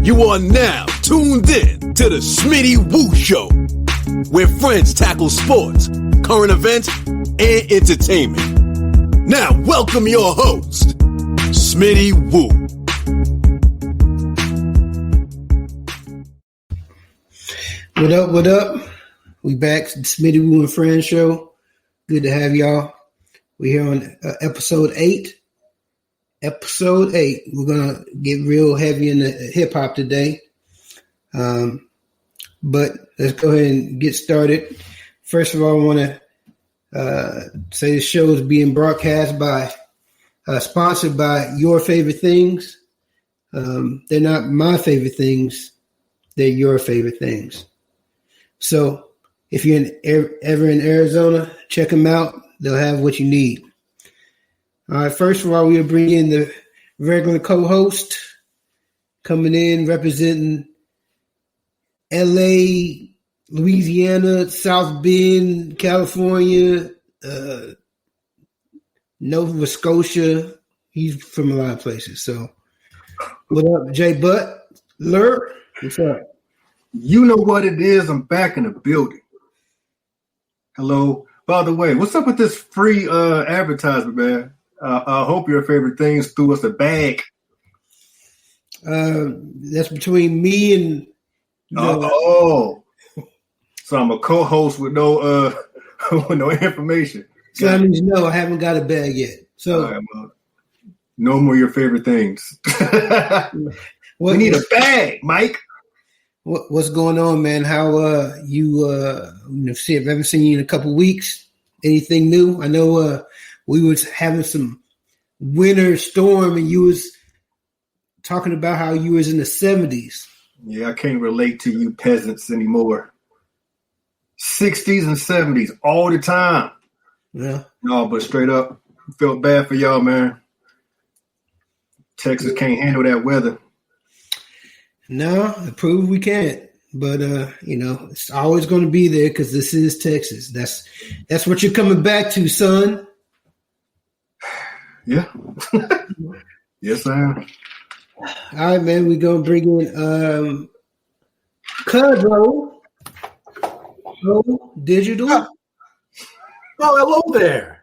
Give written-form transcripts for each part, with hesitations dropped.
You are now tuned in to the Smitty Woo Show, where friends tackle sports, current events, and entertainment. Now, welcome your host, Smitty Woo. What up, what up? We back, Smitty Woo and Friends Show. Good to have y'all. We're here on episode 8. Episode 8. We're going to get real heavy in the hip-hop today. But let's go ahead and get started. First of all, I want to say the show is being broadcast by, sponsored by Your Favorite Things. They're not my favorite things. They're your favorite things. So if you're ever in Arizona, check them out. They'll have what you need. All right, first of all, we'll bring in the regular co-host coming in, representing L.A., Louisiana, South Bend, California, Nova Scotia. He's from a lot of places. So what up, Jay Butler? What's up? You know what it is. I'm back in the building. Hello. By the way, what's up with this free advertisement, man? I hope Your Favorite Things threw us a bag. That's between me and. So I'm a co-host with no with no information. So that means no, I haven't got a bag yet. So no more Your Favorite Things. We need a bag, Mike. What's going on, man? How I haven't seen you in a couple weeks. Anything new? I know we was having some winter storm, and you was talking about how you was in the 70s. Yeah, I can't relate to you peasants anymore. 60s and 70s all the time. Yeah. No, but straight up, felt bad for y'all, man. Texas can't handle that weather. No, I prove we can't. But it's always going to be there because this is Texas. That's what you're coming back to, son. Yeah. Yes, I am. All right, man. We're going to bring in Cudro Digital. Oh, hello there.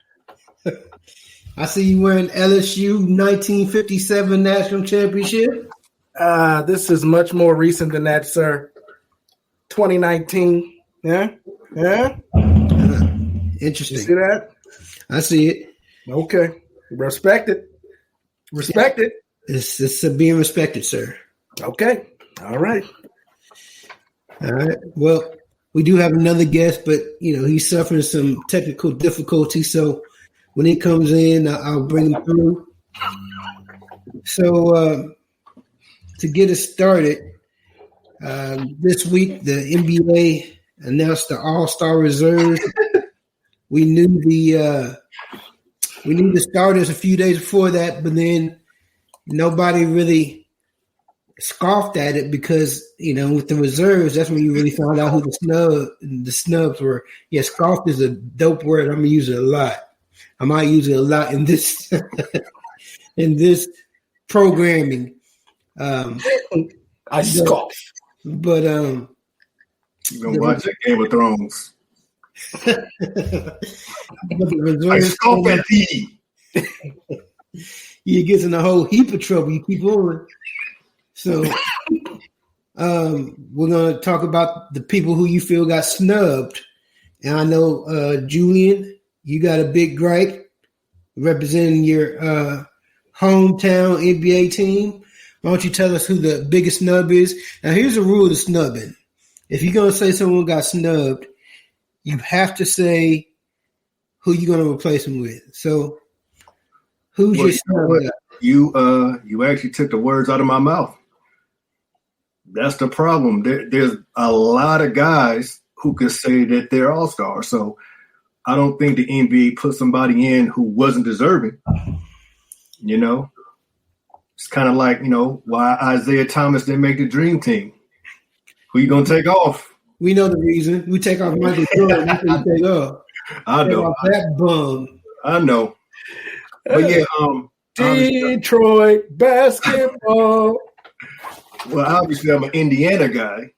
I see you wearing LSU 1957 National Championship. This is much more recent than that, sir. 2019. Yeah. Interesting. You see that? I see it. Okay. Respect it. Respect it. It's being respected, sir. Okay. All right. All right. Well, we do have another guest, but he's suffering some technical difficulties. So when he comes in, I'll bring him through. So to get us started, this week the NBA announced the All Star reserve. We knew the starters a few days before that, but then nobody really scoffed at it because with the reserves, that's when you really found out who the snubs were. Yeah, scoffed is a dope word. I'm gonna use it a lot. I might use it a lot in this in this programming. I scoff. But You've been watching Game of Thrones. I scoff at thee. You get in a whole heap of trouble. You keep on. So we're gonna talk about the people who you feel got snubbed. And I know Julian, you got a big gripe representing your hometown NBA team. Why don't you tell us who the biggest snub is? Now, here's the rule of snubbing. If you're going to say someone got snubbed, you have to say who you're going to replace them with. So, who's your snub? You actually took the words out of my mouth. That's the problem. There's a lot of guys who could say that they're all-stars. So, I don't think the NBA put somebody in who wasn't deserving. It's kind of like, why Isaiah Thomas didn't make the dream team. Who you going to take off? We know the reason. We take off Michael Jordan. That's what we take off. I know. Take off that bum. I know. But yeah, Detroit basketball. Well, obviously, I'm an Indiana guy,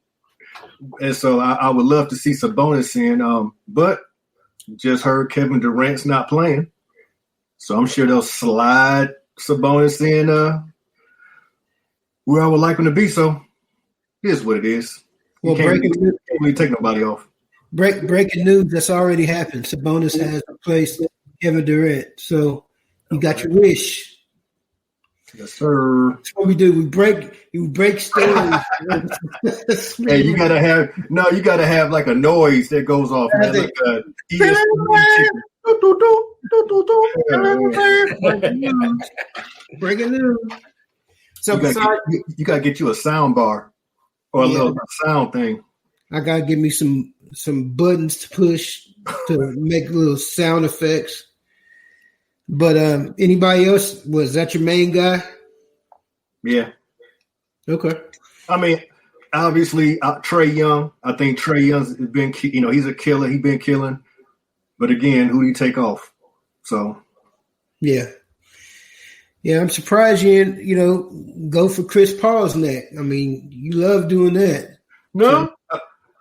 and so I would love to see Sabonis in. But just heard Kevin Durant's not playing, so I'm sure they'll slide Sabonis in where I would like him to be. So it is what it is. Well, can't really take nobody off. Breaking news that's already happened. Sabonis has replaced Kevin Durant, so you got your wish. Yes, sir. That's what we do. We break stories. Hey, you gotta have like a noise that goes off, man. Like breaking news. So you gotta get you a sound bar or a little sound thing. I gotta give me some buttons to push to make little sound effects. But anybody else, was that your main guy? Yeah. Okay. I mean, obviously, Trae Young. I think Trae Young's been, he's a killer. He's been killing. But again, who do you take off? So. Yeah. Yeah, I'm surprised you didn't, go for Chris Paul's neck. I mean, you love doing that. No.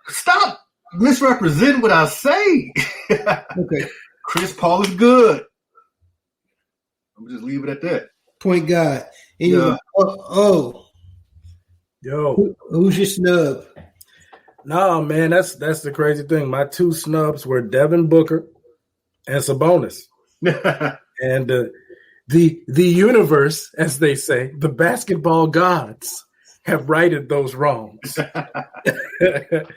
Stop misrepresenting what I say. Okay. Chris Paul is good. I'm gonna just leave it at that. Point guard. And Yo. Who's your snub? No, man, that's the crazy thing. My two snubs were Devin Booker and Sabonis. And the universe, as they say, the basketball gods have righted those wrongs.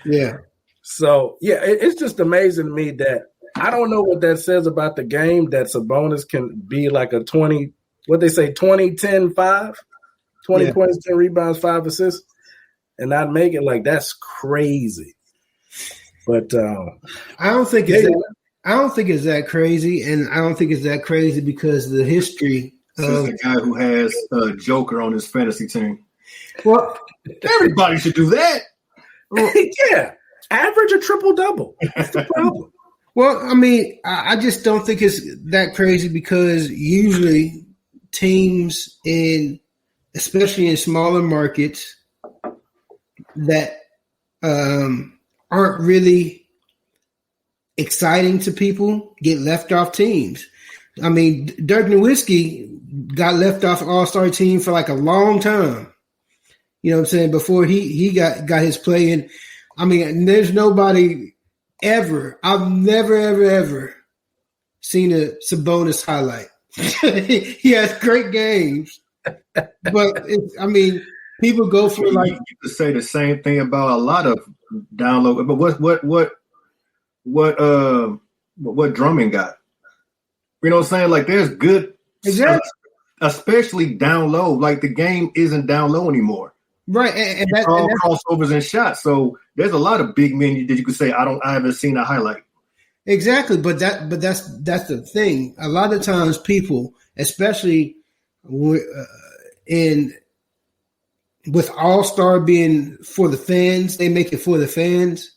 Yeah. So, it's just amazing to me that I don't know what that says about the game, that Sabonis can be like a 20, 10, 5, 20 points, 10 rebounds, 5 assists, and not make it. Like, that's crazy. But I don't think it's that crazy, and I don't think it's that crazy because of the history of the guy who has a Joker on his fantasy team. Well, everybody should do that. Yeah. Average a triple-double. That's the problem. Well, I mean, I just don't think it's that crazy because usually teams especially in smaller markets that aren't really exciting to people get left off teams. I mean, Dirk Nowitzki got left off All Star team for like a long time. You know what I'm saying? Before he got his play in. I mean, there's nobody ever. I've never, ever seen a Sabonis highlight. He has great games, but people go for like. You could say the same thing about a lot of download. But what Drummond got? You know what I'm saying? Like, there's good, exactly, especially down low. Like, the game isn't down low anymore. Right, and that's all crossovers and shots. So there's a lot of big men that you could say I haven't seen a highlight. Exactly, but that's the thing. A lot of times, people, especially with All Star being for the fans, they make it for the fans.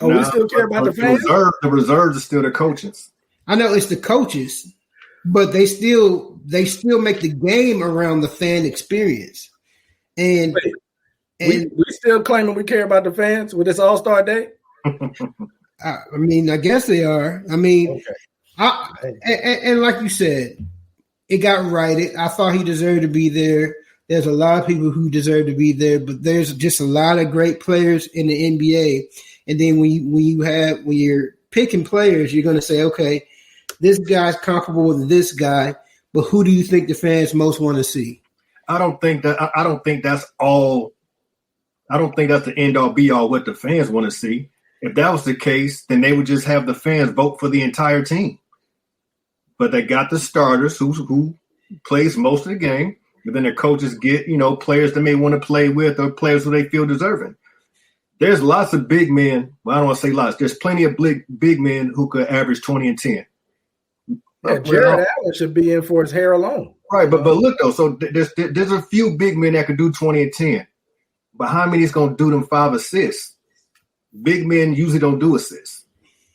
We still care about the fans. The reserves are still the coaches. I know it's the coaches, but they still make the game around the fan experience. And we still claiming we care about the fans with this All-Star Day? I mean, I guess they are. I mean, okay. And like you said, it got righted. I thought he deserved to be there. There's a lot of people who deserve to be there, but there's just a lot of great players in the NBA. And then when you're picking players, you're going to say, okay, this guy's comparable with this guy, but who do you think the fans most want to see? I don't think that's all. I don't think that's the end all be all what the fans want to see. If that was the case, then they would just have the fans vote for the entire team. But they got the starters who plays most of the game, but then the coaches get, players they may want to play with or players who they feel deserving. There's lots of big men. Well, I don't want to say lots. There's plenty of big men who could average 20 and 10. Yeah, Jared Allen should be in for his hair alone. Right, but look though, so there's a few big men that could do 20 and 10. But how many is going to do them 5 assists? Big men usually don't do assists.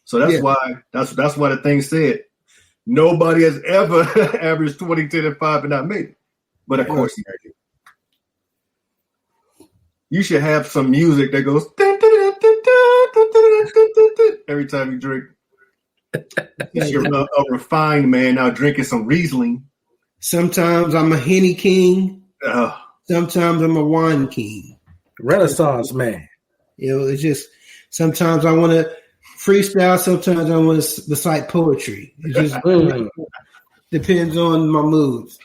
So that's why the thing said Nobody has ever averaged 20, 10, and 5 and not made it. But of course he made it. You should have some music that goes every time you drink. You're a refined man now drinking some Riesling. Sometimes I'm a Henny king. Sometimes I'm a wine king. Renaissance man. It's just sometimes I want to freestyle. Sometimes I want to recite poetry. It just depends on my moods.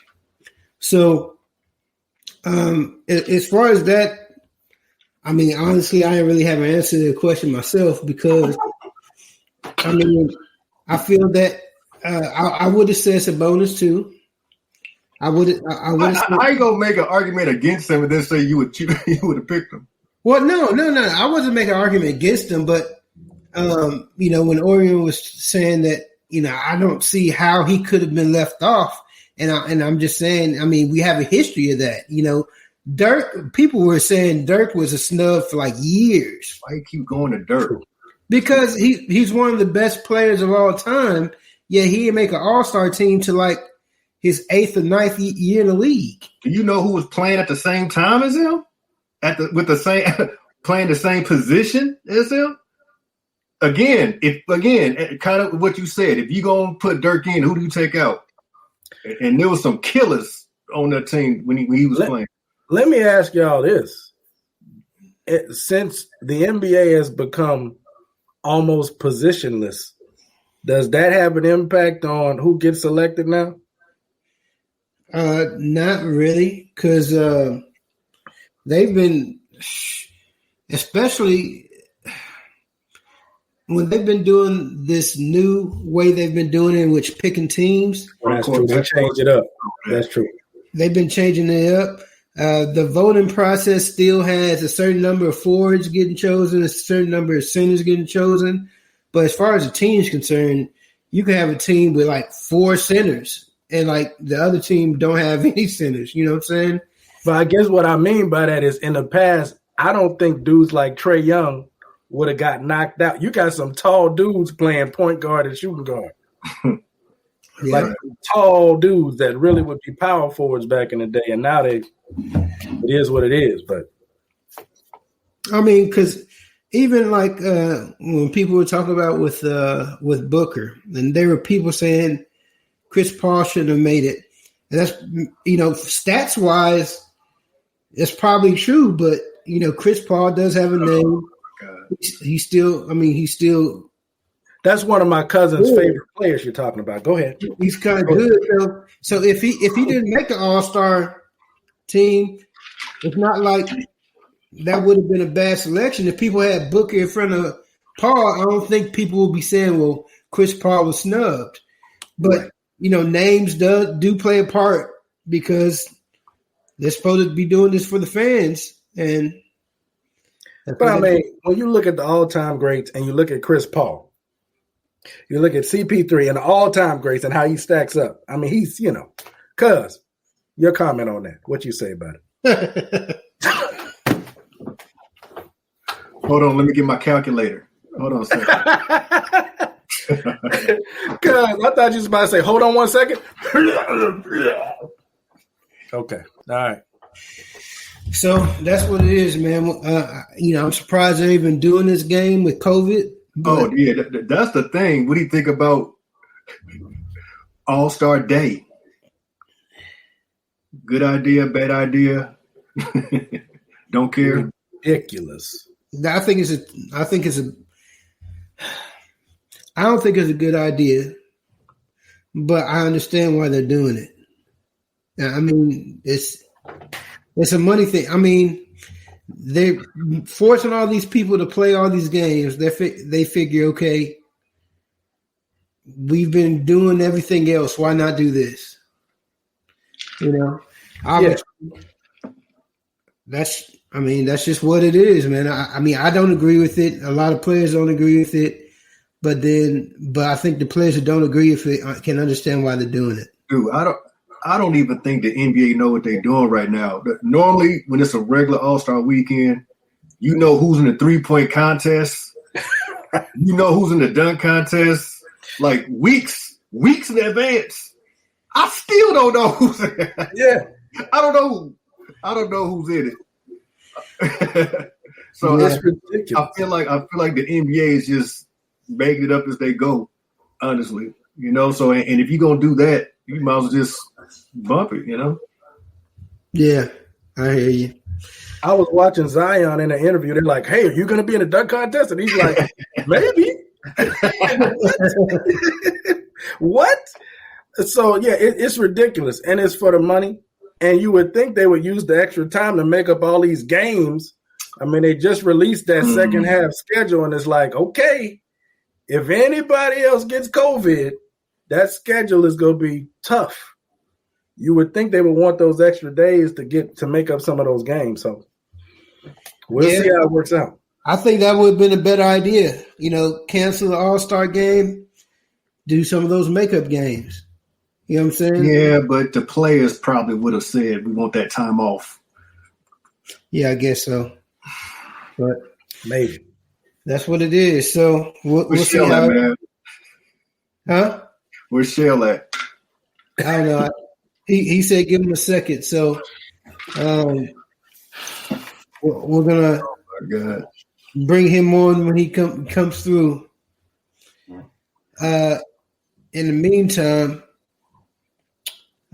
So, as far as that, I mean, honestly, I didn't really have an answer to the question myself because, I mean, I feel that I would have said Sabonis too. I would. I ain't gonna make an argument against him and then say you would have picked him. Well, no. I wasn't making an argument against him, but when Orion was saying that, I don't see how he could have been left off, and I'm just saying, I mean, we have a history of that, Dirk, people were saying Dirk was a snub for like years. Why you keep going to Dirk? Because he's one of the best players of all time, yet he didn't make an all-star team to like his 8th or 9th year in the league. Do you know who was playing at the same time as him? Playing the same position as him? Again, kind of what you said, if you're gonna put Dirk in, who do you take out? And there was some killers on that team when he was playing. Let me ask y'all this. Since the NBA has become almost positionless, does that have an impact on who gets selected now? Not really, because they've been, especially when they've been doing this new way they've been doing it, which picking teams. That's true. They changed it up. That's true. They've been changing it up. The voting process still has a certain number of forwards getting chosen, a certain number of centers getting chosen. But as far as the team is concerned, you can have a team with like 4 centers and like the other team don't have any centers. You know what I'm saying? But I guess what I mean by that is in the past, I don't think dudes like Trae Young would have got knocked out. You got some tall dudes playing point guard and shooting guard. Like tall dudes that really would be power forwards back in the day. And now it is what it is. But I mean, because even like when people were talking about with Booker, and there were people saying Chris Paul shouldn't have made it. And that's, stats wise, it's probably true, but Chris Paul does have a name. He's still. That's one of my cousin's favorite players you're talking about. Go ahead. He's kind of good. So if he didn't make the All-Star team, it's not like that would have been a bad selection. If people had Booker in front of Paul, I don't think people would be saying, well, Chris Paul was snubbed. But, names do play a part because they're supposed to be doing this for the fans. But I mean, when you look at the all-time greats and you look at Chris Paul, you look at CP3 and the all-time greats and how he stacks up. I mean, he's, cuz, your comment on that. What you say about it? Hold on, let me get my calculator. Hold on a second. Cuz, I thought you was about to say, hold on one second. Okay, all right. So that's what it is, man. I'm surprised they're even doing this game with COVID. Oh, yeah, that's the thing. What do you think about All-Star Day? Good idea, bad idea? Don't care. Ridiculous. I don't think it's a good idea, but I understand why they're doing it. I mean, it's a money thing. I mean, they're forcing all these people to play all these games. They figure, okay, we've been doing everything else. Why not do this? That's just what it is, man. I don't agree with it. A lot of players don't agree with it, but I think the players who don't agree with it can understand why they're doing it. Dude, I don't even think the NBA know what they're doing right now. Normally, when it's a regular All-Star weekend, you know who's in the three-point contest. You know who's in the dunk contest, like weeks weeks in advance. I still don't know who's in it. Yeah. I don't know who's in it. So it's ridiculous. I feel like the NBA is just making it up as they go, honestly. You know, so and if you're gonna do that, you might as well just bump it, you know? Yeah, I hear you. I was watching Zion in an interview. They're like, "Hey, are you going to be in a dunk contest?" And he's like, "Maybe." What? So yeah, it's ridiculous, and it's for the money. And you would think they would use the extra time to make up all these games. I mean, they just released that second half schedule, and it's like, okay, if anybody else gets COVID, that schedule is going to be tough. You would think they would want those extra days to make up some of those games. So we'll see how it works out. I think that would have been a better idea. You know, cancel the All-Star game, do some of those makeup games. You know what I'm saying? Yeah, but the players probably would have said, we want that time off. Yeah, I guess so. But maybe. That's what it is. So we'll see Shell how. at, man? Huh? Where's Shell at? I don't know. He said give him a second. So we're gonna bring him on when he comes through. In the meantime,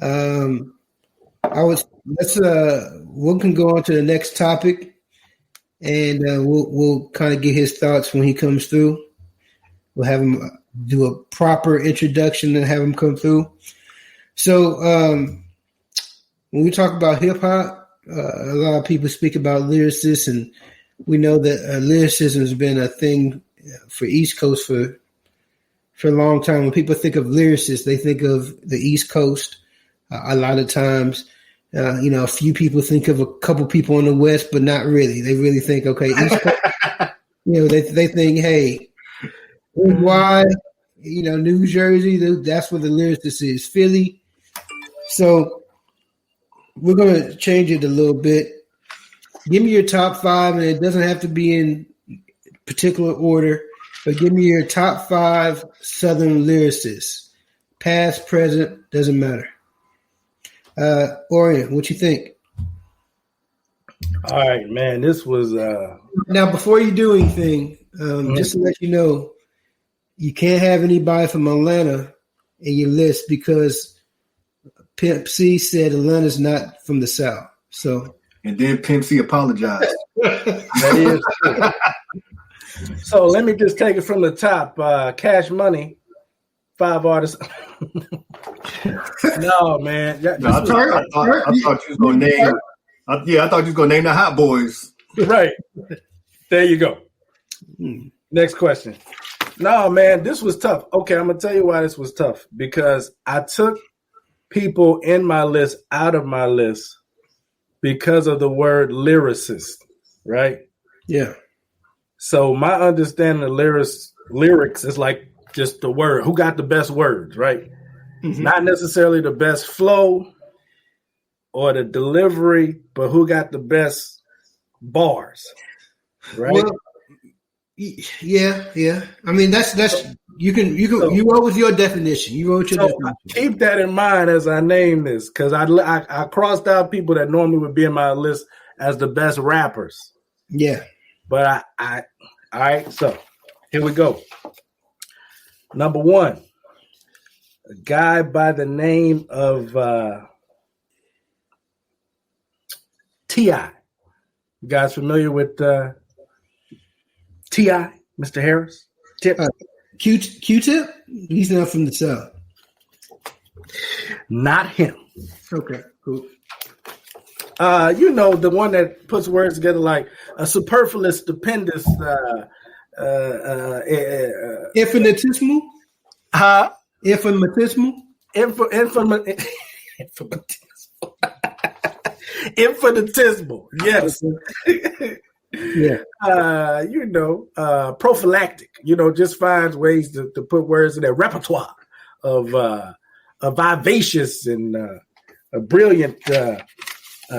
we can go on to the next topic, and we'll kind of get his thoughts when he comes through. We'll have him do a proper introduction and have him come through. So when we talk about hip hop, a lot of people speak about lyricists, and we know that lyricism has been a thing for East Coast for a long time. When people think of lyricists, they think of the East Coast. A lot of times, a few people think of a couple people on the West, but not really. They really think, okay, East Coast. They think, hey, why? New Jersey. That's where the lyricist is. Philly. So we're going to change it a little bit. Give me your top 5, and it doesn't have to be in particular order, but give me your top 5 Southern lyricists. Past, present, doesn't matter. Orion, what you think? All right, man. This was now before you do anything, just to let you know, you can't have anybody from Atlanta in your list because Pimp C said Atlanta's not from the South. So, and then Pimp C apologized. That is true. So let me just take it from the top. Cash Money, 5 artists. No, man. I thought you was gonna name. I thought you was gonna name the Hot Boys. Right. There you go. Next question. No, man, this was tough. Okay, I'm gonna tell you why this was tough. Because I took people in my list out of my list because of the word lyricist, right? Yeah. So my understanding of lyrics is like just the word. Who got the best words, right? Mm-hmm. Not necessarily the best flow or the delivery, but who got the best bars, right? Well, yeah. I mean, that's you wrote with your definition. You wrote your definition. Keep that in mind as I name this, because I crossed out people that normally would be in my list as the best rappers. Yeah. But all right, so here we go. Number 1, a guy by the name of T.I. You guys familiar with T.I., Mr. Harris? Q-Tip? He's not from the South. Not him. Okay, cool. The one that puts words together like a superfluous, stupendous, infinitesimal? Infinitesimal? Infinitesimal. Yes. Yeah. Prophylactic. Just finds ways to put words in their repertoire of a vivacious and a brilliant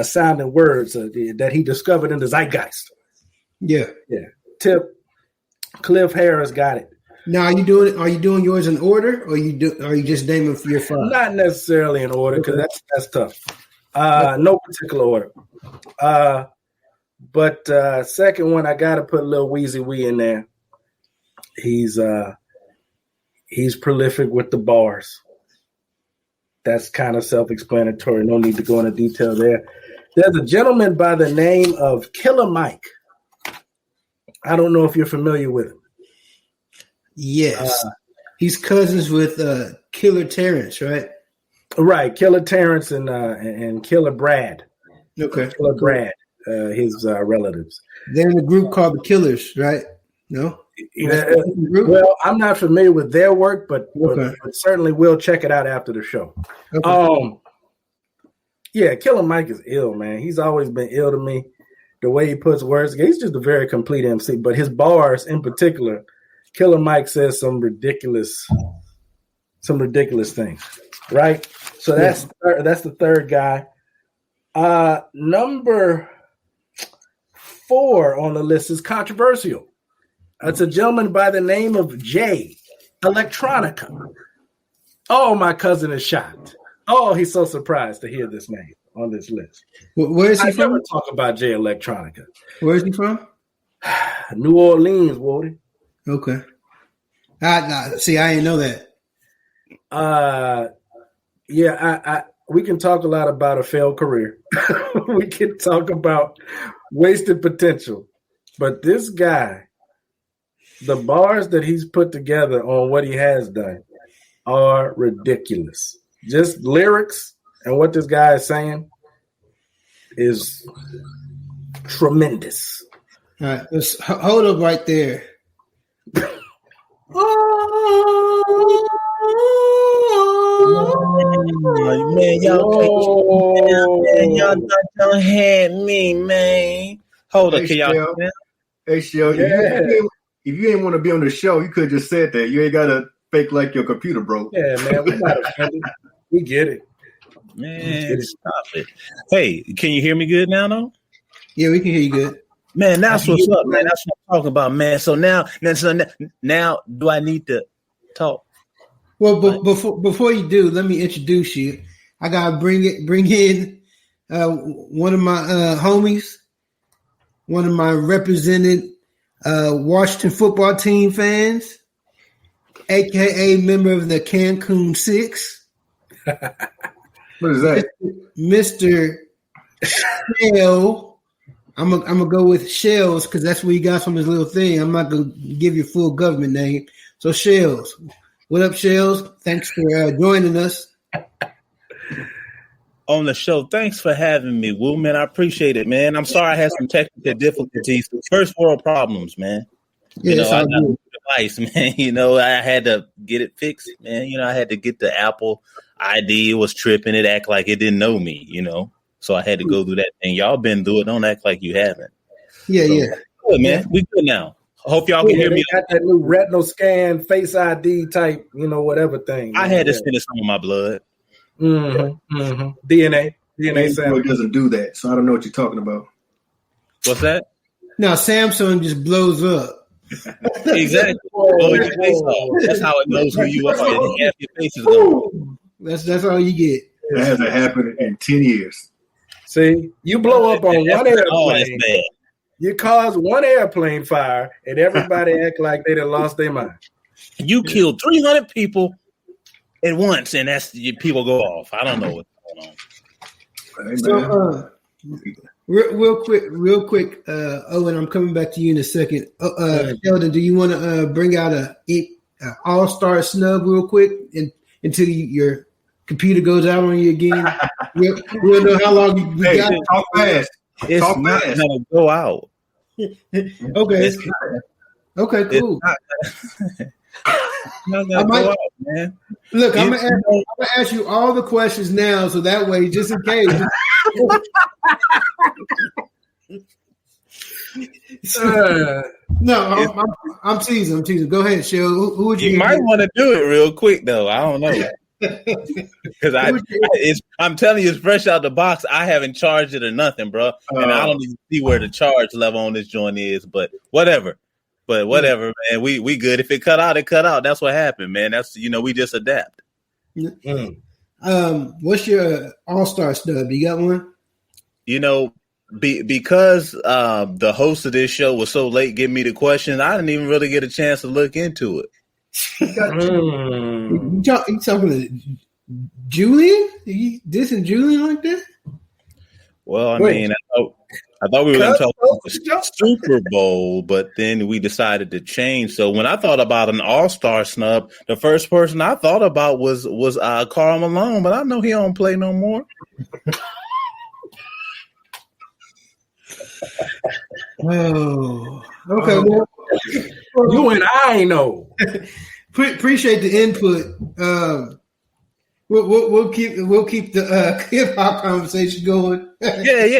sounding words that he discovered in the zeitgeist. Yeah. Tip. Cliff Harris got it. Now, are you doing yours in order, or are you just naming for your 5? Not necessarily in order, because that's tough. No particular order. But second one, I gotta put Lil Weezy Wee in there. He's prolific with the bars. That's kind of self-explanatory. No need to go into detail there. There's a gentleman by the name of Killer Mike. I don't know if you're familiar with him. Yes. He's cousins with Killer Terrence, right? Right. Killer Terrence and Killer Brad. Okay. Killer Brad, his relatives. They're in a group called the Killers, right? No? Well, I'm not familiar with their work, but certainly we'll check it out after the show. Okay. Yeah, Killer Mike is ill, man. He's always been ill to me. The way he puts words, he's just a very complete MC. But his bars, in particular, Killer Mike says some ridiculous things, right? So that's the third guy. Number 4 on the list is controversial. It's a gentleman by the name of Jay Electronica. Oh, my cousin is shocked. Oh, he's so surprised to hear this name on this list. Where is he from? I never talk about Jay Electronica. Where is he from? New Orleans, Woody. Okay. See, I didn't know that. We can talk a lot about a failed career. We can talk about wasted potential. But this guy, the bars that he's put together on what he has done are ridiculous. Just lyrics and what this guy is saying is tremendous. All right, let's hold up right there. Man, y'all don't hit me, man. Hold up, can y'all? Hey, Shell, if you ain't want to be on the show, you could just said that. You ain't got to fake like your computer broke. Yeah, man, we not offended. We get it. Man, stop it. Hey, can you hear me good now, though? Yeah, we can hear you good. Man, that's what's up, man. That's what I'm talking about, man. So now, do I need to talk? Well, before you do, let me introduce you. I gotta bring in one of my homies, one of my represented Washington football team fans, aka member of the Cancun Six. What is that? Mr. Shell. I'm gonna go with Shells because that's where he got from his little thing. I'm not gonna give you full government name. So Shells. What up, Shells? Thanks for joining us on the show. Thanks for having me, Woo, man. I appreciate it, man. I'm sorry I had some technical difficulties. First world problems, man. Yeah, I got device, man. I had to get it fixed, man. I had to get the Apple ID. It was tripping. It act like it didn't know me, So I had to go through that thing. Y'all been through it. Don't act like you haven't. Yeah, so, good, man. We good now. Hope y'all can hear me. Got that new retinal scan, face ID type, whatever thing. I had to send it some of my blood. DNA Android doesn't do that, so I don't know what you're talking about. What's that? No, Samsung just blows up. Exactly. Blow your face off. That's how it knows who you are. And half your face is gone. That's all you get. That hasn't happened in 10 years. See, you blow up on one airplane. Oh, that's bad. You cause one airplane fire, and everybody act like they done lost their mind. You killed 300 people at once, and people go off. I don't know what's going on. So, real quick, Owen, I'm coming back to you in a second. Sheldon, do you want to bring out a All Star Snub real quick until your computer goes out on you again? We'll know how long we got. Talk fast. It's not going to go out. Okay. Okay, cool. Go out, man. Look, I'm gonna ask you all the questions now, so that way, just in case. No, I'm teasing. Go ahead, Shell. Who would you? You might want to do it real quick, though. I don't know. Because I'm telling you, it's fresh out the box. I haven't charged it or nothing, bro, and I don't even see where the charge level on this joint is. But whatever. But whatever, man. We good. If it cut out, it cut out. That's what happened, man. That's we just adapt. What's your All-Star snub? You got one? Because the host of this show was so late giving me the question, I didn't even really get a chance to look into it. You talking to Julian? You dissing Julian like that? Well, I mean, I thought we were going to talk about the Super Bowl, but then we decided to change. So when I thought about an All-Star snub, the first person I thought about was Karl Malone, but I know he don't play no more. Oh, okay. Well, you and I know. Appreciate the input. We'll keep the hip hop conversation going. Yeah.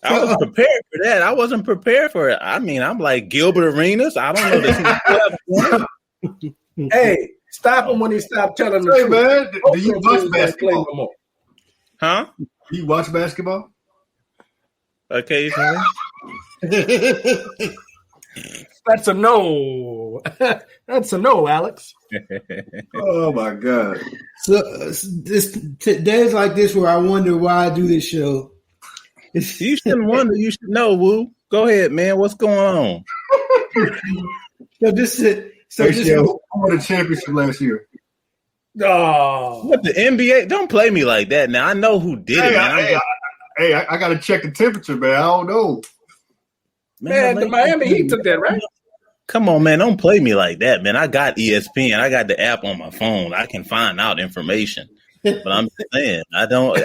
I was prepared for that. I wasn't prepared for it. I mean, I'm like Gilbert Arenas. I don't know this. Hey, stop him when he stopped telling the truth. Man, do you watch basketball? No more. Huh? Do you watch basketball? Occasionally. That's a no. That's a no, Alex. Oh my God! So days like this where I wonder why I do this show. You shouldn't wonder. You should know, Woo. Go ahead, man. What's going on? Who won the championship last year? Oh, What, the NBA? Don't play me like that. Now I know who did it. Man. I got to check the temperature, man. I don't know. man, the Miami Heat took that, right? Come on, man. Don't play me like that, man. I got ESPN. I got the app on my phone. I can find out information. But I'm saying, I don't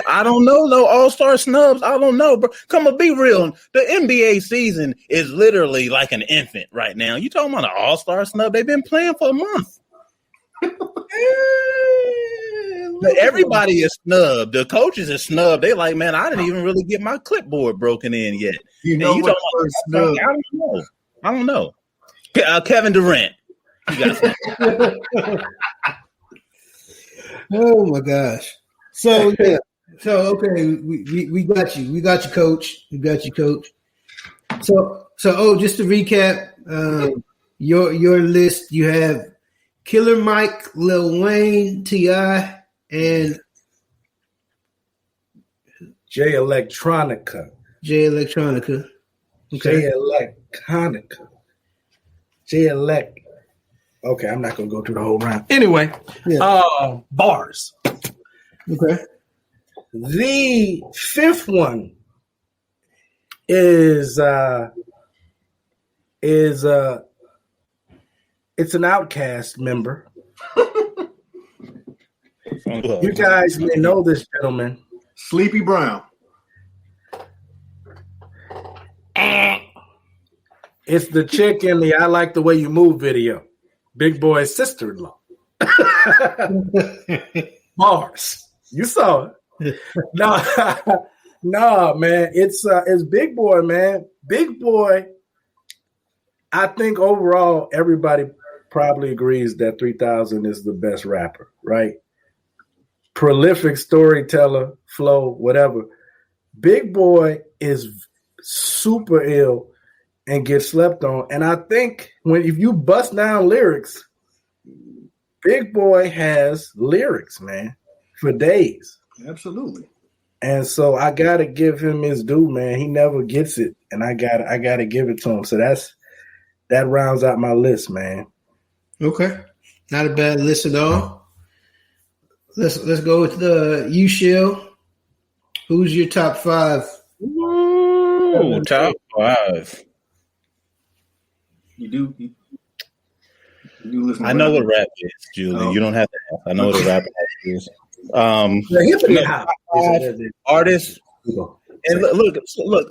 know no All-Star snubs. I don't know, bro. Come on, be real. The NBA season is literally like an infant right now. You talking about an All-Star snub? They've been playing for a month. Everybody is snubbed. The coaches are snubbed. They like, man, I didn't even really get my clipboard broken in yet. You know what snub? I don't know. Kevin Durant. You got Oh my gosh! So yeah, okay, we got you. We got you, coach. We got you, coach. So just to recap, your list. You have Killer Mike, Lil Wayne, T.I., and J Electronica. Okay. J Elect. Okay, I'm not gonna go through the whole round. Anyway, bars. Okay. The fifth one is it's an Outcast member. You guys may know this gentleman. Sleepy Brown. It's the chick in the I Like the Way You Move video. Big Boy's sister-in-law. Bars. You saw it. No, man. It's Big Boy, man. Big Boy, I think overall everybody probably agrees that 3000 is the best rapper, right? Prolific storyteller, flow, whatever. Big Boy is super ill and gets slept on. And I think if you bust down lyrics, Big Boy has lyrics, man, for days. Absolutely. And so I gotta give him his due, man. He never gets it, and I gotta give it to him. So that rounds out my list, man. Okay, not a bad list at all. Let's go with the U-Shell. Who's your top five? Ooh, top five. You do listen. I know what rap is, Julie. You don't have to ask. I know what a rap is. Artists. And look.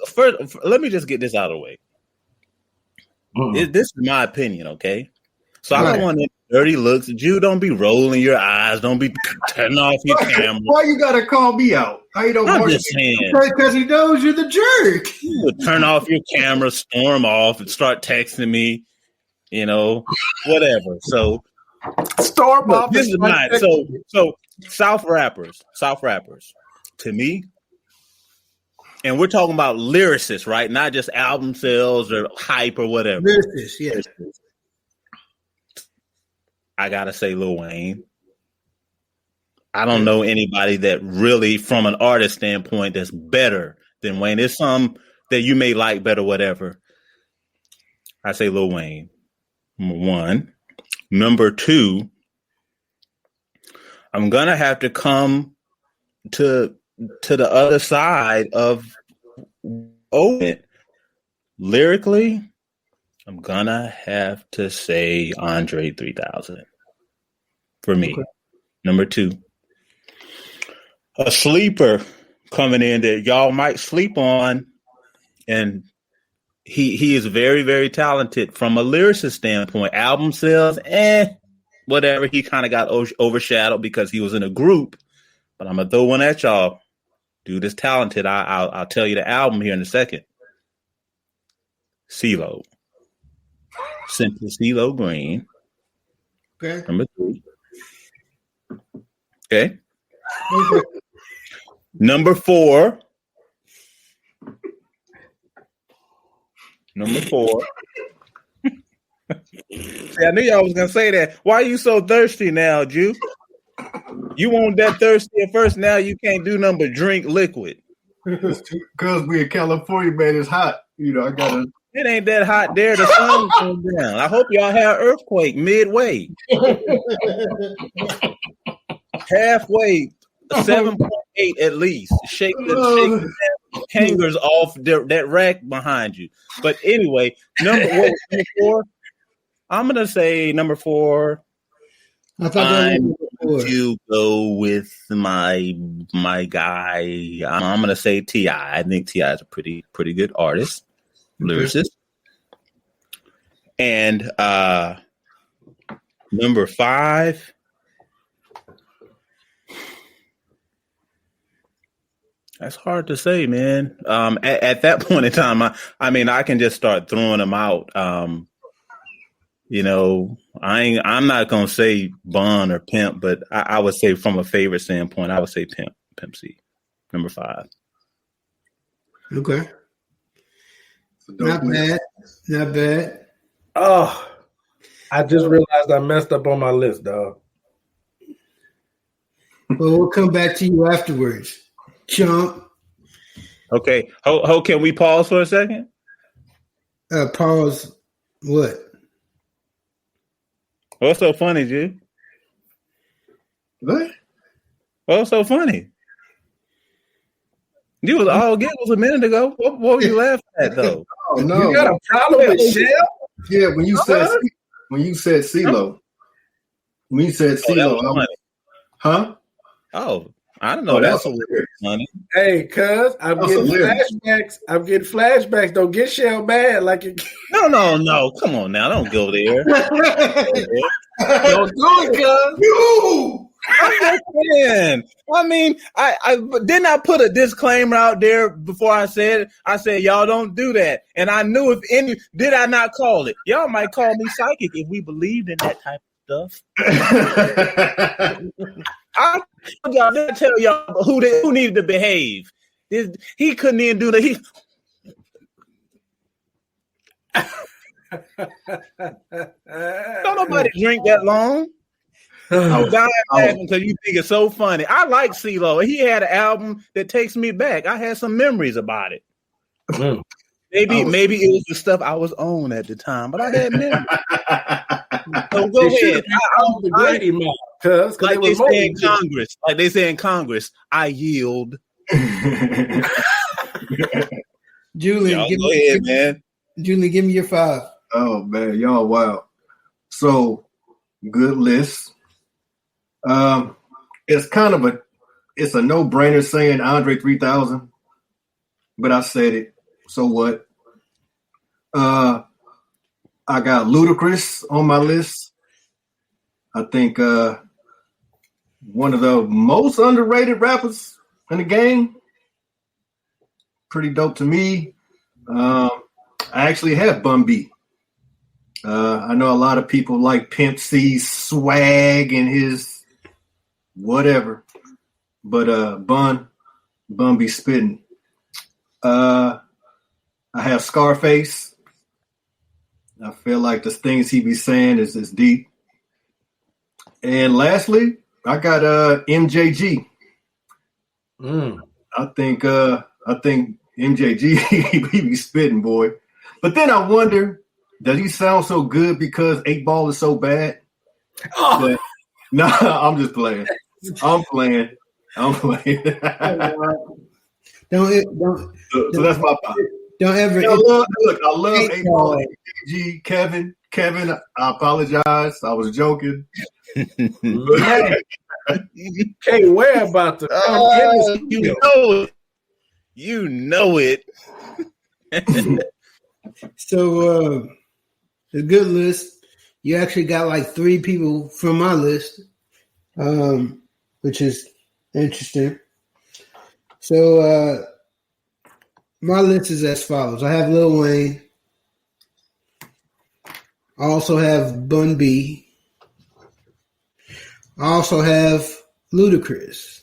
First, let me just get this out of the way. This is my opinion, okay? So I don't want any dirty looks. You don't be rolling your eyes. Don't be turning off your camera. Why you gotta call me out? How you don't? I'm just saying. Because he knows you're the jerk. You would turn off your camera, storm off, and start texting me. Whatever. So storm off. This is mine. So South rappers. To me, And we're talking about lyricists, right? Not just album sales or hype or whatever. Lyricists, yeah. I gotta say Lil Wayne. I don't know anybody that really, from an artist standpoint, that's better than Wayne. There's some that you may like better, whatever. I say Lil Wayne. Number one. Number two, I'm gonna have to come to the other side of Owen. Lyrically, I'm gonna have to say Andre 3000 for me. Okay. Number two. A sleeper coming in that y'all might sleep on, and he is very, very talented from a lyricist standpoint. Album sales, whatever. He kind of got overshadowed because he was in a group. But I'm gonna throw one at y'all. Dude is talented. I'll tell you the album here in a second. CeeLo. Simple CeeLo Green. Okay. Number three. Okay. Number four. See, I knew y'all was gonna say that. Why are you so thirsty now, Jew? You want that thirsty at first. Now you can't do nothing but drink liquid. Because we in California, man, it's hot. You know, I gotta. It ain't that hot there. The sun's going down. I hope y'all have earthquake midway. Halfway, 7.8 at least. Shake the hangers off that rack behind you. But anyway, number four. I'm gonna say number four. I thought to go with my guy. I'm gonna say T.I. I think T.I. is a pretty good artist, lyricist. And number five. That's hard to say, man. At that point in time, I mean, I can just start throwing them out. You know, I'm not gonna say Bun or Pimp, but I would say from a favorite standpoint, I would say Pimp C, number five. Okay. Not bad. Oh, I just realized I messed up on my list, dog. Well, we'll come back to you afterwards. Chump. Okay. Can we pause for a second? Pause. What? What's so funny, G? What? What's so funny? You was all good was a minute ago. What were you laughing at though? Oh no. You got a problem with Shell? Yeah, when you said CeeLo. When you said CeeLo, huh? Oh, I don't know. That's a little funny. Hey, cuz I'm getting flashbacks. Don't get Shell mad like it. No. Come on now. Don't go there. Don't do it, cuz. You. I'm just saying. I mean, I didn't I put a disclaimer out there before I said it? I said y'all don't do that, and I knew if any did I not call it. Y'all might call me psychic if we believed in that type of stuff. I tell y'all who needed to behave. He couldn't even do that. Don't nobody drink that long. I'm dying laughing because you think it's so funny. I like CeeLo. He had an album that takes me back. I had some memories about it. Maybe it was the stuff I was on at the time, but I had memories. So go ahead. Like they say in Congress, I yield. Julian, go ahead, man. Julian, give me your five. Oh man, y'all wow. So good list. It's kind of a no-brainer saying Andre 3000, but I said it. So what? I got Ludacris on my list. I think one of the most underrated rappers in the game. Pretty dope to me. I actually have Bun B. I know a lot of people like Pimp C's swag and his whatever, but Bun be spitting. I have Scarface. I feel like the things he be saying is deep. And lastly, I got MJG. I think MJG he be spitting, boy. But then I wonder, does he sound so good because 8 Ball is so bad? Oh. No, I'm just playing. I'm playing. Don't so that's my part. Don't ever. I love 8 Ball, MJG, Kevin. I apologize. I was joking. Can't worry about the. You know it. So, a good list. You actually got like 3 people from my list, which is interesting. So, my list is as follows. I have Lil Wayne. I also have Bun B. I also have Ludacris.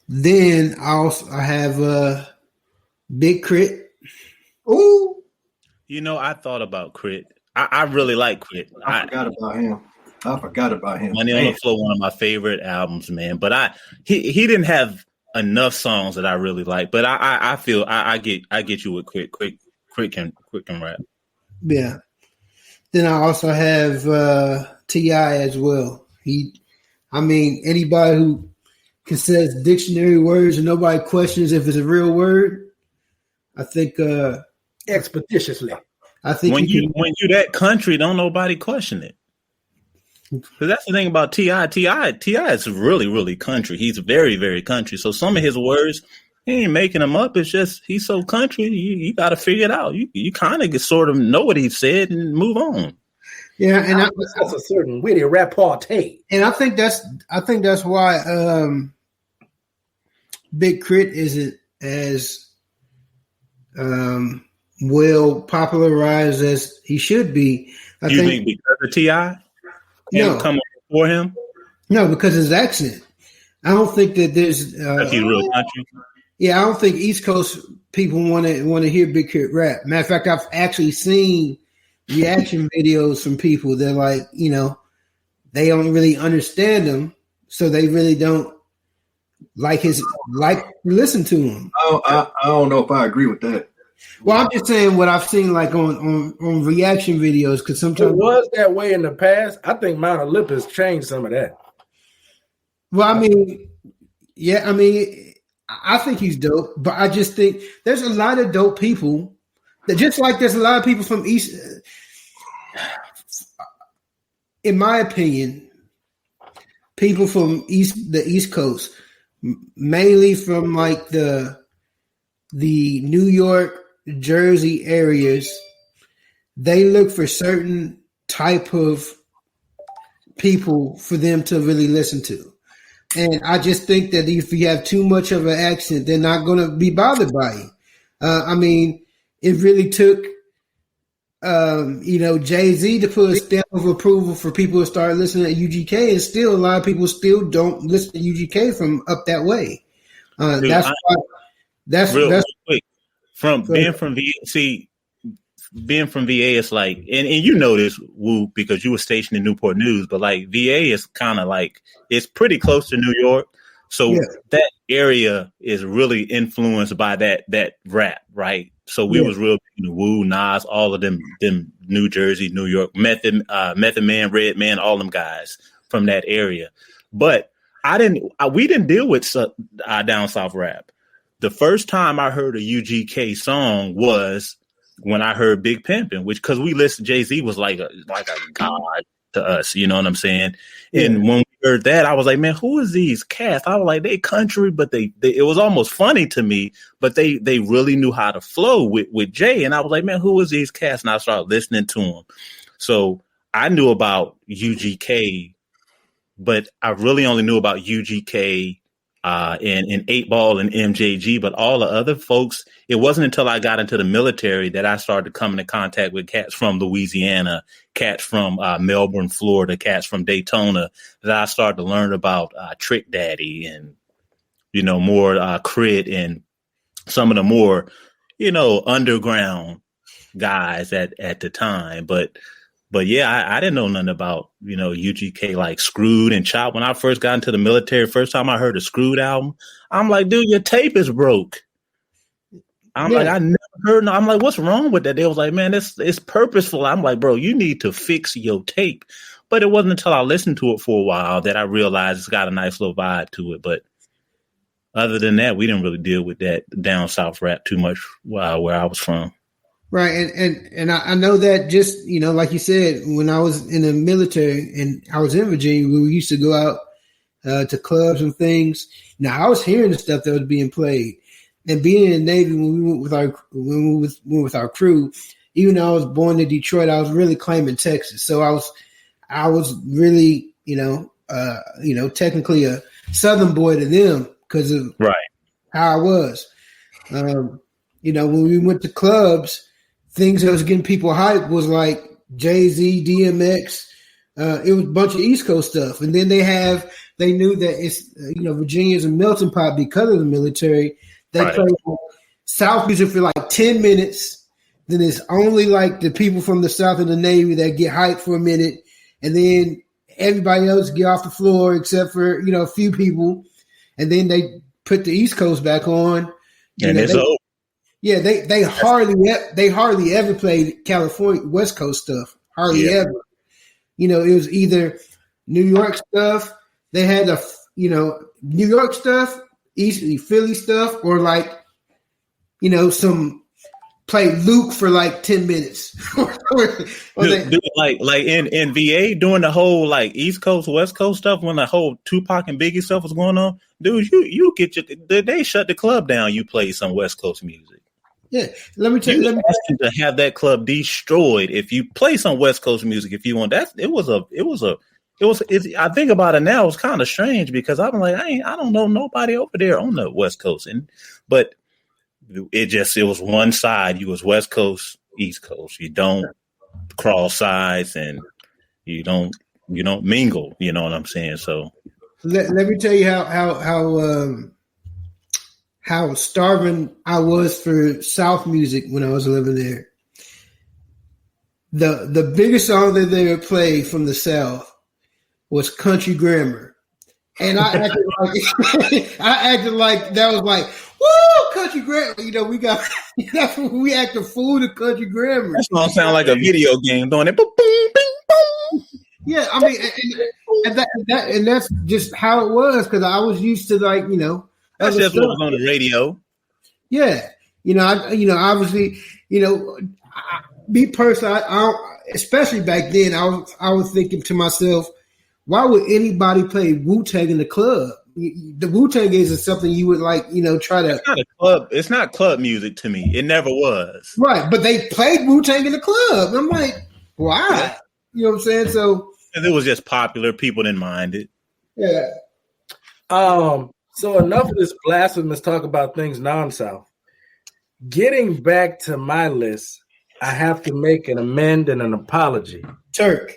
Then I have Big Crit. Ooh. You know, I thought about Crit. I really like Crit. I forgot about him. Money on the Floor, one of my favorite albums, man. But he didn't have enough songs that I really like. But I feel I get you with Crit. Crit can rap. Yeah. Then I also have T.I. as well. Anybody who can says dictionary words and nobody questions if it's a real word, I think expeditiously. I think when you that country, don't nobody question it. Because that's the thing about T.I. T.I. is really, really country. He's very, very country. So some of his words, he ain't making them up. It's just he's so country. You got to figure it out. You kind of sort of know what he said and move on. Yeah, and that's a certain witty repartee. And I think that's why Big Crit isn't as well popularized as he should be. I think because of T.I.? No, come before him. No, because his accent. I don't think that there's. He's real country. Yeah, I don't think East Coast people want to hear Big Crit rap. Matter of fact, I've actually seen reaction videos from people that they don't really understand him, so they really don't listen to him. I don't know if I agree with that. Well, I'm just saying what I've seen on reaction videos, because sometimes it was that way in the past. I think Mount Olympus changed some of that. Well, I think he's dope, but I just think there's a lot of dope people that, just like there's a lot of people from East. In my opinion, people from the East Coast, mainly from like the New York, Jersey areas, they look for certain type of people for them to really listen to. And I just think that if you have too much of an accent, they're not going to be bothered by you. It really took, Jay-Z to put a stamp of approval for people to start listening to UGK, and still a lot of people still don't listen to UGK from up that way. That's quick. Being from VA, it's like, and you know this, Woo, because you were stationed in Newport News, but like VA is kind of like, it's pretty close to New York. So that area is really influenced by that rap, right? So we was real, Woo, Nas, all of them New Jersey, New York, Method Man, Red Man, all them guys from that area. But we didn't deal with down south rap. The first time I heard a UGK song was when I heard Big Pimpin', which, because we listened, Jay-Z was like a god to us, you know what I'm saying? Yeah. And when we heard that, I was like, man, who is these cats? I was like, they country, but they it was almost funny to me, but they really knew how to flow with Jay. And I was like, man, who is these cats? And I started listening to them. So I knew about UGK, but I really only knew about UGK and 8 Ball and MJG, but all the other folks, it wasn't until I got into the military that I started coming in contact with cats from Louisiana, cats from Melbourne, Florida, cats from Daytona, that I started to learn about Trick Daddy and, more crit and some of the more, underground guys at the time. But yeah, I didn't know nothing about, UGK like Screwed and Chop. When I first got into the military, first time I heard a Screwed album, I'm like, dude, your tape is broke. I'm like, I never heard. I'm like, what's wrong with that? They was like, man, it's purposeful. I'm like, bro, you need to fix your tape. But it wasn't until I listened to it for a while that I realized it's got a nice little vibe to it. But other than that, we didn't really deal with that down south rap too much where I was from. Right, and I know that just like you said, when I was in the military and I was in Virginia, we used to go out to clubs and things. Now I was hearing the stuff that was being played. And being in the Navy, when we went with our crew, even though I was born in Detroit, I was really claiming Texas. So I was really, technically a Southern boy to them because of how I was. When we went to clubs, things that was getting people hyped was like Jay-Z, DMX. It was a bunch of East Coast stuff. And then they knew that it's, Virginia is a melting pot because of the military. They play South music for like 10 minutes. Then it's only like the people from the South of the Navy that get hyped for a minute. And then everybody else get off the floor except for, a few people. And then they put the East Coast back on. And it's over. Yeah, they hardly ever played California West Coast stuff. Hardly ever. It was either New York stuff. They had New York stuff, East Philly stuff, or like, some play Luke for like 10 minutes. Dude, like in VA doing the whole like East Coast, West Coast stuff when the whole Tupac and Biggie stuff was going on, dude, you get they shut the club down. You play some West Coast music. Yeah, let me tell you. To have that club destroyed if you play some West Coast music. If you want that, I think about it now. It's kind of strange because I'm like, I don't know nobody over there on the West Coast, but it was one side. You was West Coast, East Coast. You don't cross sides and you don't mingle. You know what I'm saying? So let me tell you how starving I was for South music when I was living there. The biggest song that they would play from the South was Country Grammar. And I acted like that was like, woo, Country Grammar. We act a fool to Country Grammar. That's gonna sound like a video game doing it. Boom, boom, bing, boom. Yeah, I mean, and that's just how it was because I was used to like, that's just what was on the radio. Yeah, obviously, me personally, I especially back then, I was thinking to myself, why would anybody play Wu-Tang in the club? The Wu-Tang isn't something you would like, try to. It's not a club. It's not club music to me. It never was. Right, but they played Wu-Tang in the club. I'm like, why? Yeah. You know what I'm saying? So it was just popular. People didn't mind it. Yeah. So enough of this blasphemous talk about things non-South. Getting back to my list, I have to make an amend and an apology. Turk.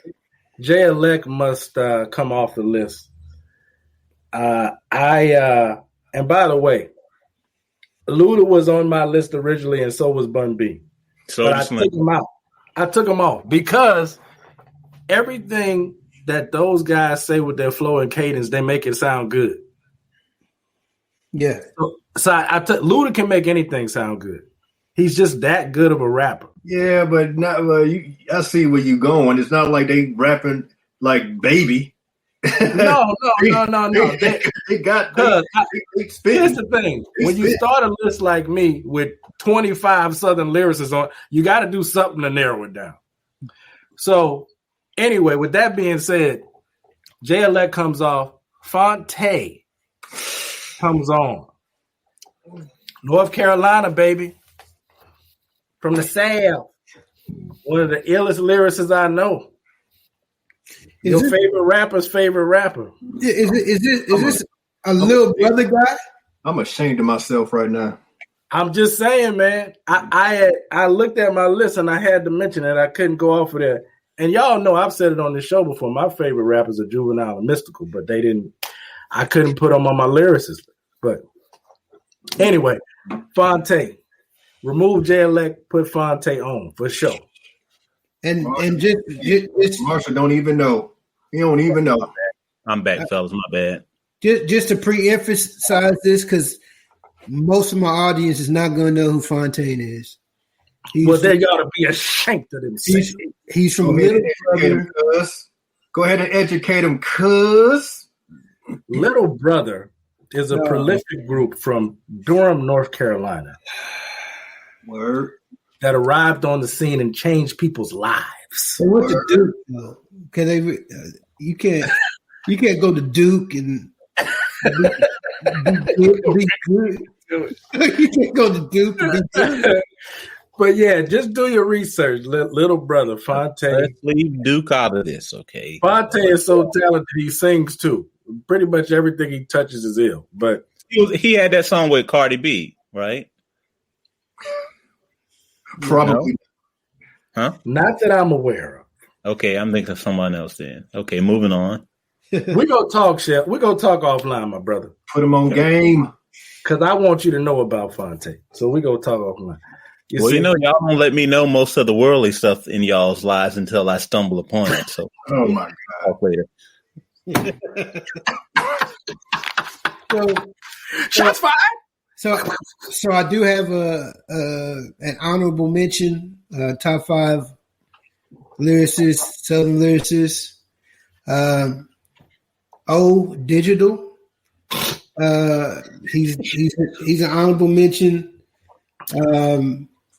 J-Elect must come off the list. And by the way, Luda was on my list originally, and so was Bun B. But I took him out. I took him off because everything that those guys say with their flow and cadence, they make it sound good. Yeah. So Luda can make anything sound good. He's just that good of a rapper. Yeah, but not. I see where you going. It's not like they rapping like Baby. No. They got. Here's the thing: when you start a list like me with 25 Southern lyricists on, you got to do something to narrow it down. So, anyway, with that being said, J-Elect comes off. Fonte comes on. North Carolina, baby. From the South. One of the illest lyricists I know. Your favorite rapper's favorite rapper. Is this a little brother guy? I'm ashamed of myself right now. I'm just saying, man. I looked at my list and I had to mention it. I couldn't go off of that. And y'all know I've said it on the show before. My favorite rappers are Juvenile and Mystical, but I couldn't put them on my lyricist. But anyway, Fonte. Remove J-Elect, put Fonte on for sure. And Marshall don't even know. He don't even know. I'm back, fellas. My bad. Just to pre-emphasize this, because most of my audience is not going to know who Fontaine is. Well, they got to be ashamed of themselves. He's from Little Brother. Go ahead and educate him, cuz. Little Brother is a prolific group from Durham, North Carolina. Word. That arrived on the scene and changed people's lives. They went to Duke, though. You can't go to Duke and be good. You can't go to Duke and be good. But yeah, just do your research, Little Brother Fonte. Let's leave Duke out of this, okay? Fonte is so talented; he sings too. Pretty much everything he touches is ill. But he had that song with Cardi B, right? Probably. Huh? Not that I'm aware of. Okay, I'm thinking of someone else then. Okay, moving on. We're gonna talk, Chef. We're gonna talk offline, my brother. Put him on game. Because I want you to know about Fonte. So we're gonna talk offline. You know, y'all don't let me know most of the worldly stuff in y'all's lives until I stumble upon it. So, oh my God, later. Shots fired. So I do have an honorable mention. Top 5 lyricists, Southern lyricists. Digital. He's an honorable mention.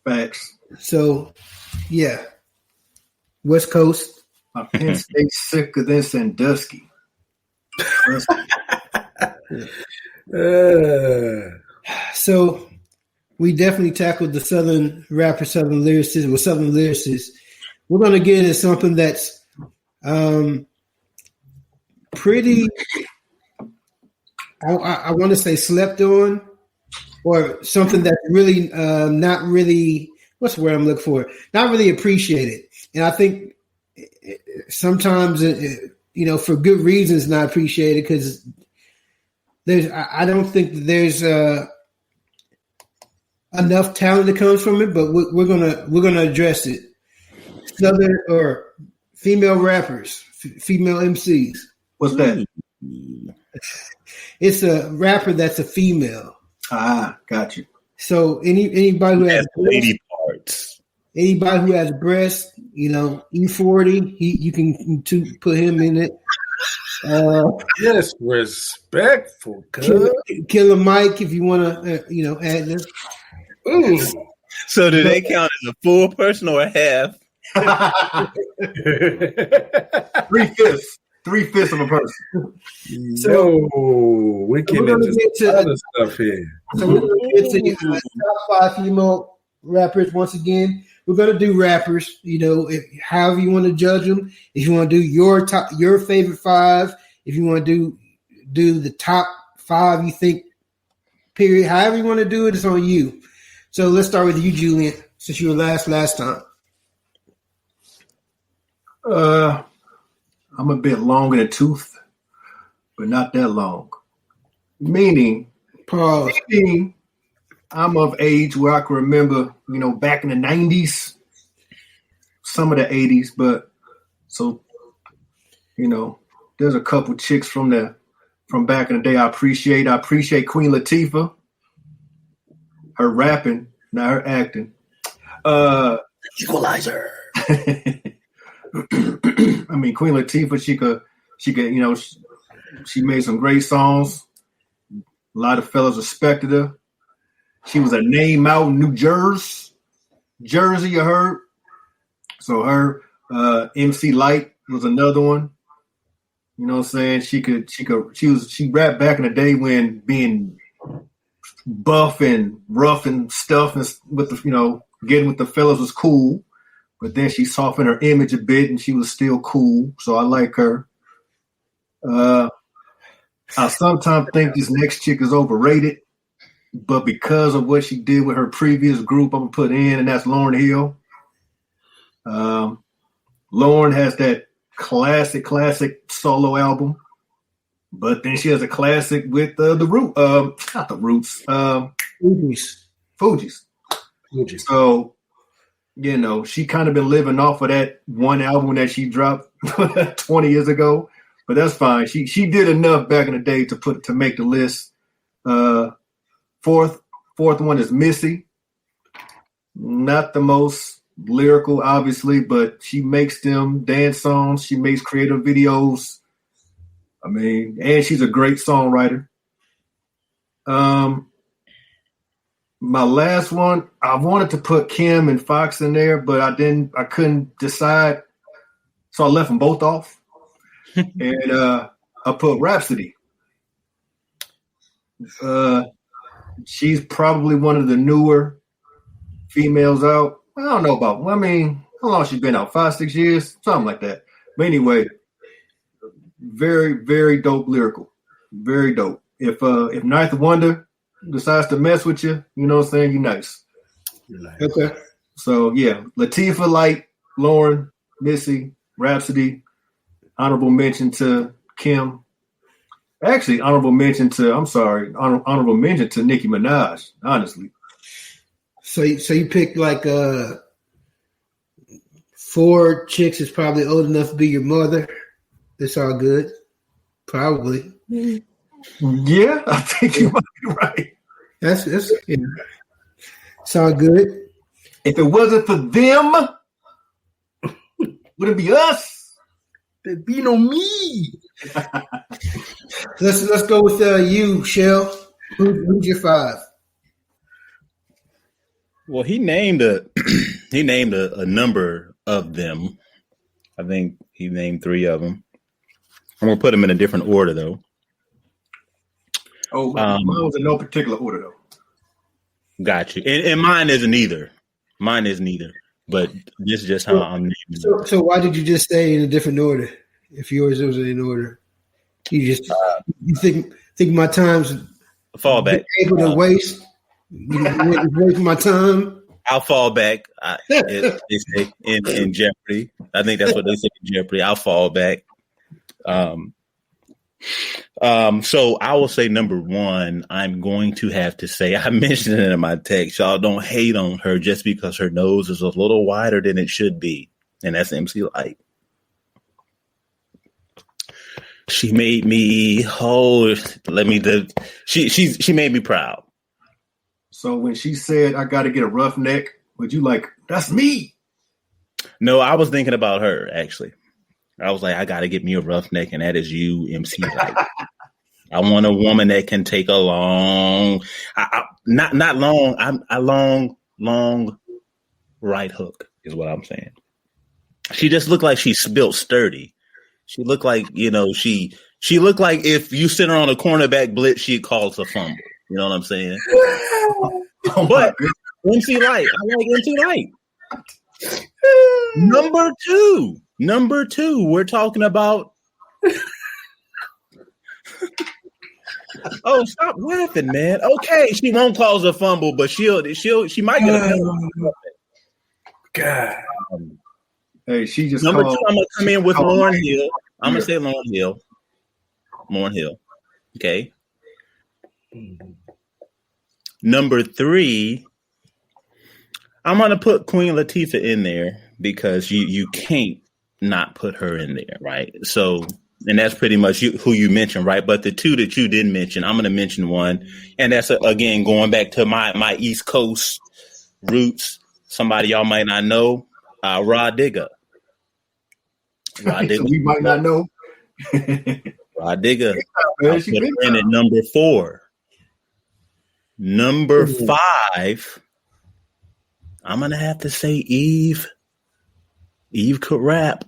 Facts. So, yeah. West Coast. My pen stays sicker than Sandusky. So, we definitely tackled the Southern rapper, Southern lyricists. We're going to get into something that's pretty, I want to say slept on, or something that's really not really, what's the word I'm looking for? Not really appreciated. And I think sometimes, for good reasons not appreciated, because I don't think that there's enough talent that comes from it, but we're gonna address it. Southern or female rappers, female MCs. What's that? It's a rapper that's a female. Ah, got you. So anybody who has lady parts, anybody who has breasts, E40, you can put him in it. Disrespectful. Killer Mike, if you want to, add this. Ooh. So do they count as a full person or a half? 3/5 of a person. So we can get into other stuff here. So we're going to get to top 5 female rappers once again. We're going to do rappers, however you want to judge them. If you want to do your favorite 5, if you want to do the top 5 you think, period, however you want to do it, it's on you. So let's start with you, Julian, since you were last time. I'm a bit long in the tooth, but not that long. Meaning, I'm of age where I can remember, back in the 90s, some of the 80s, but so, there's a couple chicks from back in the day I appreciate. I appreciate Queen Latifah, her rapping, not her acting. Equalizer. I mean, Queen Latifah, she could, she made some great songs. A lot of fellas respected her. She was a name out in New Jersey, you heard. So her MC Light was another one. You know what I'm saying? She rapped back in the day when being buff and rough and stuff and with the, getting with the fellas was cool. But then she softened her image a bit and she was still cool. So I like her. I sometimes think this next chick is overrated. But because of what she did with her previous group, I'm going to put in, and that's Lauryn Hill. Lauryn has that classic solo album. But then she has a classic with the Root, not the Roots, Fugees. So, you know, she kind of been living off of that one album that she dropped 20 years ago. But that's fine. She did enough back in the day to make the list. Fourth one is Missy. Not the most lyrical, obviously, but she makes them dance songs. She makes creative videos. I mean, and she's a great songwriter. My last one, I wanted to put Kim and Fox in there, but I couldn't decide. So I left them both off. And I put Rhapsody. She's probably one of the newer females out. I don't know about, I mean, how long she's been out? 5-6 years? Something like that. But anyway, very, very dope lyrical. Very dope. If Ninth Wonder decides to mess with you, you know what I'm saying? You're nice. Okay. So, yeah, Latifah, Light, Lauren, Missy, Rhapsody, honorable mention to Kim. Actually, honorable mention to Nicki Minaj, honestly. So you picked like 4 chicks is probably old enough to be your mother. That's all good. Probably. Yeah, I think you might be right. That's yeah. It's all good. If it wasn't for them, would it be us? There'd be no me. Let's go with you, Shell. Who's your 5? Well, he named a number of them. I think he named 3 of them. I'm gonna put them in a different order, though. Oh, mine was in no particular order, though. Got you. And mine isn't either. Mine isn't either. But this is just how I'm naming them. So why did you just stay in a different order? If yours was in order, you just you think my time's fall back able to waste. You waste my time. I'll fall back. They say in Jeopardy. I think that's what they say in Jeopardy. I'll fall back. So I will say number 1, I'm going to have to say, I mentioned it in my text. Y'all don't hate on her just because her nose is a little wider than it should be. And that's MC Lyte. She made me she made me proud. So when she said, I got to get a rough neck, would you like, that's me? No, I was thinking about her, actually. I was like, I got to get me a rough neck, and that is you, MC Lyte. I want a woman that can take a long, not long, a long right hook is what I'm saying. She just looked like she's built sturdy. She looked like, she looked like if you sit her on a cornerback blitz, she'd cause a fumble. You know what I'm saying? But MC Lyte, I like MC Lyte. Number two, we're talking about. Oh, stop laughing, man. Okay, she won't cause a fumble, but she might get a penalty. God. Hey, she just number 2. I'm gonna come in with Lauryn Hill. I'm gonna say Lauryn Hill. Lauryn Hill. Okay. Number 3, I'm gonna put Queen Latifah in there because you can't not put her in there, right? So, and that's pretty much who you mentioned, right? But the 2 that you didn't mention, I'm gonna mention one, and that's again going back to my East Coast roots. Somebody y'all might not know, Rod Digger. You might not know. Rod Digger. I put her in at number 4. Number 5, I'm going to have to say Eve. Eve could rap.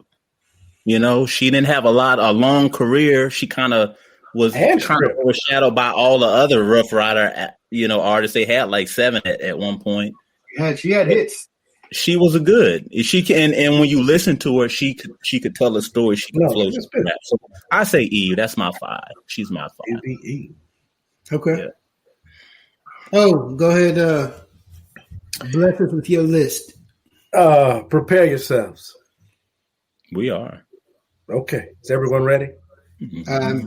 She didn't have a long career. She kind of was overshadowed by all the other Rough Rider, artists. They had like 7 at one point. Yeah, she had hits. She was a good. She can, and when you listen to her, she could tell a story. She could flow. So I say Eve. That's my 5. She's my 5. Eve. Okay. Yeah. Oh, go ahead. Bless us with your list. Prepare yourselves. We are. Okay. Is everyone ready?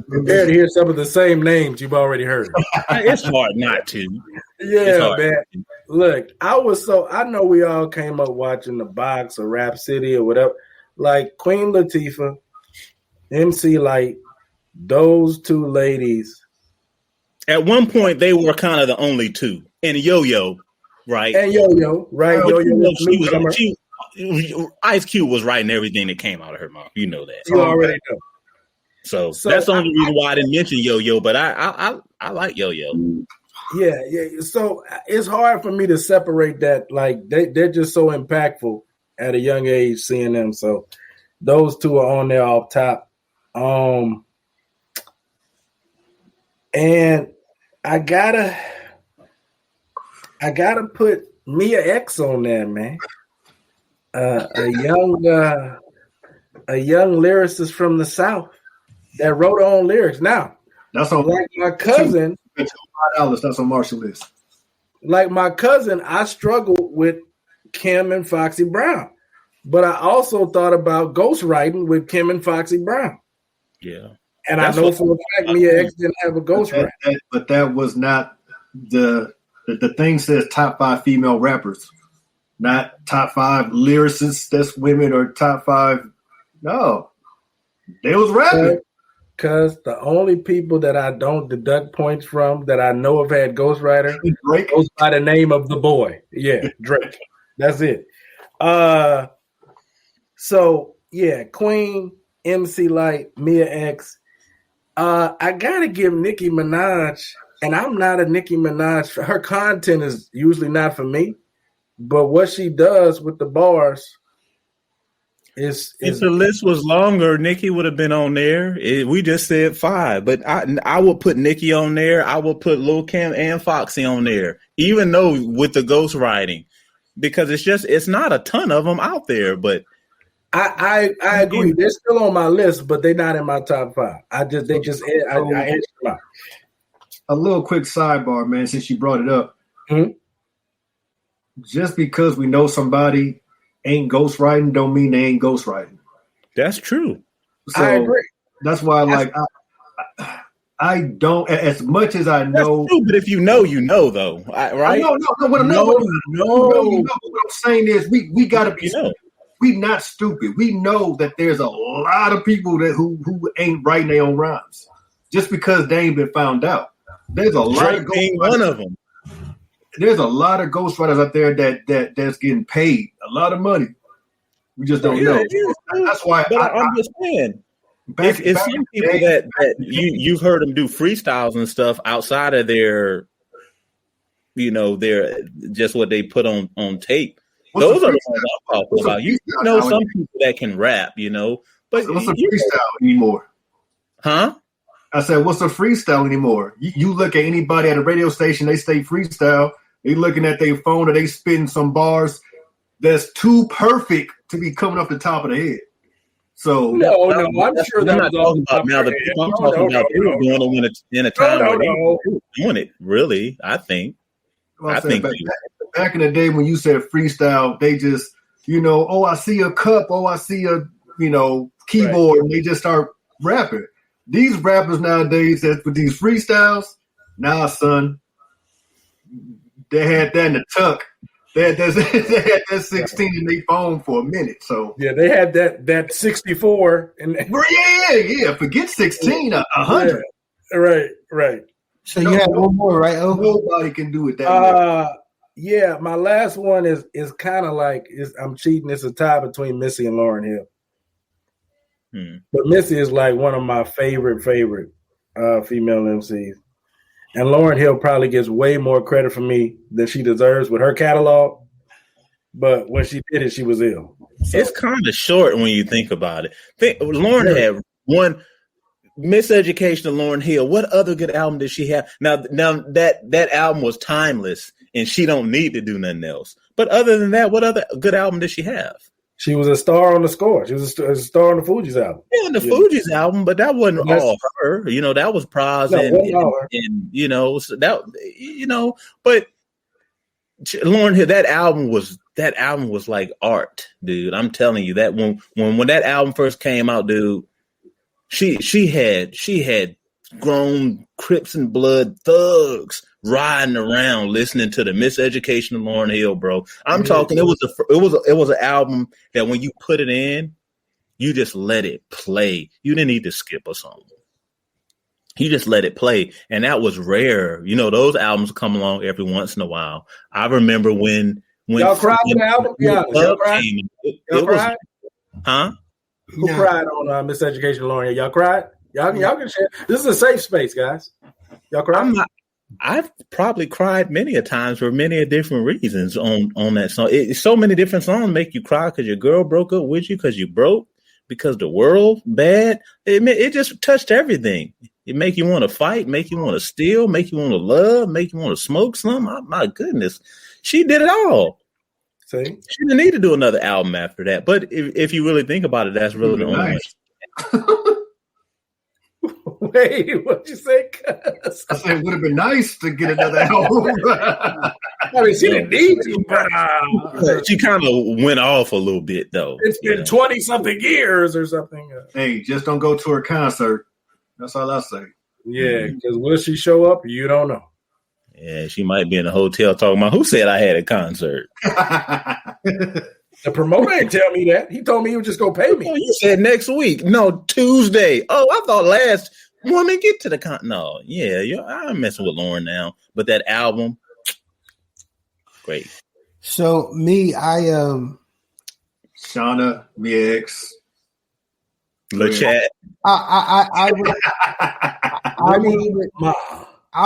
Prepare to hear some of the same names you've already heard. It's hard not to. Yeah, man. Look, I know we all came up watching The Box or Rap City or whatever. Like Queen Latifah, MC Light, those two ladies. At one point, they were kind of the only two. And Yo-Yo, right? Right? Ice Cube was writing everything that came out of her mouth. You know that. You already know. So that's the only reason why I didn't mention Yo-Yo, but I like Yo-Yo. Yeah. So it's hard for me to separate that. Like they're just so impactful at a young age, seeing them. So those two are on there off top. And I gotta put Mia X on there, man. A young lyricist from the South that wrote her own lyrics. Now, that's on like my cousin. $5. That's on Marshall list. Like my cousin, I struggled with Kim and Foxy Brown, but I also thought about ghostwriting with Kim and Foxy Brown. Yeah, and I know for a fact Mia X didn't have a ghostwriter. But that was not the thing. Says top 5 female rappers, not top 5 lyricists. That's women or top 5. No, they was rapping. Because the only people that I don't deduct points from that I know have had ghostwriter goes by the name of the boy. Yeah, Drake. That's it. So, yeah, Queen, MC Light, Mia X. I got to give Nicki Minaj, and I'm not a Nicki Minaj. Her content is usually not for me, but what she does with the bars if the list was longer, Nicki would have been on there. We just said 5, but I will put Nicki on there. I will put Lil Kim and Foxy on there, even though with the ghostwriting, because it's not a ton of them out there. But I agree. They're still on my list, but they're not in my top 5. I edged them out. A little quick sidebar, man, since you brought it up. Mm-hmm. Just because we know somebody ain't ghostwriting don't mean they ain't ghostwriting. That's true. So I agree. That's why I don't, as much as I know. That's true, but if you know, though, right? No. What I'm saying is we got to be. We not stupid. We know that there's a lot of people who ain't writing their own rhymes just because they ain't been found out. There's a lot of one of them. There's a lot of ghostwriters out there that's getting paid a lot of money. We just don't know. That's why. But I'm just saying, it's some people that you've heard them do freestyles and stuff outside of their, their just what they put on tape. Those are the ones I'm talking about. You know, some people that can rap, but what's a freestyle anymore? Huh? I said, what's a freestyle anymore? You look at anybody at a radio station, they say freestyle. They looking at their phone or they spitting some bars that's too perfect to be coming off the top of the head. So no, I'm sure I'm not talking about now. The people I'm talking about, they were doing it in a time where they were doing it. Really, I think. Well, back in the day when you said freestyle, they just, I see a cup, I see a, keyboard, and they just start rapping. These rappers nowadays, with these freestyles, son, they had that in the tuck. They had that 16 in their phone for a minute. So yeah, they had that 64. Yeah. Forget 16, 100. Yeah. Right. So you have one more, right? Oh, nobody can do it that way. Yeah, my last one is kind of like I'm cheating. It's a tie between Missy and Lauryn Hill. But Missy is like one of my favorite female MCs. And Lauryn Hill probably gets way more credit from me than she deserves with her catalog. But when she did it, she was ill. So. It's kind of short when you think about it. Lauryn had one Miseducation of Lauryn Hill. What other good album did she have? Now that album was timeless, and she don't need to do nothing else. But other than that, what other good album did she have? She was a star on the score. She was a star on the Fugees album. Yeah, the Fugees album, but that wasn't all her. That was Pras and but Lauryn Hill, that album was like art, dude. I'm telling you that when that album first came out, dude, She had grown Crips and Blood thugs riding around listening to the Miseducation of Lauryn Hill, bro. I'm talking. It was an album that when you put it in, you just let it play. You didn't need to skip a song. You just let it play, and that was rare. You know, those albums come along every once in a while. I remember when y'all cried on the album. Yeah, y'all cried. Y'all cried? Huh? Who cried on Miseducation of Lauryn Hill? Y'all cried? Y'all can share. This is a safe space, guys. Y'all cried? I've probably cried many a times for many different reasons on that song. So many different songs make you cry because your girl broke up with you, because you broke, because the world bad. It just touched everything. It make you want to fight, make you want to steal, make you want to love, make you want to smoke some. My goodness, she did it all. See? She didn't need to do another album after that. But if you really think about it, that's really the only one. Wait, what'd you say? I said it would have been nice to get another album. I mean, she didn't need to, but she kind of went off a little bit, though. It's been 20-something years or something. Hey, just don't go to her concert. That's all I say. Yeah, because will she show up? You don't know. Yeah, she might be in a hotel talking about who said I had a concert. The promoter didn't tell me that. He told me he was just going to pay me. Oh, you said next week. No, Tuesday. Oh, I thought last woman get to the No, yeah, I'm messing with Lauren now. But that album, great. So me, Shauna, Mia X. LeChat. I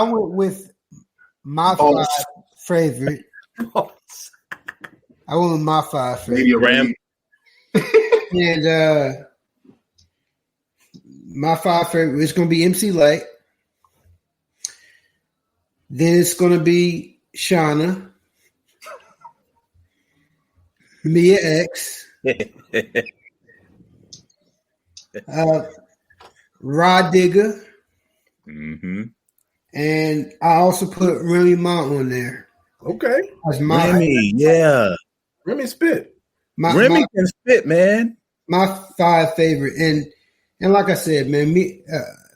went with my five favorite. I went with my five favorite. Maybe a Ram. And my five favorite is going to be MC Light. Then it's going to be Shauna, Mia X, Rod Digger, and I also put Remy Ma on there. Okay, Remy, yeah, Remy spit. Remy can spit, man. My five favorite, and like I said, man,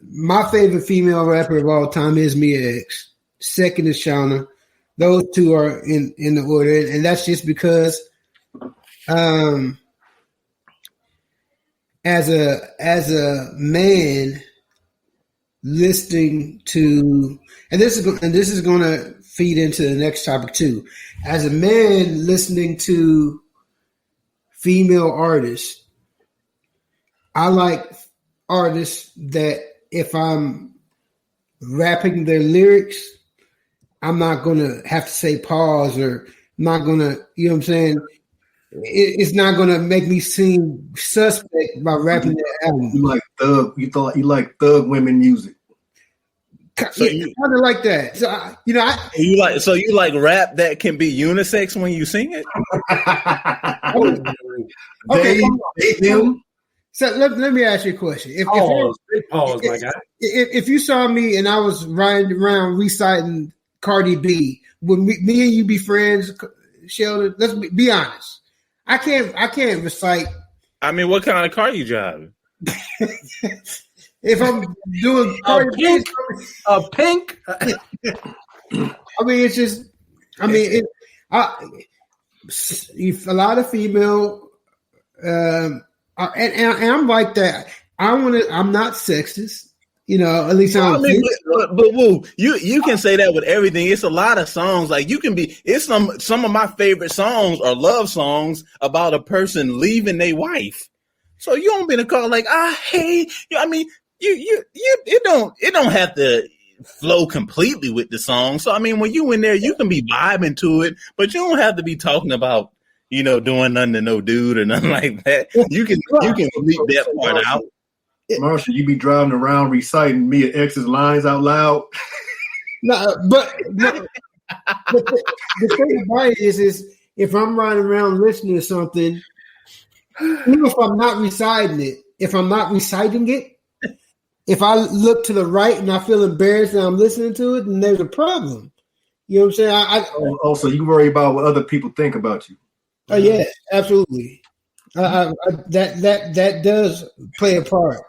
my favorite female rapper of all time is Mia X. Second is Shauna. Those two are in the order, and that's just because, as a man listening to, and this is going to feed into the next topic too. As a man listening to female artists, I like artists that if I'm rapping their lyrics, I'm not going to have to say pause, or I'm not going to, you know what I'm saying? It's not going to make me seem suspect by rapping that album. You like thug, you like thug women music. So kind of like that. So, you like rap that can be unisex when you sing it? Okay. So let me ask you a question. If you saw me and I was riding around reciting Cardi B, would me and you be friends, Sheldon? Let's be honest. I can't recite. I mean, what kind of car you driving? If I'm doing a pink. I mean, it's just. I mean, a lot of female, and I'm like that. I'm not sexist. You know, at least but Woo, you can say that with everything. It's a lot of songs. Like you can be. It's some of my favorite songs are love songs about a person leaving their wife. So you don't be in a car like I hate you. I mean, it don't have to flow completely with the song. So I mean, when you in there, you can be vibing to it, but you don't have to be talking about doing nothing to no dude or nothing like that. You can leave that part out. Marshall, you be driving around reciting Mia X's lines out loud. No, but the thing about it is if I'm riding around listening to something, even if I'm not reciting it, if I look to the right and I feel embarrassed and I'm listening to it, then there's a problem. You know what I'm saying? Also, you worry about what other people think about you. Oh yeah, absolutely. That does play a part.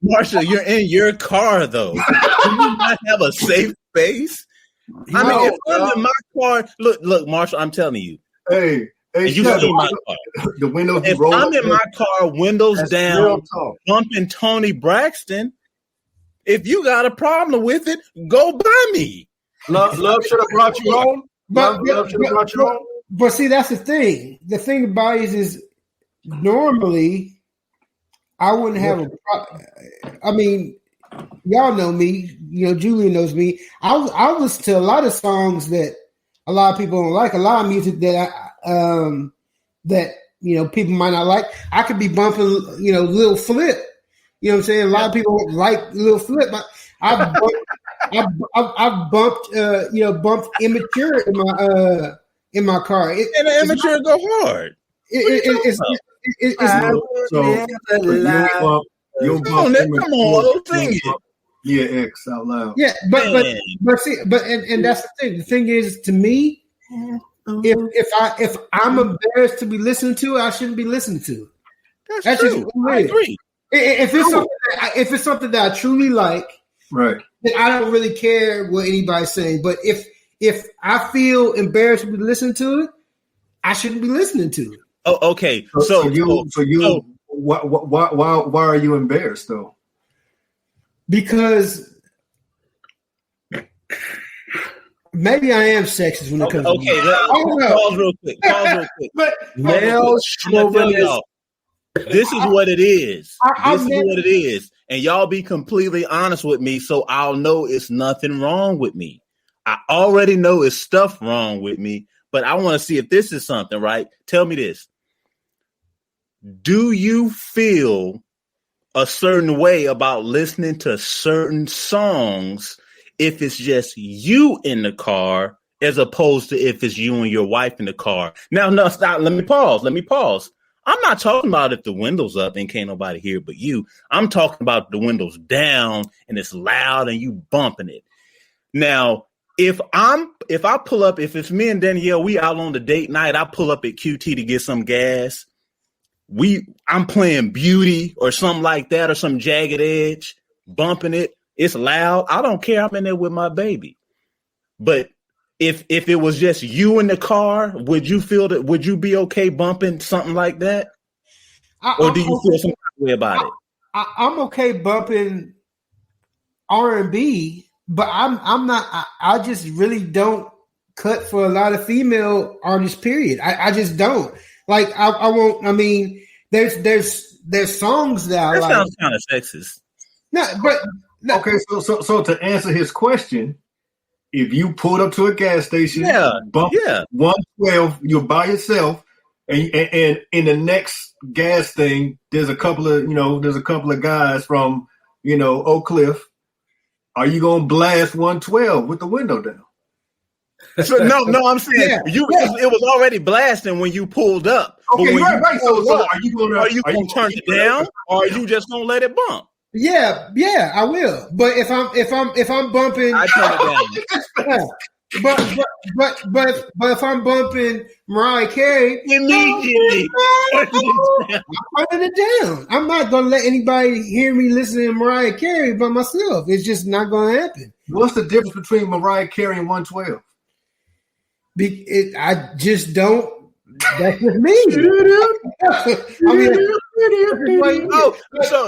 Marshall, you're in your car though. Do you not have a safe space? I mean, if I'm in my car, look, Marshall, I'm telling you. Hey, you see my car. The windows. If I'm in my car, windows down, bumping Tony Braxton. If you got a problem with it, go buy me. Love should have brought you home. Love should have brought you home. But see, that's the thing. The thing about it is normally I wouldn't have a problem. I mean, y'all know me. Julian knows me. I listen to a lot of songs that a lot of people don't like. A lot of music that people might not like. I could be bumping, Lil Flip. You know what I'm saying? A lot of people like Lil Flip. I've bumped Immature in my car. And the Immature go hard. You'll bump come on, sing it. Yeah, X out loud. Yeah, but that's the thing. The thing is, to me, if I'm embarrassed to be listened to, I shouldn't be listened to. That's true. I agree. If it's something that I truly like, right, then I don't really care what anybody's saying. But if I feel embarrassed to be listening to it, I shouldn't be listening to it. Oh, okay. So why are you embarrassed though? Because maybe I am sexist when it comes to music. Pause real quick. But male chauvinist. This is what it is. This is what it is. And y'all be completely honest with me so I'll know it's nothing wrong with me. I already know it's stuff wrong with me, but I want to see if this is something, right? Tell me this. Do you feel a certain way about listening to certain songs if it's just you in the car as opposed to if it's you and your wife in the car? Now, no, stop. Let me pause. I'm not talking about if the window's up and can't nobody hear but you. I'm talking about the window's down and it's loud and you bumping it. Now, if I pull up, if it's me and Danielle, we out on the date night, I pull up at QT to get some gas. I'm playing Beauty or something like that or some Jagged Edge, bumping it. It's loud. I don't care. I'm in there with my baby. But if it was just you in the car, would you be okay bumping something like that? Or do you feel some way about it? I'm okay bumping R&B, but I'm not. I just really don't cut for a lot of female artists. Period. I just don't like. I won't. I mean, there's songs that I like. Sounds kind of sexist. No, but no. Okay. So to answer his question. If you pulled up to a gas station, bump 112, you're by yourself, and in the next gas thing, there's a couple of guys from Oak Cliff. Are you gonna blast 112 with the window down? So no, I'm saying it was already blasting when you pulled up. Okay, right. So are you gonna turn it down, or are you just gonna let it bump? Yeah, I will. But if I'm bumping, I turn it down. But if I'm bumping Mariah Carey, immediately I'm turning it down. I'm not gonna let anybody hear me listening to Mariah Carey by myself. It's just not gonna happen. What's the difference between Mariah Carey and 112? I just don't. That's just me. I mean, so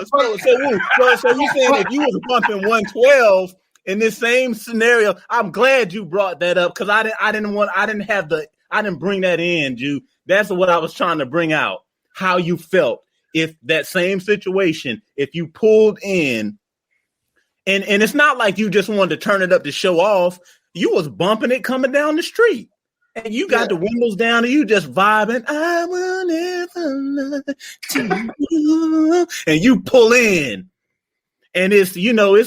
you saying if you was bumping 112 in this same scenario? I'm glad you brought that up because I didn't bring that in, Ju. That's what I was trying to bring out. How you felt if that same situation, if you pulled in, and it's not like you just wanted to turn it up to show off. You was bumping it coming down the street. And you got the windows down and you just vibing. I will never lie to you. And you pull in. And it's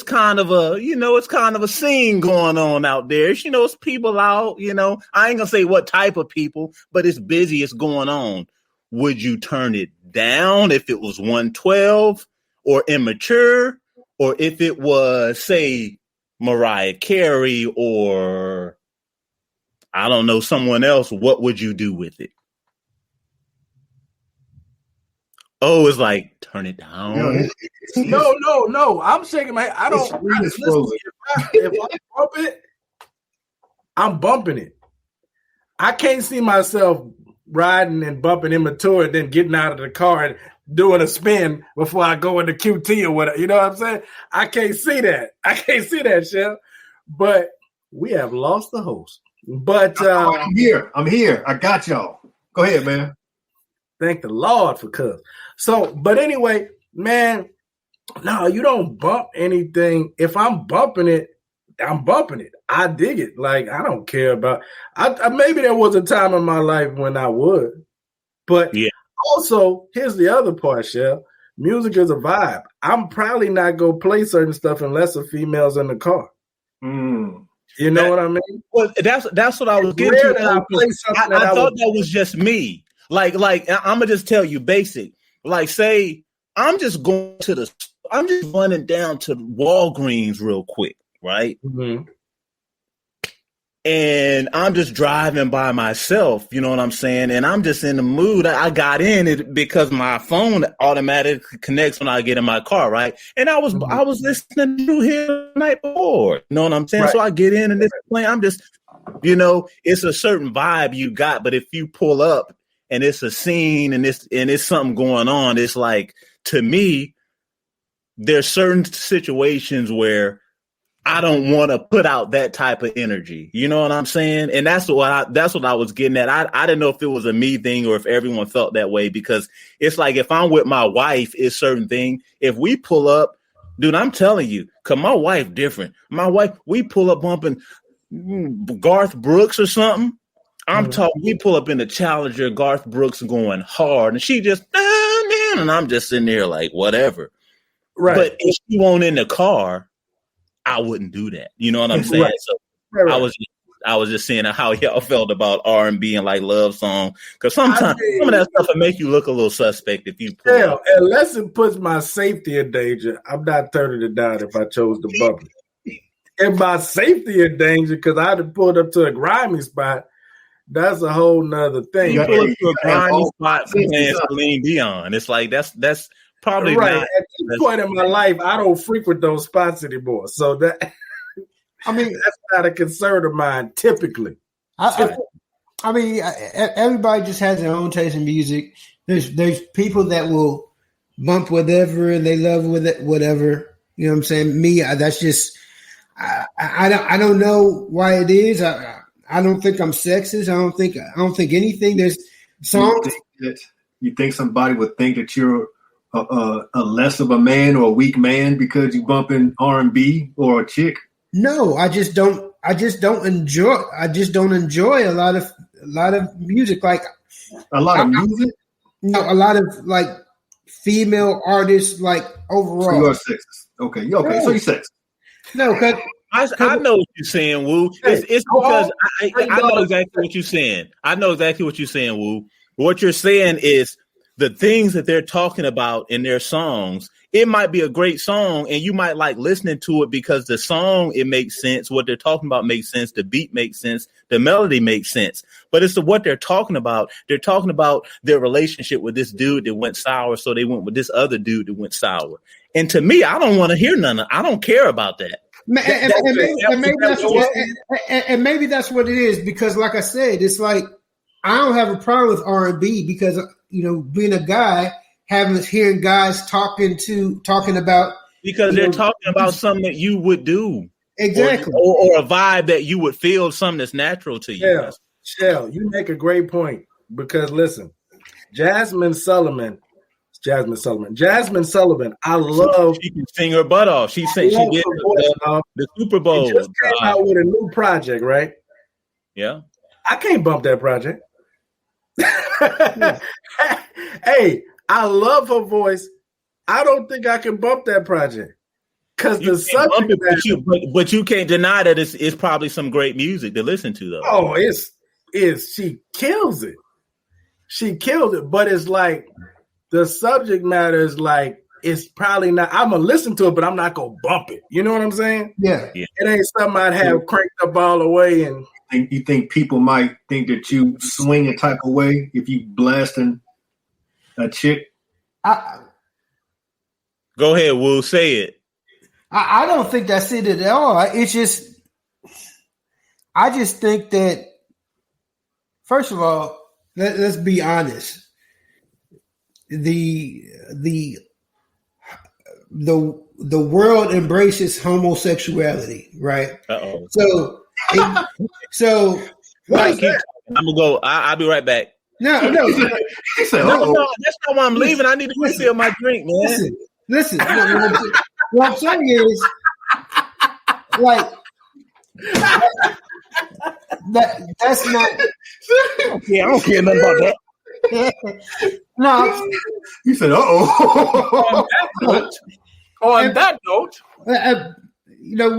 kind of a scene going on out there. It's people out, I ain't gonna say what type of people, but it's busy, it's going on. Would you turn it down if it was 112 or Immature, or if it was, say, Mariah Carey or I don't know, someone else? What would you do with it? Oh, it's like turn it down. No. I'm shaking my head. I don't. If I bump it, I'm bumping it. I can't see myself riding and bumping immature and then getting out of the car and doing a spin before I go into QT or whatever. You know what I'm saying? I can't see that, Chef. But we have lost the host. But I'm here. I got y'all. Go ahead, man. Thank the Lord for cuz. So, but anyway, man, no, you don't bump anything. If I'm bumping it, I'm bumping it. I dig it. Like, I don't care about I maybe there was a time in my life when I would. But also, here's the other part, Shell. Music is a vibe. I'm probably not gonna play certain stuff unless a female's in the car. You know what I mean? Well, that's what I was getting to. I thought that was just me. Like I'm gonna just tell you basic. Like, say I'm just running down to Walgreens real quick, right? Mm-hmm. And I'm just driving by myself, you know what I'm saying? And I'm just in the mood. I got in it because my phone automatically connects when I get in my car, right? And I was listening to him the night before, you know what I'm saying? Right. So I get in and it's playing. I'm just, it's a certain vibe you got. But if you pull up and it's a scene and it's something going on, it's like, to me, there's certain situations where I don't want to put out that type of energy. You know what I'm saying? And that's what I was getting at. I didn't know if it was a me thing or if everyone felt that way, because it's like, if I'm with my wife, it's certain thing. If we pull up, dude, I'm telling you, cause my wife different. My wife, we pull up bumping Garth Brooks or something. I'm talking, we pull up in the Challenger, Garth Brooks going hard, and she just, and I'm just sitting there like, whatever. Right. But if she won't in the car, I wouldn't do that. You know what I'm saying? Right. So right. I was just saying how y'all felt about R&B and like love song, because sometimes some of that stuff will make you look a little suspect if you pull up. Unless it puts my safety in danger, I'm not turning it down if I chose to bump it. And my safety in danger because I had pulled up to a grimy spot. That's a whole nother thing. You pull up to a grimy spot playing Celine Dion. It's like that's probably right. Not. At this point in my life, I don't frequent those spots anymore. So that, that's not a concern of mine typically. Everybody just has their own taste in music. There's people that will bump whatever and they love with it, whatever. You know what I'm saying? Me, that's just I don't know why it is. I don't think I'm sexist. I don't think anything. There's songs. You think somebody would think that you're a less of a man or a weak man because you bumping R&B or a chick? No, I just don't enjoy a lot of music. Like a lot of music? No, a lot of like female artists, like overall. So you're sexist. Okay. No. So you're sexist. No, because I know what you're saying, Woo. It's because I know exactly what you're saying. I know exactly what you're saying, Woo. What you're saying is the things that they're talking about in their songs. It might be a great song, and you might like listening to it because the song, it makes sense. What they're talking about makes sense. The beat makes sense. The melody makes sense. But it's what they're talking about. They're talking about their relationship with this dude that went sour, so they went with this other dude that went sour. And to me, I don't want to hear none of. I don't care about that. And maybe that's what it is, because like I said, it's like I don't have a problem with R&B because, being a guy, hearing guys talking about, because they're talking about something that you would do. Exactly. Or a vibe that you would feel, something that's natural to you. Shell, you make a great point, because listen, Jasmine Sullivan, I love. She can sing her butt off. She did the Super Bowl. She just came out with a new project, right? Yeah. I can't bump that project. Hey, I love her voice. I don't think I can bump that project because the subject matter. But you can't deny that it's probably some great music to listen to, though. Oh, she kills it. She killed it, but it's like. The subject matter is like, it's probably not, I'm going to listen to it, but I'm not going to bump it. You know what I'm saying? Yeah. It ain't something I'd have cranked up all the way. And you think people might think that you swing a type of way if you blasting a chick? Go ahead, Will. Say it. I don't think that's it at all. It's just, I just think that, first of all, let's be honest. The world embraces homosexuality, right? Uh-oh. So like, I'm gonna go. I'll be right back. No. He said, No, that's not why I'm leaving. I need to refill my drink, man. Listen. What I'm saying is, like, that's not. Yeah, I don't care nothing about that. No. He said, On that note,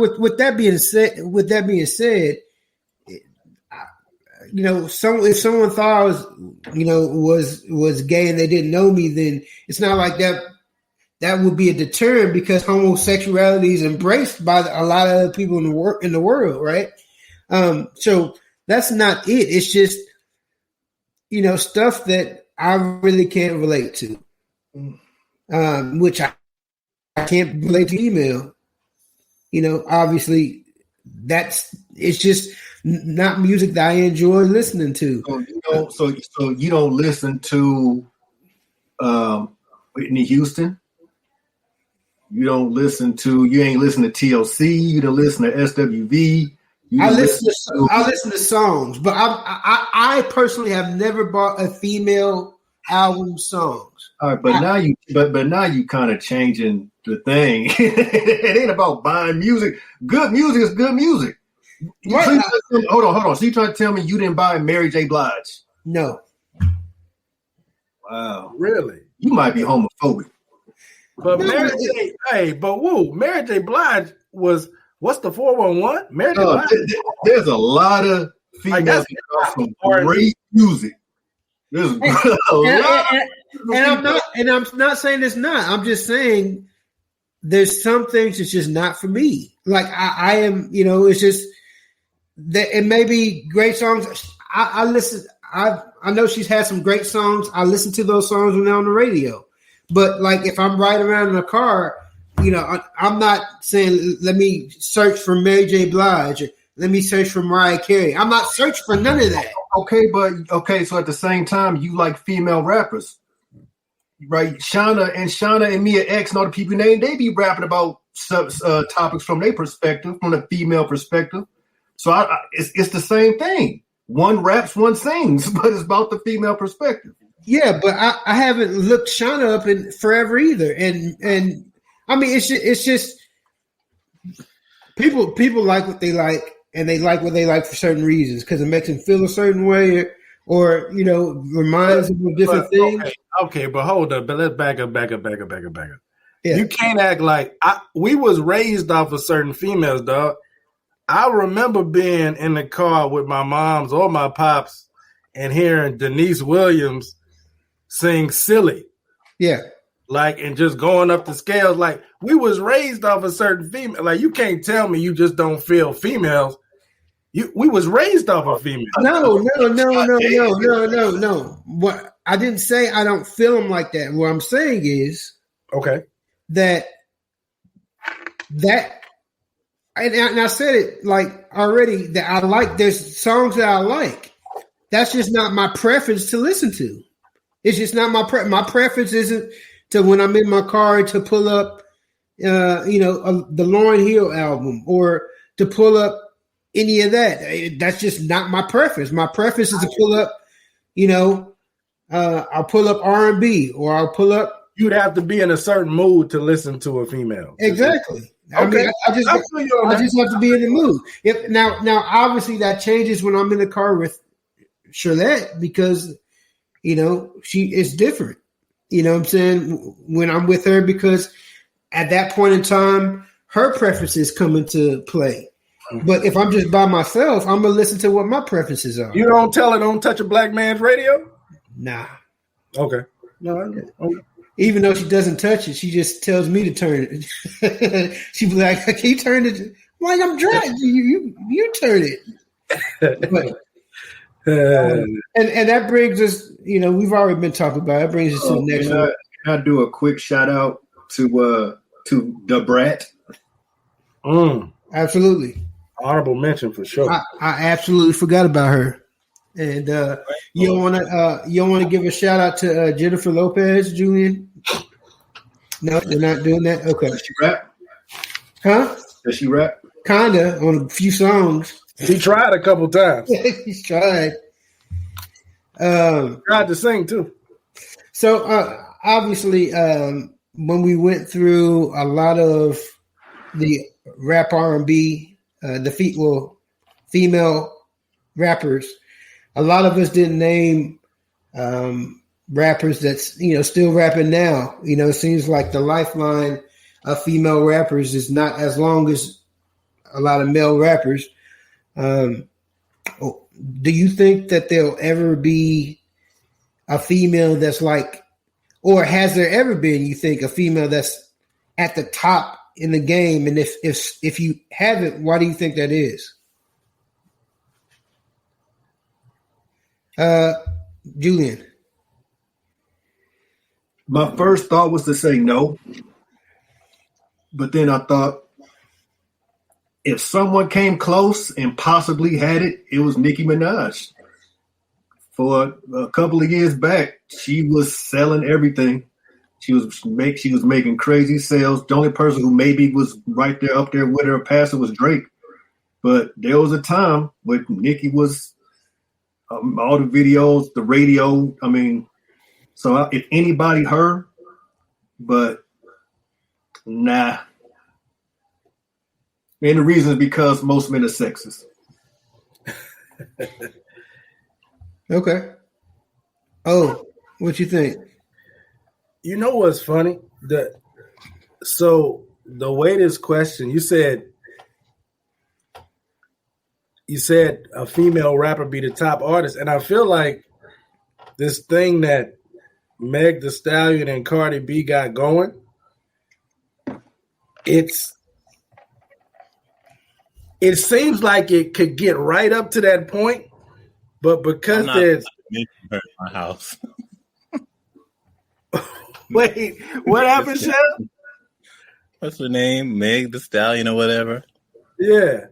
with that being said, if someone thought I was gay and they didn't know me, then it's not like that would be a deterrent, because homosexuality is embraced by a lot of other people in the world, right? So that's not it. It's just, stuff that I really can't relate to, which I can't relate to email. Obviously it's just not music that I enjoy listening to. So you don't listen to Whitney Houston? You ain't listen to TLC, you don't listen to SWV. I listen to songs, but I personally have never bought a female album songs. All right, but now you kind of changing the thing. It ain't about buying music. Good music is good music. Right. Hold on. So you trying to tell me you didn't buy Mary J. Blige? No. Wow. really? You might be homophobic. But Mary J. Blige was, what's the 411? Mary J. Blige. There's a lot of females that got some great music. There's a lot. And I'm not saying it's not. I'm just saying there's some things that's just not for me. Like I am, it's just that it may be great songs. I listen. I know she's had some great songs. I listen to those songs when they're on the radio. But like if I'm riding around in a car, I'm not saying let me search for Mary J. Blige or let me search for Mariah Carey. I'm not searching for none of that. Okay, so at the same time, you like female rappers, right? Shauna and Mia X and all the people named, they be rapping about topics from their perspective, from the female perspective. So it's the same thing. One raps, one sings, but it's about the female perspective. Yeah, but I haven't looked Shauna up in forever either, and I mean it's just people like what they like, and they like what they like for certain reasons because it makes them feel a certain way, or reminds them of different things. Okay, but hold up, but let's back up. Yeah. You can't act like we was raised off of certain females, dog. I remember being in the car with my moms or my pops and hearing Denise Williams sing Silly. Yeah. Like, and just going up the scales. Like, we was raised off a certain female. Like, you can't tell me you just don't feel females. We was raised off of females. No. What I didn't say I don't feel them like that. What I'm saying is that and I said it like already that I like. There's songs that I like. That's just not my preference to listen to. It's just not my preference isn't to when I'm in my car to pull up, the Lauryn Hill album or to pull up any of that. That's just not my preference. My preference is to pull up, I'll pull up R&B or I'll pull up. You'd have to be in a certain mood to listen to a female. Exactly. Okay. I just have to be in the mood. Now, obviously that changes when I'm in the car with Charlotte because, she is different. You know what I'm saying? When I'm with her, because at that point in time, her preferences come into play. But if I'm just by myself, I'm going to listen to what my preferences are. You don't tell her don't touch a black man's radio? Nah. Okay. No. Okay. Even though she doesn't touch it, she just tells me to turn it. She be like, "Can you turn it?" I'm like, I'm driving. You turn it. But, and that brings us, we've already been talking about it. That brings us to the next one. Can I do a quick shout out to the Brat? Absolutely. Honorable mention for sure. I absolutely forgot about her. And you don't want to give a shout out to Jennifer Lopez, Julian? No, they're not doing that. Okay. Does she rap? Huh? Does she rap? Kinda on a few songs. He tried a couple times. He's tried. Tried to sing too. So obviously, when we went through a lot of the rap R&B, the female rappers, a lot of us didn't name rappers that's still rapping now. It seems like the lifeline of female rappers is not as long as a lot of male rappers. Do you think that there'll ever be a female that's like, or has there ever been, you think, a female that's at the top in the game? And if you haven't, why do you think that is? Julian. My first thought was to say no. But then I thought, if someone came close and possibly had it, it was Nicki Minaj. For a couple of years back, she was selling everything. She was making crazy sales. The only person who maybe was right there up there with her passer was Drake. But there was a time when Nicki was all the videos, the radio. I mean, so if anybody, her, but nah. And the reason is because most men are sexist. Okay. Oh, what you think? You know what's funny? So the way this question, you said a female rapper be the top artist, and I feel like this thing that Meg Thee Stallion and Cardi B got going, it seems like it could get right up to that point, but because there's her in my house. Wait, what happened, Chef? What's her name? Meg Thee Stallion or whatever. Yeah,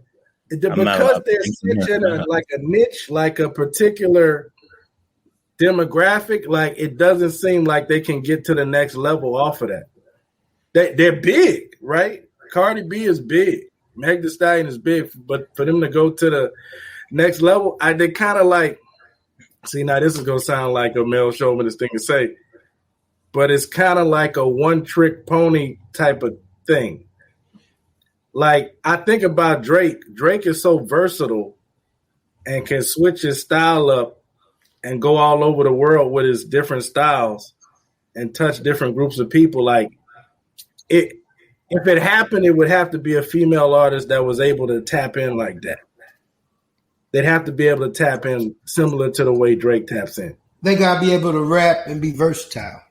because they're such in a niche, like a particular demographic, like it doesn't seem like they can get to the next level off of that. They're big, right? Cardi B is big. Meg Thee Stallion is big, but for them to go to the next level, they kind of like. See, now this is gonna sound like a male chauvinist thing to say, but it's kind of like a one-trick pony type of thing. Like I think about Drake. Drake is so versatile and can switch his style up and go all over the world with his different styles and touch different groups of people. Like if it happened, it would have to be a female artist that was able to tap in like that. They'd have to be able to tap in similar to the way Drake taps in. They got to be able to rap and be versatile.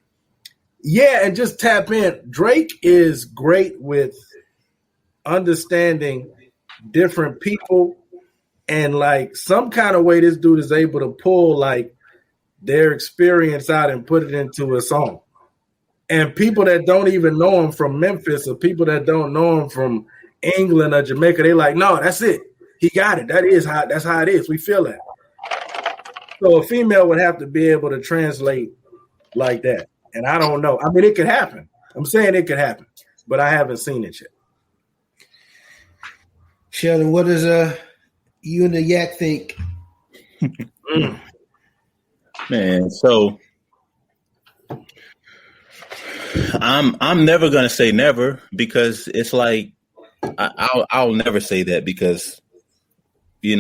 Yeah, and just tap in. Drake is great with understanding different people and like some kind of way this dude is able to pull like their experience out and put it into a song. And people that don't even know him from Memphis or people that don't know him from England or Jamaica, they like, no, that's it. He got it. That's how it is. We feel that. So a female would have to be able to translate like that. And I don't know. I mean, it could happen. I'm saying it could happen, but I haven't seen it yet. Sheldon, what does you and the Yak think? Man, so I'm never gonna say never because it's like I'll never say that because it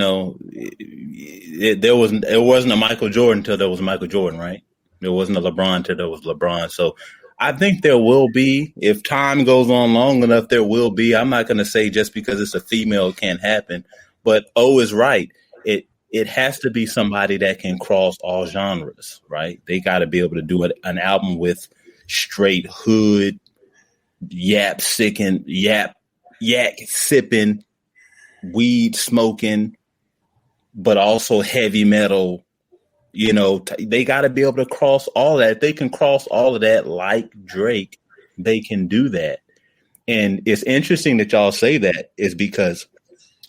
wasn't a Michael Jordan until there was Michael Jordan, right? There wasn't a LeBron until there was LeBron. So I think there will be, if time goes on long enough, there will be. I'm not going to say just because it's a female it can't happen, but O is right. It has to be somebody that can cross all genres, right? They got to be able to do an album with straight hood, yak sipping, weed smoking, but also heavy metal, You know, they got to be able to cross all that. If they can cross all of that like Drake, they can do that. And it's interesting that y'all say that is because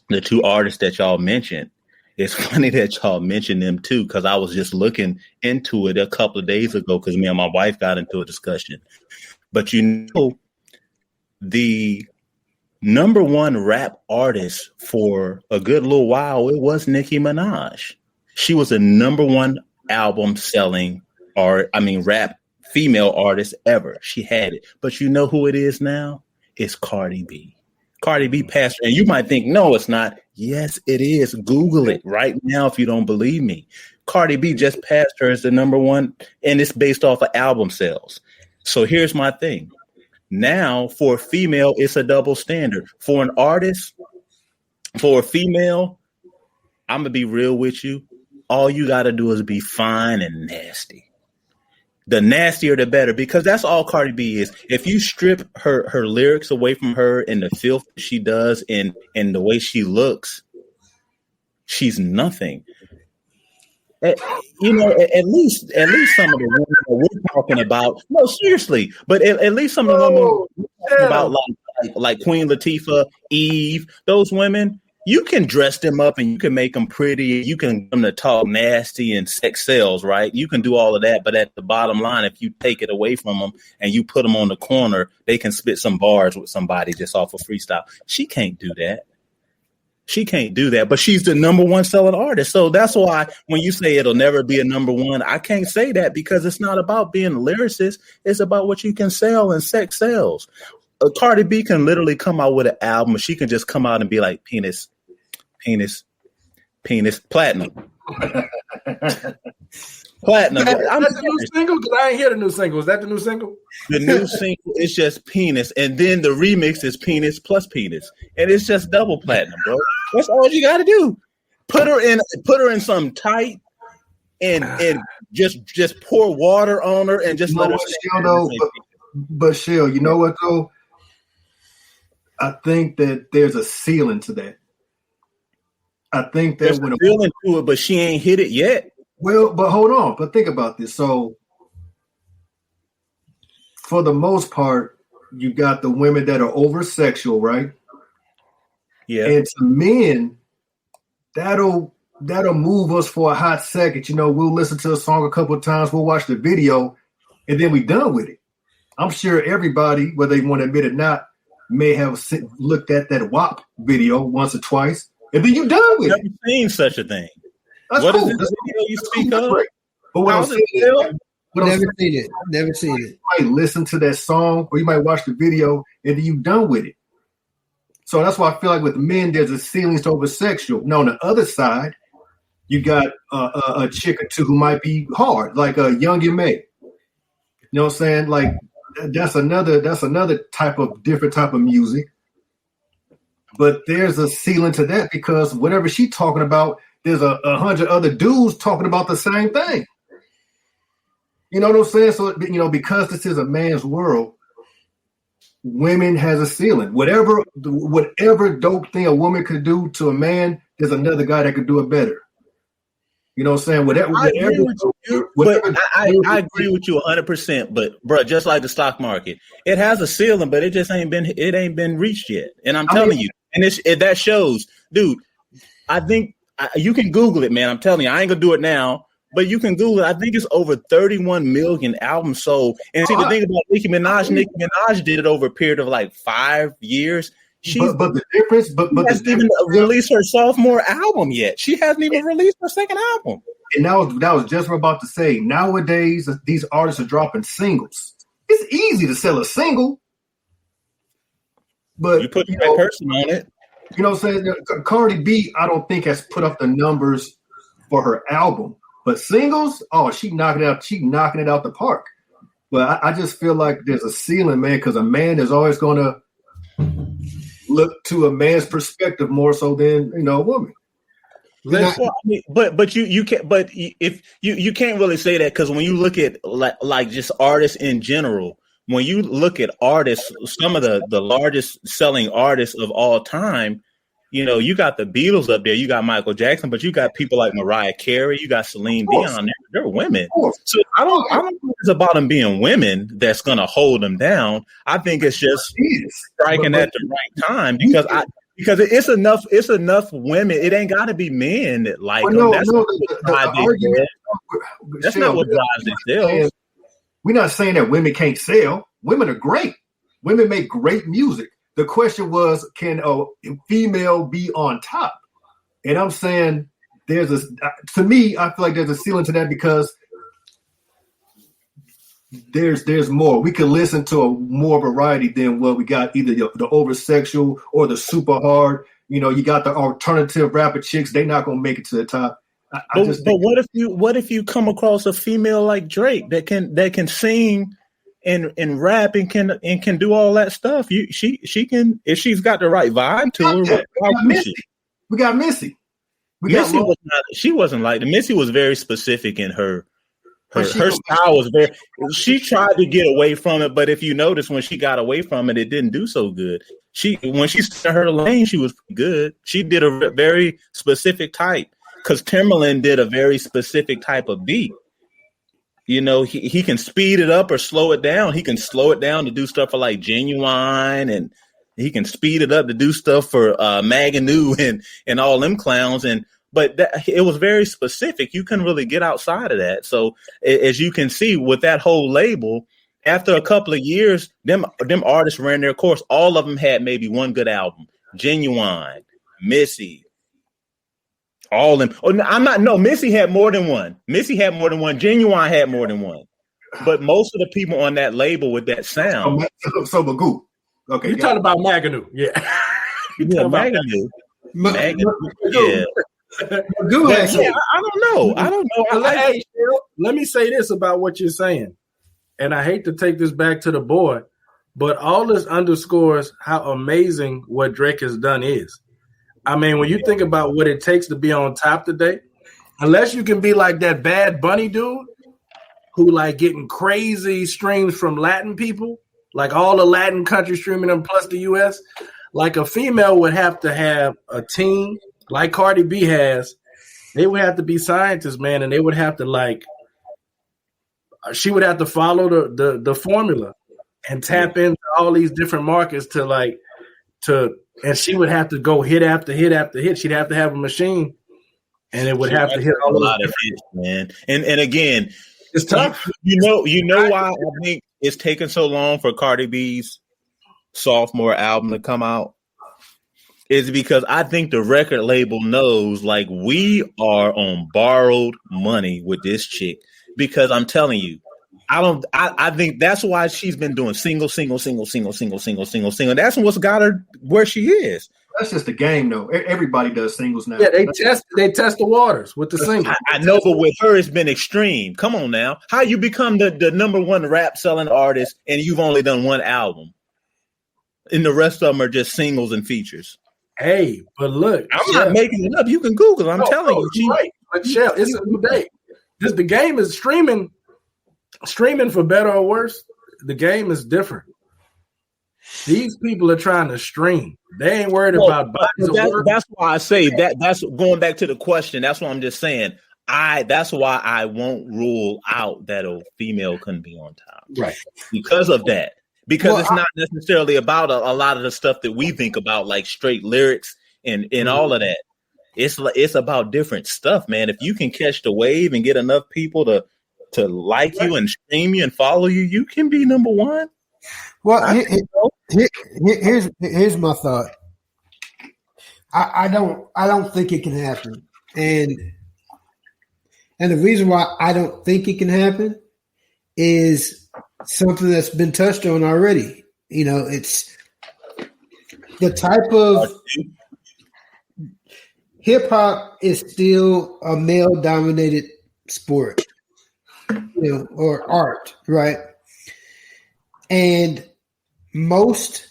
the two artists that y'all mentioned, it's funny that y'all mentioned them too, because I was just looking into it a couple of days ago because me and my wife got into a discussion. But you know, the number one rap artist for a good little while, it was Nicki Minaj. She was a number one album selling rap female artist ever. She had it. But you know who it is now? It's Cardi B. Cardi B passed her. And you might think, no, it's not. Yes, it is. Google it right now if you don't believe me. Cardi B just passed her as the number one, and it's based off of album sales. So here's my thing. Now, for a female, it's a double standard. For an artist, for a female, I'm going to be real with you. All you got to do is be fine and nasty. The nastier, the better, because that's all Cardi B is. If you strip her lyrics away from her and the filth she does and the way she looks, she's nothing. At least some of the women that we're talking about. No, seriously, but at least some of the women we're talking about, like Queen Latifah, Eve, those women. You can dress them up and you can make them pretty. You can get them to talk nasty and sex sells, right? You can do all of that. But at the bottom line, if you take it away from them and you put them on the corner, they can spit some bars with somebody just off of freestyle. She can't do that. She can't do that. But she's the number one selling artist. So that's why when you say it'll never be a number one, I can't say that because it's not about being a lyricist. It's about what you can sell, and sex sells. Cardi B can literally come out with an album. She can just come out and be like, penis, platinum. Platinum. That's the new single? Because I ain't hear the new single. Is that the new single? The new single is just penis. And then the remix is penis plus penis. And it's just double platinum, bro. That's all you got to do. Put her in some tight and just pour water on her and just let her But Shell, you know what though? I think that there's a ceiling to that. I think that when a feeling to it, but she ain't hit it yet. Well, but hold on. But think about this. So, for the most part, you got the women that are over sexual, right? Yeah. And to men, that'll move us for a hot second. You know, we'll listen to a song a couple of times, we'll watch the video, and then we done with it. I'm sure everybody, whether they want to admit it or not, may have looked at that WAP video once or twice. And then you done with it. I've never seen such a thing. That's what cool. is this video you speak of? But what I'm saying is, never seen it. You might listen to that song or you might watch the video and then you done with it. So that's why I feel like with men, there's a ceiling to over sexual. Now on the other side, you got a chick or two who might be hard, like a Young and May. You know what I'm saying? Like that's another different type of music. But there's a ceiling to that because whatever she's talking about, there's 100 other dudes talking about the same thing. You know what I'm saying? So, you know, because this is a man's world, women has a ceiling. Whatever dope thing a woman could do to a man, there's another guy that could do it better. You know what I'm saying? I agree with you 100%. But bro, just like the stock market, it has a ceiling, but it ain't been reached yet. And I'm telling you, and that shows, dude. I think you can Google it, man. I'm telling you, I ain't gonna do it now, but you can Google it. I think it's over 31 million albums sold. And see, the thing about Nicki Minaj did it over a period of like 5 years. But the difference, but she hasn't even released her sophomore album yet. She hasn't even released her second album. And that was just what I'm about to say. Nowadays, these artists are dropping singles. It's easy to sell a single, but you put the right person on it. You know what I'm saying? Cardi B, I don't think has put up the numbers for her album, but singles, she knocking it out. She knocking it out the park. But I just feel like there's a ceiling, man, because a man is always going to look to a man's perspective more so than a woman. But you can't. But if you can't really say that because when you look at like just artists in general, when you look at artists, some of the largest selling artists of all time, You got the Beatles up there, you got Michael Jackson, but you got people like Mariah Carey, you got Celine Dion. They're women. So I don't think it's about them being women that's going to hold them down. I think it's just striking at the right time because it's enough women. It ain't got to be men that like them. That's not what drives their sales. We're not saying that women can't sell. Women are great. Women make great music. The question was, can a female be on top? And I'm saying to me, I feel like there's a ceiling to that because there's more. We can listen to a more variety than what we got, either the over sexual or the super hard. You got the alternative rapper chicks. They're not going to make it to the top. But what if you come across a female like Drake that can sing and rap and can do all that stuff? She can, if she's got the right vibe to her. We got Missy. She wasn't like that. Missy was very specific in her style was very. She tried to get away from it, but if you notice, when she got away from it, it didn't do so good. When she started her lane, she was good. She did a very specific type. Because Timberland did a very specific type of beat. He can speed it up or slow it down. He can slow it down to do stuff for like Genuine, and he can speed it up to do stuff for Maganu and all them clowns. But it was very specific. You couldn't really get outside of that. So as you can see with that whole label, after a couple of years, them artists ran their course. All of them had maybe one good album. Genuine, Missy. All them. Missy had more than one. Genuine had more than one. But most of the people on that label with that sound. So Magoo. Okay. You're talking about Maganu. Yeah. Maganu. Yeah. I don't know. Hey, let me say this about what you're saying. And I hate to take this back to the board, but all this underscores how amazing what Drake has done is. I mean, when you think about what it takes to be on top today, unless you can be like that Bad Bunny dude who like getting crazy streams from Latin people, like all the Latin countries streaming them plus the US, like a female would have to have a team like Cardi B has. They would have to be scientists, man, and they would have to she would have to follow the formula and tap into all these different markets and she would have to go hit after hit after hit. She'd have to have a machine, and it would have to hit a lot of hits, man. And again, it's tough. You know why I think it's taken so long for Cardi B's sophomore album to come out? Is because I think the record label knows like we are on borrowed money with this chick. Because I'm telling you, I think that's why she's been doing single. That's what's got her where she is. That's just the game, though. Everybody does singles now. Yeah, they test the waters with the single. I know, but with her, it's been extreme. Come on now. How you become the number one rap selling artist and you've only done one album? And the rest of them are just singles and features. Hey, but look. I'm not making it up. You can Google. I'm telling you. You're right. But Shell, it's a new day. The game is streaming for better or worse. The game is different. These people are trying to stream. They ain't worried about bodies of work. That's why I say that. That's going back to the question. That's what I'm just saying. That's why I won't rule out that a female couldn't be on top. Right. Because of that. Because it's not necessarily about a lot of the stuff that we think about, like straight lyrics and all of that. It's about different stuff, man. If you can catch the wave and get enough people to like you and stream you and follow you, you can be number one. Well, here's my thought. I don't think it can happen, and the reason why I don't think it can happen is something that's been touched on already. It's the type of hip hop is still a male dominated sport, or art, right? And most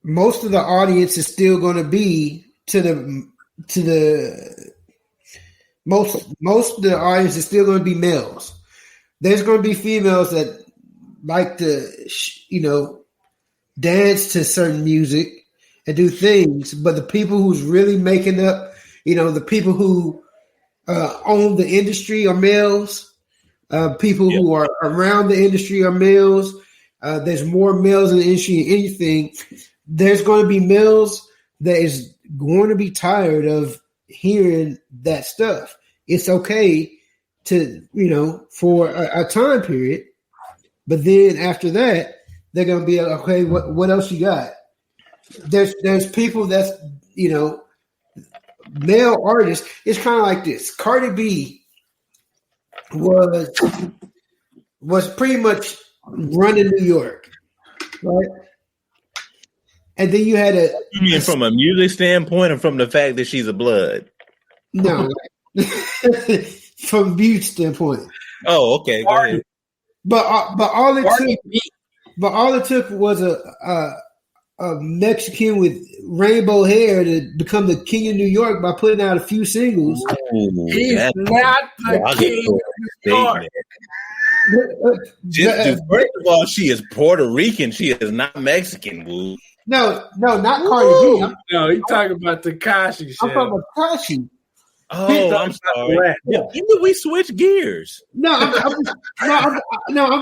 of the audience is still going to be most of the audience is still going to be males. There's going to be females that like to, dance to certain music, and do things, but the people who's really making up, the people who own the industry are males. People who are around the industry are males. There's more males in the industry than anything. There's going to be males that is going to be tired of hearing that stuff. It's okay to, for a time period, but then after that, they're going to be like, okay, what else you got? There's people that's, male artists. It's kind of like this. Cardi B was pretty much running New York, right? And then you had You mean from a music standpoint, or from the fact that she's a blood? No, from a music standpoint. Oh, okay. Go ahead. But all it took was a Mexican with rainbow hair to become the king of New York by putting out a few singles. Ooh, he's not the king of New York. First of all, she is Puerto Rican. She is not Mexican, Woo. No, not Cardi B. No, he's talking about Tekashi. I'm talking about Tekashi. Oh, I'm sorry. Yeah, we switch gears. I'm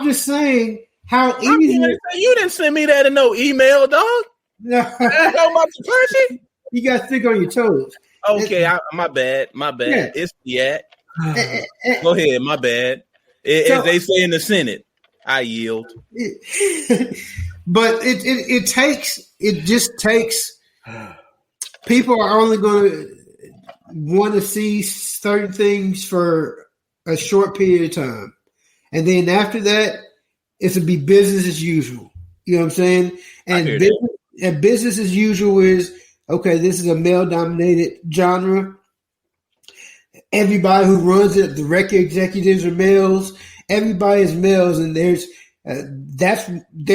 just saying how easy. You didn't send me that in no email, dog. No, talking about Tekashi. You got to stick on your toes. Okay, my bad. Yeah. It's Go ahead, my bad. As they say in the Senate, I yield. But it just takes. People are only going to want to see certain things for a short period of time, and then after that, it's to be business as usual. You know what I'm saying? And business as usual is okay. This is a male-dominated genre. Everybody who runs it, the record executives are males. Everybody is males, and they're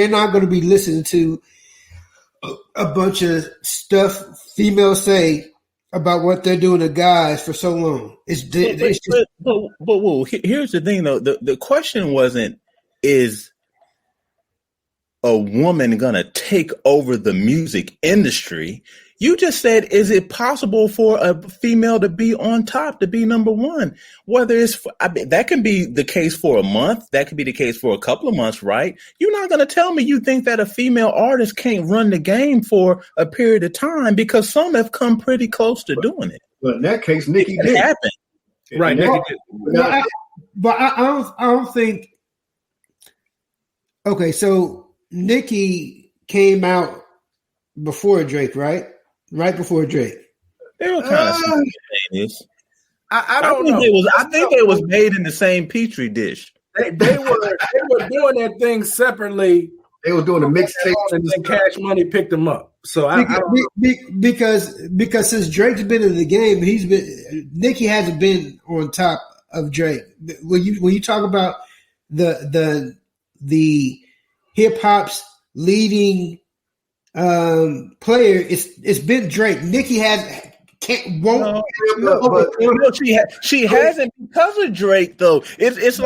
not going to be listening to a bunch of stuff females say about what they're doing to guys for so long. But here's the thing, though. The question wasn't, is a woman going to take over the music industry? You just said, is it possible for a female to be on top, to be number one? Whether that can be the case for a month. That could be the case for a couple of months, right? You're not going to tell me you think that a female artist can't run the game for a period of time, because some have come pretty close to doing it. But in that case, Nikki did. Happen. Right. But I don't think. Okay, so Nikki came out before Drake, right? Right before Drake. They were kind of simultaneous. I don't know. I think it was made in the same petri dish. They were doing that thing separately. They were doing a mixtape, and then Cash Money picked them up. So because since Drake's been in the game, Nicki hasn't been on top of Drake. When you talk about the hip hop's leading player, it's been Drake. Nicki she hasn't, because of Drake though. It's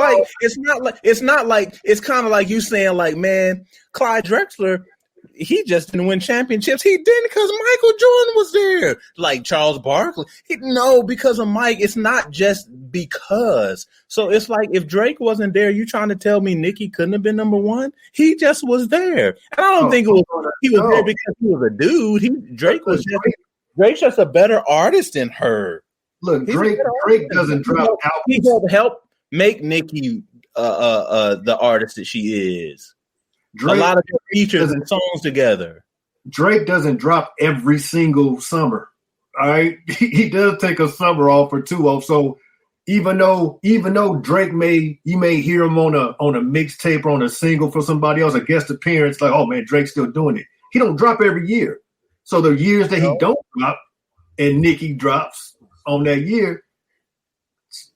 kind of like you saying, like, man, Clyde Drexler, he just didn't win championships. He didn't because Michael Jordan was there. Like Charles Barkley. Because of Mike. It's not just because. So it's like, if Drake wasn't there, you trying to tell me Nicki couldn't have been number one? He just was there. And I don't think he was there because he was a dude. Drake's just a better artist than her. Look, Drake doesn't drop out. He helped make Nicki the artist that she is. A lot of features and songs together. Drake doesn't drop every single summer. All right, he does take a summer off or two off. So even though Drake you may hear him on a mixtape or on a single for somebody else, a guest appearance, like, oh man, Drake's still doing it. He don't drop every year. So the years that he don't drop and Nicki drops on that year,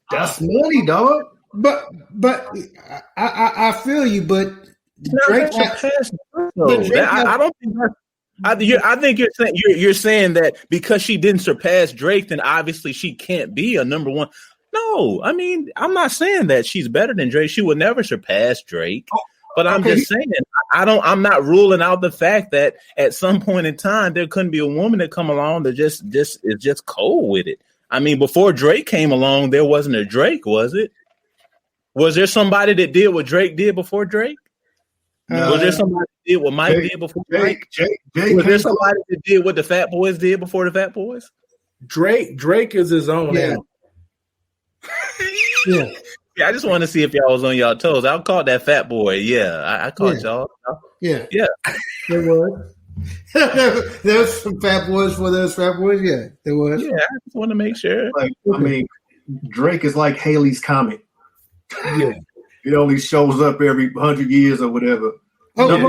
that's money, dog. But I feel you, but Drake I don't think that's. I think you're saying that because she didn't surpass Drake, then obviously she can't be a number one. No, I mean, I'm not saying that she's better than Drake. She would never surpass Drake. But I'm just saying, I'm not ruling out the fact that at some point in time there couldn't be a woman that come along that just is just cold with it. I mean, before Drake came along, there wasn't a Drake, was it? Was there somebody that did what Drake did before Drake? Was there somebody that did what Mike did before Mike? Was there somebody that did what the Fat Boys did before the Fat Boys? Drake is his own animal. Yeah. Yeah, I just want to see if y'all was on y'all toes. I caught that Fat Boy. Yeah, I caught y'all. Yeah. There was. There's some Fat Boys for those Fat Boys. Yeah, there was. Yeah, I just want to make sure. Like, I mean, Drake is like Haley's Comet. Yeah. It only shows up every 100 years or whatever. But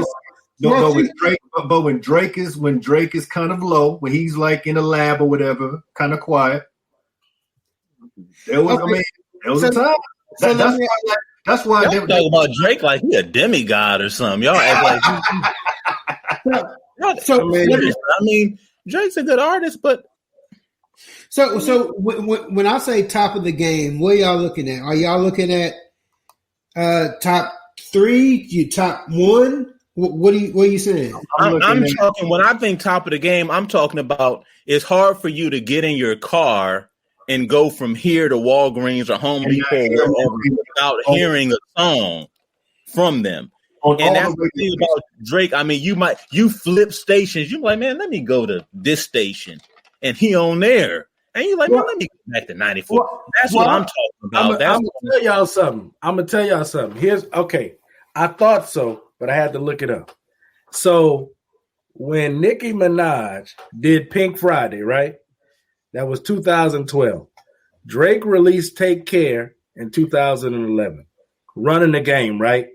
when Drake is kind of low, when he's like in a lab or whatever, kind of quiet, there was a time. That's why y'all talk about Drake like he a demigod or something. Y'all act like I mean, Drake's a good artist, but so when I say top of the game, what are y'all looking at? Are y'all looking at top 3? You top 1? What are you saying? I'm talking when I think top of the game. I'm talking about it's hard for you to get in your car and go from here to Walgreens or Home Depot or wherever without hearing a song from them. And that's the thing about Drake. I mean, you flip stations. You're like, man, let me go to this station, and he on there. And you're like, man, let me go back to 94. That's what I'm talking about. I'm gonna tell y'all something. I thought so, but I had to look it up. So when Nicki Minaj did Pink Friday, right? That was 2012. Drake released Take Care in 2011. Running the Game, right?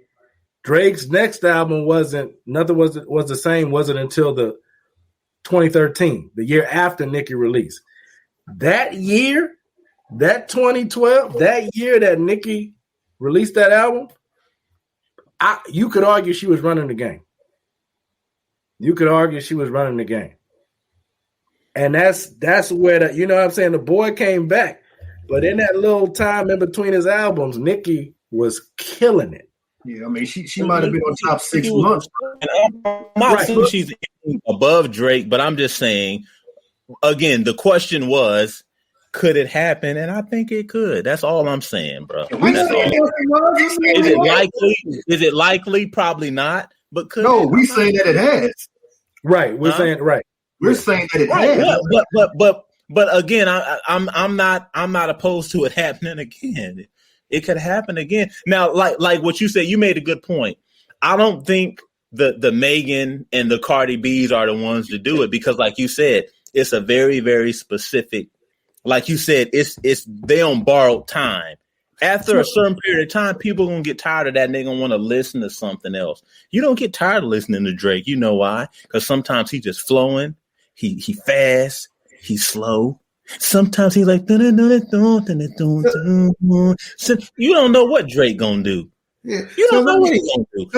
Drake's next album was the same, wasn't until the 2013, the year after Nicki released. That year, that 2012, that year that Nicki released that album, you could argue she was running the game. And that's where you know what I'm saying? The boy came back. But in that little time in between his albums, Nicki was killing it. Yeah, I mean, she might have been on top 6 months. And I'm not saying she's above Drake, but I'm just saying, again, the question was, could it happen? And I think it could. That's all I'm saying, bro. Is it likely? Is it likely? Probably not. But could no, we say that it has. Right. We're saying right. We're saying that it has. But again, I'm not opposed to it happening again. It could happen again. Now, like what you said, you made a good point. I don't think the Megan and the Cardi B's are the ones to do it because, like you said, it's a very, very specific. Like you said, it's they on borrowed time. After a certain period of time, people are gonna get tired of that and they're gonna want to listen to something else. You don't get tired of listening to Drake. You know why? Because sometimes he's just flowing. He fast. He's slow. Sometimes he's like, so you don't know what Drake gonna do. Yeah. You don't know what he's gonna do.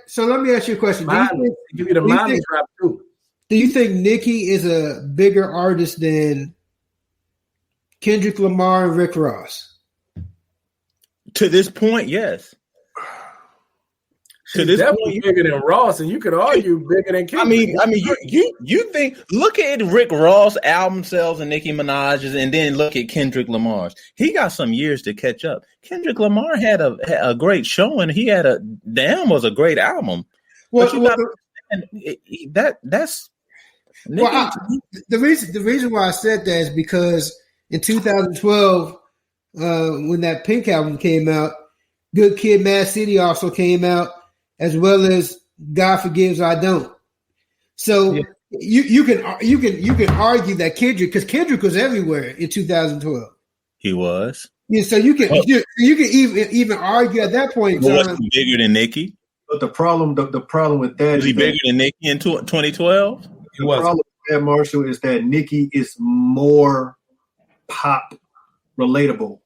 So let me ask you a question. Do you think Nicki is a bigger artist than Kendrick Lamar and Rick Ross? To this point, yes. She's definitely bigger than Ross, and you could argue bigger than Kendrick. I mean, you think look at Rick Ross album sales and Nicki Minaj's, and then look at Kendrick Lamar's. He got some years to catch up. Kendrick Lamar had a great showing. He had Damn was a great album. The reason why I said that is because in 2012, when that Pink album came out, Good Kid, Mad City also came out, as well as God Forgives I Don't. So you can argue that Kendrick, because Kendrick was everywhere in 2012. He was. Yeah, so you can even argue at that point. Was he bigger than Nicki? But the problem with that was he bigger than Nicki in 2012? The problem with that, Marshall, is that Nicki is more pop relatable.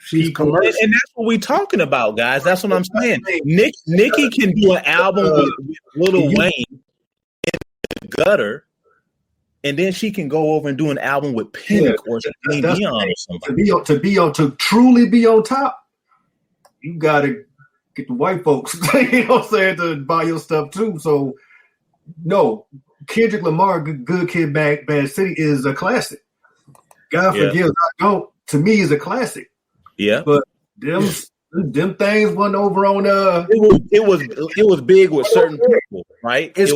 She's commercial. And that's what we're talking about, guys. That's what I'm saying. Nicki can do an album with Lil Wayne in the gutter, and then she can go over and do an album with Pink or Dion or something. To truly be on top, you gotta get the white folks, you know what I'm saying, to buy your stuff too. So, no, Kendrick Lamar, Good Kid, Bad City is a classic. God forgives, I don't. To me, is a classic. Yeah, but them things went over on. It was big with certain people, right? It's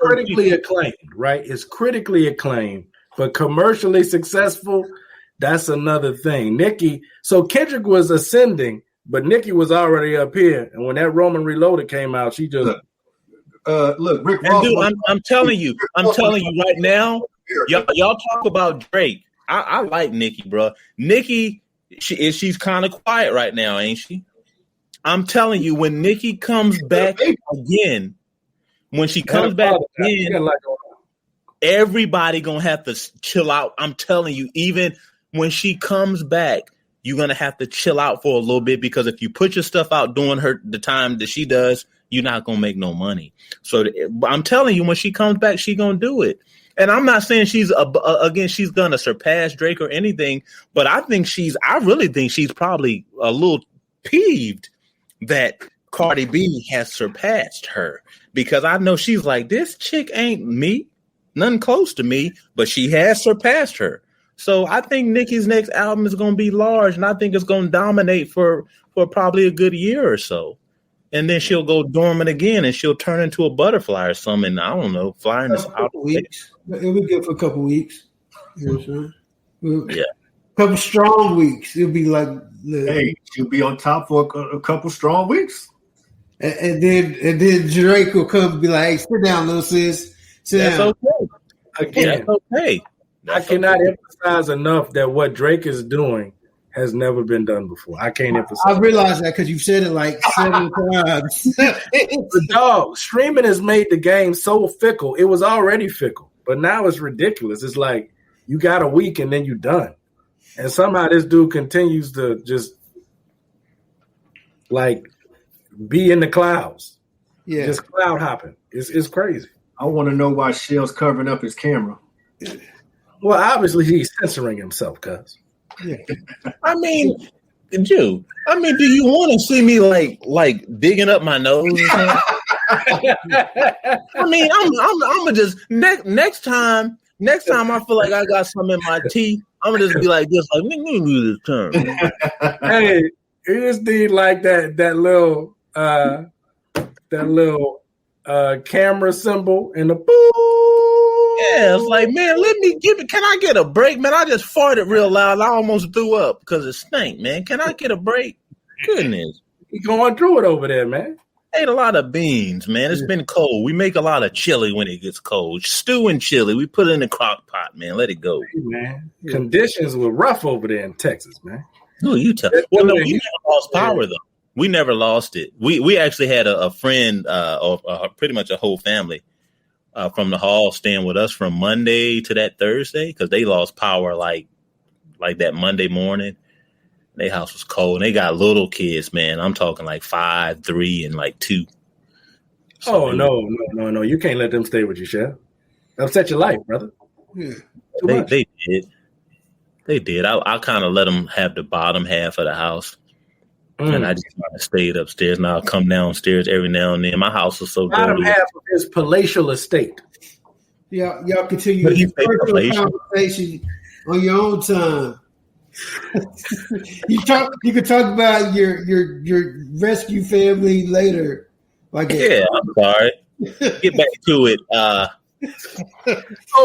critically people. acclaimed, right? It's critically acclaimed, but commercially successful. That's another thing. So Kendrick was ascending, but Nicki was already up here. And when that Roman Reloaded came out, she just look, Rick Ross. Dude, I'm telling you right now. Y'all talk about Drake. I like Nicki, bro. Nicki, she's kind of quiet right now, ain't she? I'm telling you, when Nicki comes back again, everybody gonna have to chill out. I'm telling you, even when she comes back, you're gonna have to chill out for a little bit, because if you put your stuff out during the time that she does, you're not gonna make no money. So I'm telling you, when she comes back, she gonna do it. And I'm not saying she's gonna surpass Drake or anything, but I really think she's probably a little peeved that Cardi B has surpassed her, because I know she's like, this chick ain't me, nothing close to me, but she has surpassed her. So I think Nicki's next album is gonna be large, and I think it's gonna dominate for probably a good year or so. And then she'll go dormant again, and she'll turn into a butterfly or something. I don't know, flying this out. Weeks. It'll be good for a couple weeks. You know what I'm saying? Yeah. A couple strong weeks. It'll be like, hey, she'll be on top for a couple strong weeks. And then Drake will come and be like, hey, sit down, little sis. That's down. okay. Again, that's okay. I cannot emphasize enough that what Drake is doing has never been done before. I can't emphasize. I realize that because you've said it like 7 times. But dog, streaming has made the game so fickle. It was already fickle, but now it's ridiculous. It's like you got a week and then you're done. And somehow this dude continues to just like be in the clouds. Yeah. Just cloud hopping. It's crazy. I want to know why Shell's covering up his camera. Well, obviously he's censoring himself, cuz. Yeah. I mean, do you want to see me like digging up my nose or something? I mean, I'm gonna just next time I feel like I got something in my teeth, I'm gonna just be like this, like this term. Hey, you just need like that little camera symbol and the boo. Yeah, it's like, man, can I get a break, man? I just farted real loud. I almost threw up because it stank, man. Can I get a break? Goodness. You going through it over there, man. Ate a lot of beans, man. It's been cold. We make a lot of chili when it gets cold. Stew and chili. We put it in the crock pot, man. Let it go. Hey, man. Conditions were rough over there in Texas, man. Who you tell? Well, no, we never lost power, though. We never lost it. We actually had a friend, or pretty much a whole family, from the hall staying with us from Monday to that Thursday, because they lost power like that Monday morning. Their house was cold. And they got little kids, man. I'm talking like 5, 3, and like 2. So no. You can't let them stay with you, Chef. Upset your life, brother. Yeah. They did. They did. I kind of let them have the bottom half of the house. And I just kind of stayed upstairs. Now I come downstairs every now and then. My house was so bottom dirty. half of his palatial estate. Y'all continue this personal conversation on your own time. You can talk about your rescue family later. I'm sorry. Get back to it. Oh,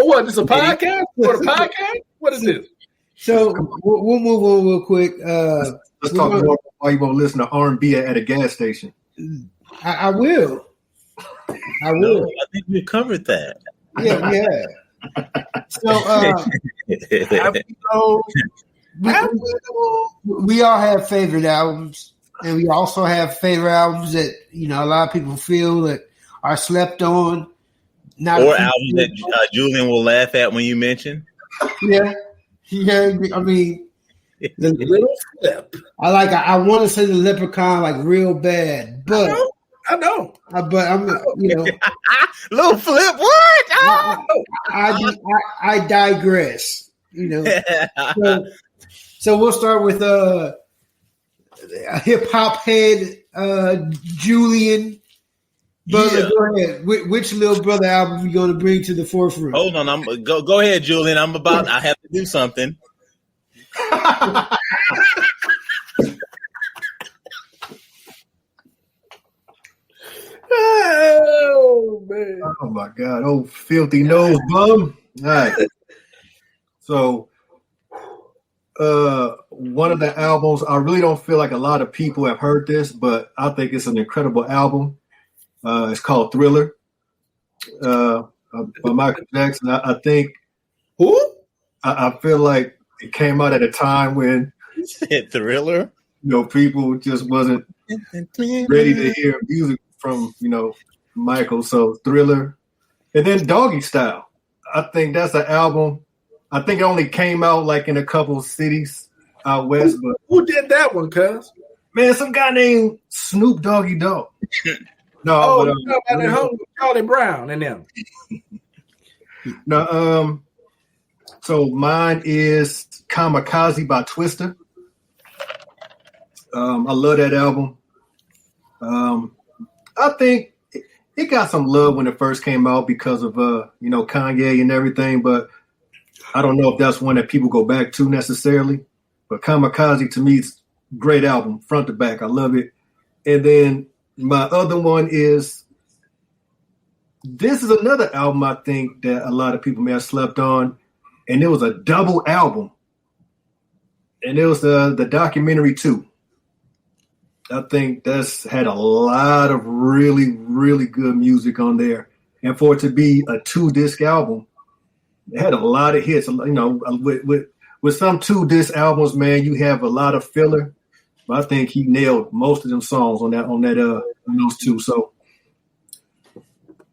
what? This a podcast? What a podcast? What is this? So we'll move on real quick. Let's talk more about why you won't listen to R&B at a gas station. I will. No, I think we covered that. Yeah, we have. So we all have favorite albums, and we also have favorite albums that a lot of people feel that are slept on. Or albums that Julian will laugh at when you mention. Yeah. I mean, the little flip. I want to say the Leprechaun like real bad, but I know. But I'm little flip. What? I digress. So we'll start with hip hop head, Julian. Brother, Yeah. go ahead. Which little brother album you going to bring to the forefront? Hold on, go ahead, Julian. I have to do something. Oh man! Oh my God! Oh, filthy nose bum! All right. So, one of the albums I really don't feel like a lot of people have heard this, but I think it's an incredible album. It's called Thriller by Michael Jackson. I think Who? I feel like it came out at a time when Thriller. people just wasn't ready to hear music from Michael. So Thriller, and then Doggy Style. I think that's an album. I think it only came out like in a couple cities out west. But Who did that one, cuz? man, some guy named Snoop Doggy Dogg. No, Oh, but, you know about that home with Charlie Brown and them. no. So mine is Kamikaze by Twista. I love that album. I think it got some love when it first came out because of Kanye and everything, but I don't know if that's one that people go back to necessarily. But Kamikaze to me is a great album, front to back. I love it. And then my other one is this is another album I think that a lot of people may have slept on, and it was a double album. And it was the documentary 2. I think that's had a lot of really, really good music on there. And for it to be a 2-disc album, it had a lot of hits. With some 2-disc albums, man, you have a lot of filler. But I think he nailed most of them songs on those 2. So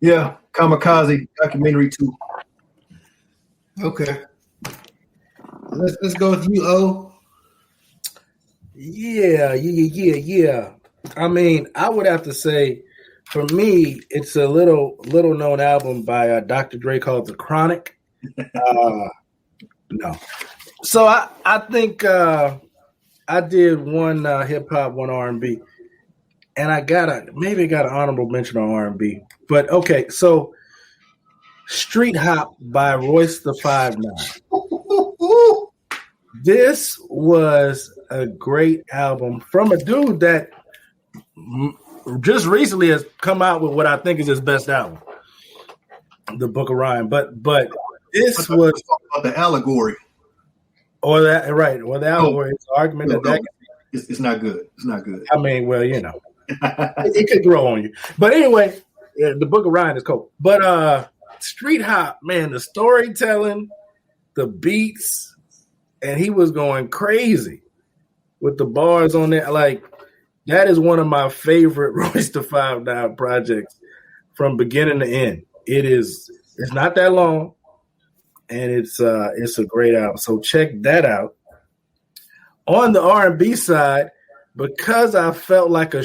yeah, Kamikaze, documentary 2. Okay. Let's go with you, O. Yeah. I mean, I would have to say, for me, it's a little known album by Dr. Dre called The Chronic. No. So I think I did one hip hop, one R&B, and I got an honorable mention on R&B. But okay, so Street Hop by Royce the 5'9". This was a great album from a dude that just recently has come out with what I think is his best album, The Book of Rhyme. But this was the allegory. Or that right, or the allegory. It's an argument that it's not good. It's not good. I mean, well, it could grow on you. But anyway, The Book of Rhyme is cool. But Street Hop, man, the storytelling, the beats, and he was going crazy with the bars on there. Like, that is one of my favorite Royce the 5'9" projects from beginning to end. It's not that long, and it's a great album. So check that out. On the R&B side, because I felt like a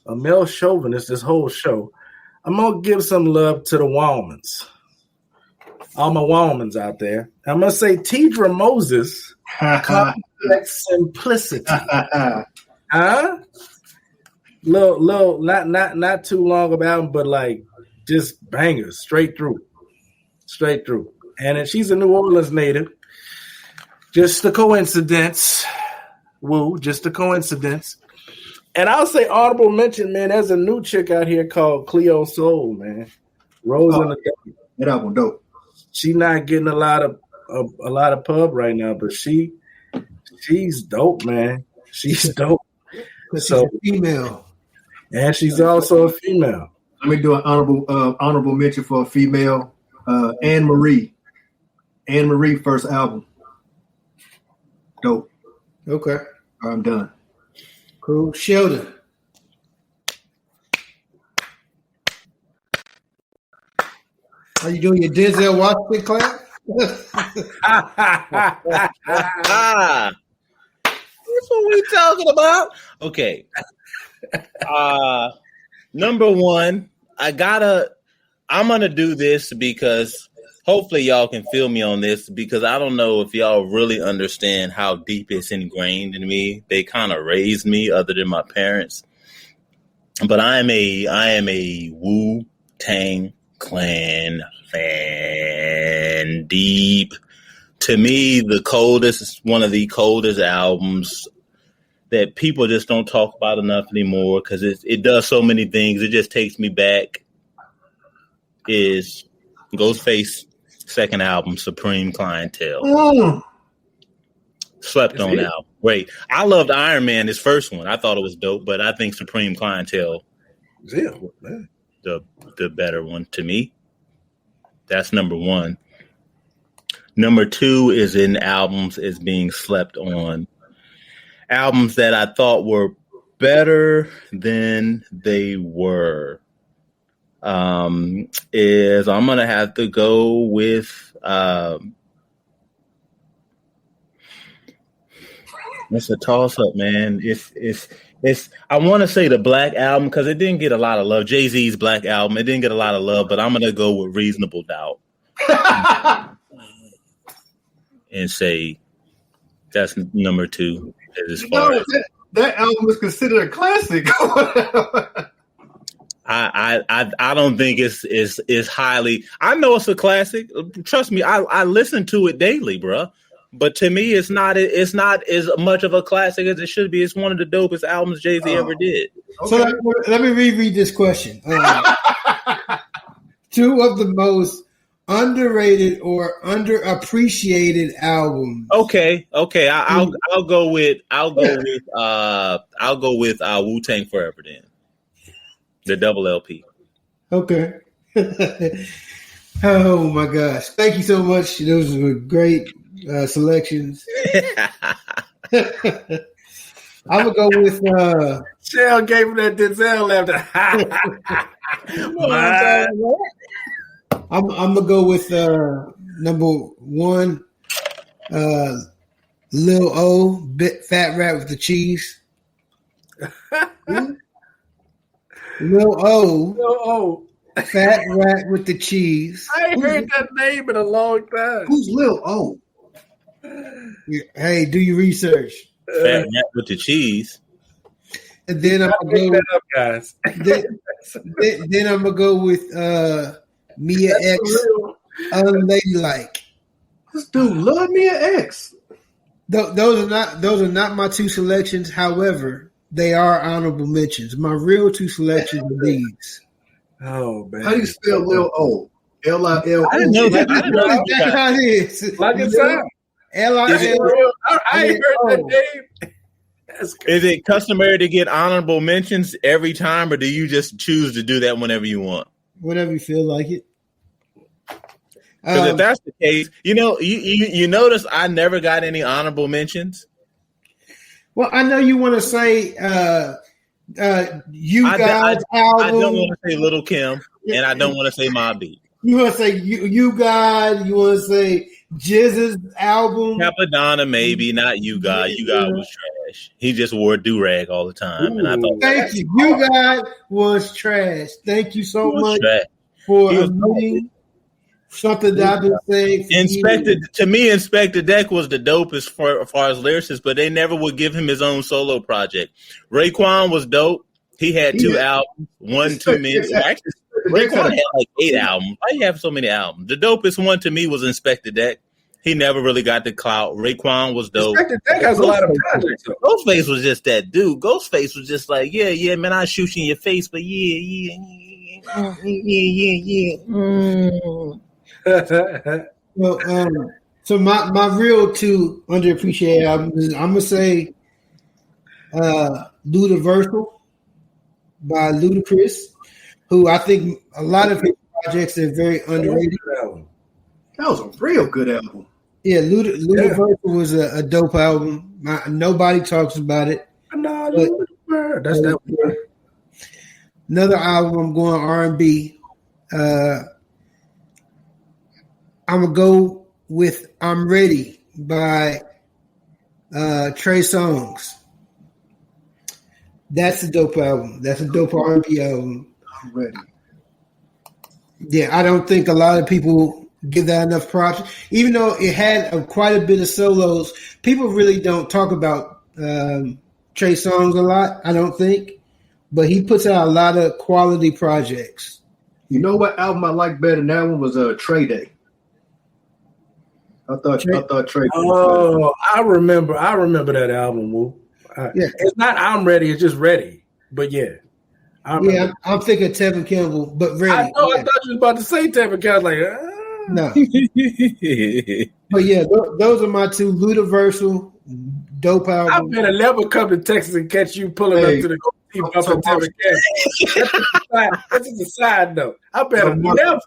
male chauvinist this whole show, I'm going to give some love to the Walmans. All my Walmans out there. I'm going to say Tidra Moses, Complex Simplicity. Huh? Little, not too long about, but like just bangers straight through. And she's a New Orleans native. Just a coincidence. Woo, just a coincidence. And I'll say honorable mention, man, there's a new chick out here called Cleo Soul, man. Rose in the Day. That album dope. She's not getting a lot of pub right now, but she's dope, man. She's dope. So she's a female. And she's also a female. Let me do an honorable mention for a female. Anne Marie. Anne Marie first album. Dope. Okay. I'm done. Cool. Sheldon. Are you doing your Denzel Washington clap? That's what we talking about. Okay. Number one, I'm gonna do this because hopefully y'all can feel me on this because I don't know if y'all really understand how deep it's ingrained in me. They kind of raised me, other than my parents. But I am a Wu-Tang Clan fan, deep. To me, one of the coldest albums that people just don't talk about enough anymore because it does so many things. It just takes me back. Is Ghostface second album, Supreme Clientele. Slept on album. Great. I loved Iron Man, his first one. I thought it was dope, but I think Supreme Clientele the better one to me. That's number one. Number two is in albums is being slept on. Albums that I thought were better than they were. Is I'm gonna have to go with it's a toss up, man. It's I want to say the Black Album because it didn't get a lot of love. Jay-Z's Black Album, it didn't get a lot of love, but I'm gonna go with Reasonable Doubt and say that's number two. As far as that album is considered a classic. I don't think it's highly. I know it's a classic. Trust me, I listen to it daily, bro. But to me, it's not as much of a classic as it should be. It's one of the dopest albums Jay-Z ever did. Okay. So let me reread this question. Two of the most underrated or underappreciated albums. Okay. I'll go with Wu-Tang Forever then. The double LP. Okay. Oh my gosh! Thank you so much. Those were great selections. I'm gonna go with. Shell gave him that Denzel laughter. I'm gonna go with number one. Lil O, Fat Rat with the Cheese. Lil O, Fat Rat with the Cheese. I ain't heard that name in a long time. Who's Lil O? Hey, do your research. Fat Rat with the Cheese. And then I'm gonna go. Up, guys. Then I'm gonna go with Mia X, Unladylike. This dude love Mia X. Those are not my two selections. However, they are honorable mentions. My real two selections are these. Oh man! How do you spell Lil O? L-I-L-O. I didn't know that. That's how it is. Like it sounds. L-I-L-O. I ain't heard that name. Is it customary to get honorable mentions every time, or do you just choose to do that whenever you want? Whenever you feel like it. Because if that's the case, you notice I never got any honorable mentions. Well, I know you want to say you guys album. I don't want to say Little Kim, and I don't want to say Mobb Deep. You want to say you guys. You want to say Jizz's album. Capadonna, maybe not You God. You God was trash. He just wore a do-rag all the time. And I thought, thank you. You God was trash. Thank you so much for admitting something that I've been saying. Inspector Deck was the dopest as far as lyricists, but they never would give him his own solo project. Raekwon was dope. He had two albums, one too many. Actually, Raekwon had like 8 albums. Why do you have so many albums? The dopest one to me was Inspector Deck. He never really got the clout. Raekwon was dope. Inspector Deck has a lot of projects. Ghostface was just that dude. Ghostface was just like, yeah, man, I'll shoot you in your face, but yeah. Well, so my real two underappreciated albums is I'm gonna say Ludiversal by Ludacris, who I think a lot of his projects are very underrated. That was a real good album. Yeah, Ludiversal was a dope album. Nobody talks about it. That's that one. Another album, I'm going R&B. I'm going to go with I'm Ready by Trey Songz. That's a dope album. That's a dope R&B album. I'm ready. Yeah, I don't think a lot of people give that enough props. Even though it had quite a bit of solos, people really don't talk about Trey Songz a lot, I don't think. But he puts out a lot of quality projects. You know what album I like better than that one was Trey Day. I thought Trey. Oh, I remember that album. Woo. Yeah. It's not I'm Ready. It's just Ready. But yeah. I'm thinking Tevin Campbell, but Ready. I thought you was about to say Tevin Campbell. Like, no. But yeah, those are my two. Ludiversal, dope album. I better never come to Texas and catch you pulling up to the Tevin Campbell. That's just a side note. I better never.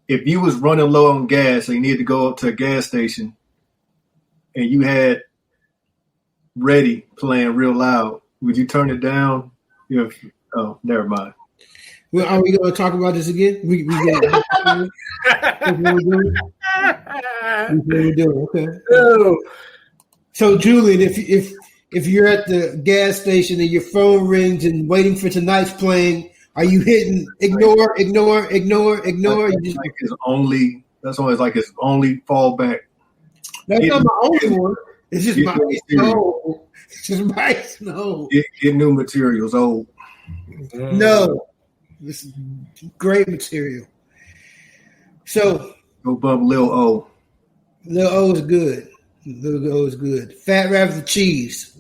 If you was running low on gas and you needed to go up to a gas station and you had Ready playing real loud, would you turn it down? Oh, never mind. Well, are we going to talk about this again? We okay. No. So, Julian, if you're at the gas station and your phone rings and waiting for tonight's playing, are you hitting ignore? That's always like his only fallback. That's not my only one. It's just my snow. It's just my snow. Get new materials old. No. This is great material. So go bump Lil O. Lil O is good. Lil O is good. Fat Rap the Cheese.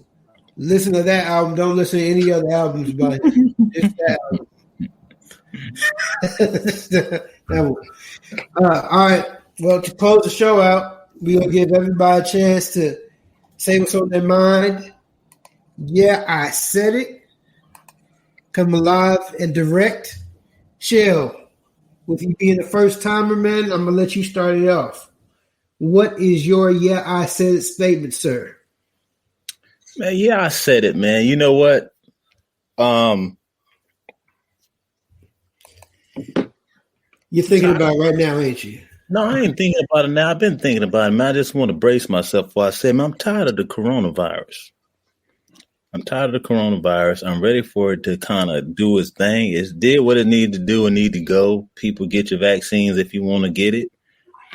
Listen to that album. Don't listen to any other albums by him. Just that album. All right. Well, to close the show out, we'll give everybody a chance to say what's on their mind. Yeah, I said it. Come alive and direct. Shell, with you being the first timer, man, I'm gonna let you start it off. What is your "Yeah, I said it" statement, sir? Man, yeah, I said it, man. You know what? You're thinking about it right now, ain't you? No, I ain't thinking about it now. I've been thinking about it, man. I just want to brace myself before I say, man, I'm tired of the coronavirus. I'm ready for it to kind of do its thing. It did what it needed to do and need to go. People, get your vaccines if you want to get it.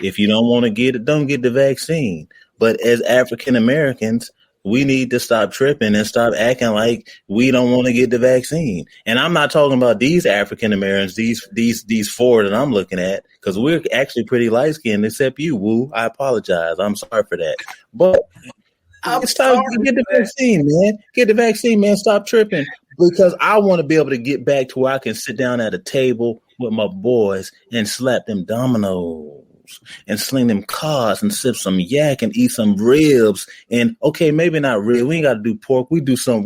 If you don't want to get it, don't get the vaccine. But as African Americans, we need to stop tripping and stop acting like we don't want to get the vaccine. And I'm not talking about these African Americans, these four that I'm looking at, because we're actually pretty light skinned, except you, Woo. I apologize. I'm sorry for that. But get the vaccine, man. Get the vaccine, man. Stop tripping. Because I want to be able to get back to where I can sit down at a table with my boys and slap them dominoes and sling them cards and sip some yak and eat some ribs. And okay, maybe not ribs. We ain't got to do pork. We'll do some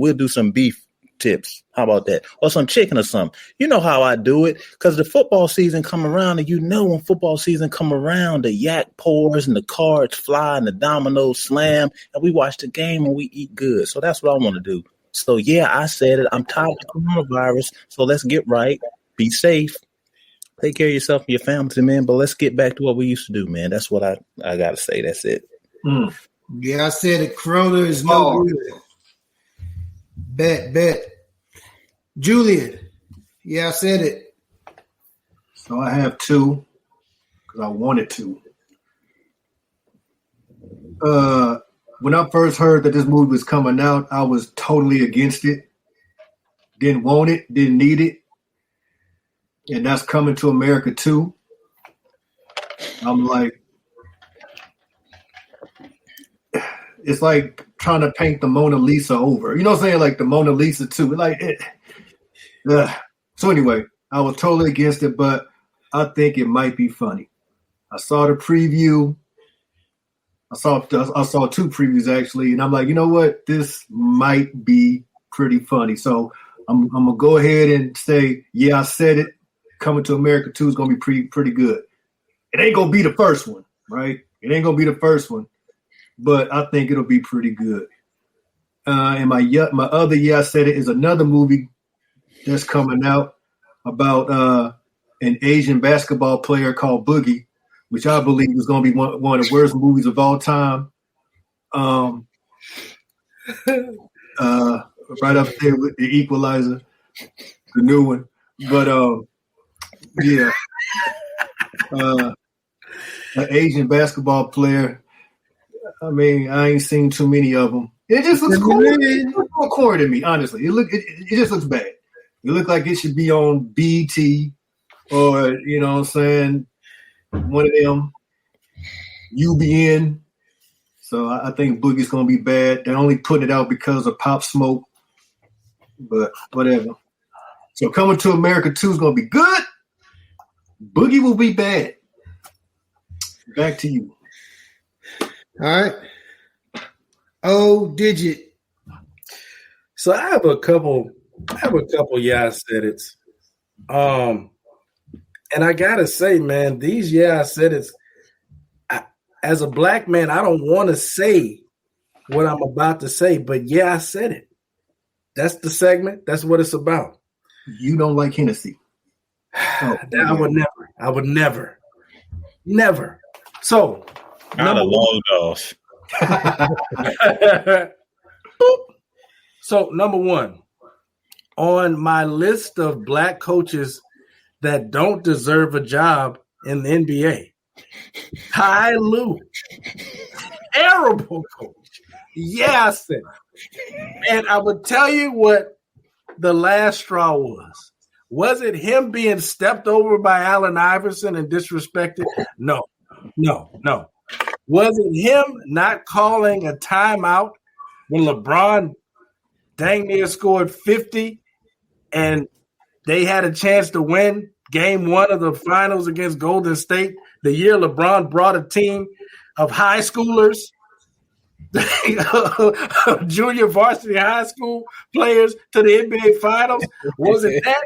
beef tips. How about that? Or some chicken or something. You know how I do it, because the football season come around, and you know when football season come around, the yak pours and the cards fly and the dominoes slam, and we watch the game and we eat good. So that's what I want to do. So yeah, I said it. I'm tired of coronavirus. So let's get right. Be safe. Take care of yourself and your family, man. But let's get back to what we used to do, man. That's what I got to say. That's it. Yeah, I said it. Corona is no good. Bet. Julian. Yeah, I said it. So I have two because I wanted to. When I first heard that this movie was coming out, I was totally against it. Didn't want it. Didn't need it. And that's Coming to America 2. I'm like, it's like trying to paint the Mona Lisa over. You know what I'm saying? Like the Mona Lisa 2. Like it. So anyway, I was totally against it, but I think it might be funny. I saw the preview. I saw two previews actually, and I'm like, you know what? This might be pretty funny. So I'm gonna go ahead and say, yeah, I said it. Coming to America 2 is gonna be pretty good. It ain't gonna be the first one, right? It ain't gonna be the first one, but I think it'll be pretty good. And my other I said it is another movie that's coming out about an Asian basketball player called Boogie, which I believe is going to be one of the worst movies of all time. Right up there with The Equalizer, the new one. But yeah. An Asian basketball player. I mean, I ain't seen too many of them. It just looks corny. It looks corny to me, honestly. It just looks bad. It looks like it should be on BT or, you know what I'm saying, one of them, UBN. So I think Boogie's going to be bad. They're only putting it out because of Pop Smoke. But whatever. So Coming to America 2 is going to be good. Boogie will be bad. Back to you. All right. Oh, Digit. So I have a couple. Yeah, I said it. And I gotta say, man, these yeah, I said it. As a black man, I don't want to say what I'm about to say, but yeah, I said it. That's the segment. That's what it's about. You don't like Hennessy. Oh, I would never. So, not a long off. So, number one, on my list of black coaches that don't deserve a job in the NBA, Ty Lue, terrible coach. Yeah, I said. And I would tell you what the last straw was. Was it him being stepped over by Allen Iverson and disrespected? No. Was it him not calling a timeout when LeBron dang near scored 50 and they had a chance to win game one of the finals against Golden State the year LeBron brought a team of high schoolers, junior varsity high school players to the NBA finals? Was it that?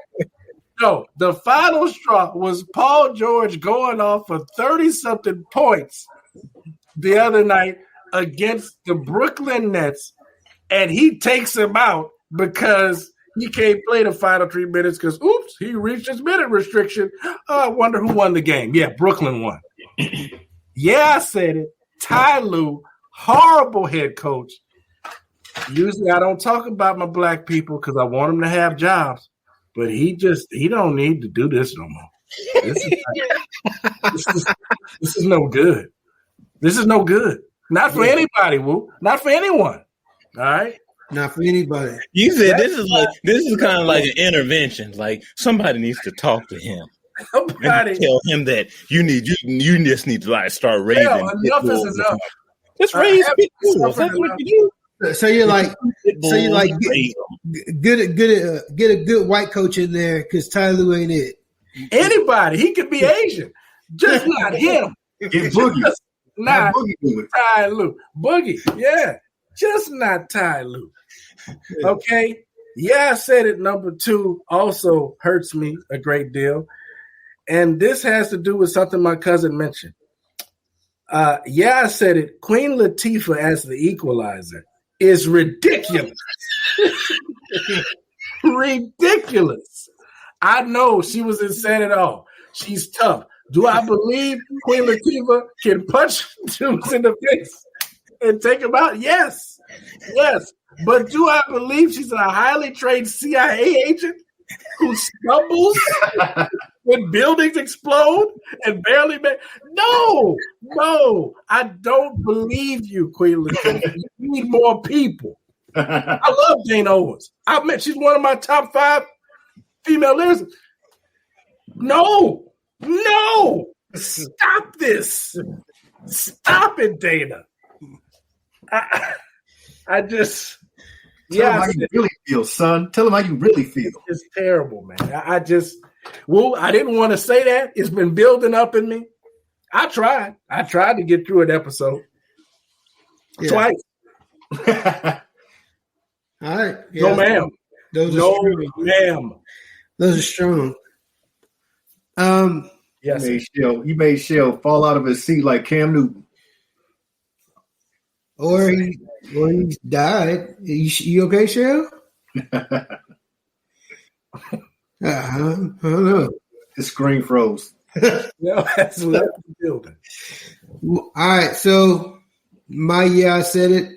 No, the final straw was Paul George going off for 30-something points the other night against the Brooklyn Nets, and he takes him out because he can't play the final 3 minutes because, oops, he reached his minute restriction. I wonder who won the game. Yeah, Brooklyn won. Yeah, I said it. Ty Lue, horrible head coach. Usually I don't talk about my black people because I want them to have jobs. But he don't need to do this no more. This is no good. This is no good. Not for anybody, Woo. Not for anyone. All right? Not for anybody. You said this is kind of like an intervention. Like somebody needs to talk to him. Somebody tell him that you just need to like start raising. Enough is enough. Just raise people. That's what you do. So you're like get a good white coach in there because Ty Lue ain't it. Anybody, he could be Asian, just not him. Get Boogie, not Ty Lue. Boogie, yeah, just not Ty Lue. Okay, yeah, I said it. Number two also hurts me a great deal, and this has to do with something my cousin mentioned. Yeah, I said it. Queen Latifah as the equalizer is ridiculous. Ridiculous. I know she was in San Antonio. She's tough. Do I believe Queen Latifah can punch dudes in the face and take them out? Yes. But do I believe she's a highly trained CIA agent who stumbles when buildings explode and barely make? No, I don't believe you, Queen Latifah. You need more people. I love Jane Owens. She's one of my top 5 female lyricists. No, stop this. Stop it, Dana. I just. Tell him how you really feel, son. Tell him how you really feel. It's terrible, man. I didn't want to say that. It's been building up in me. I tried to get through an episode. Twice. All right. Yeah. No, ma'am. Those are strong. Yes. He made Shell fall out of his seat like Cam Newton. Or he died. You okay, Shell? I don't know. His screen froze. No, that's left the building. All right, so I said it.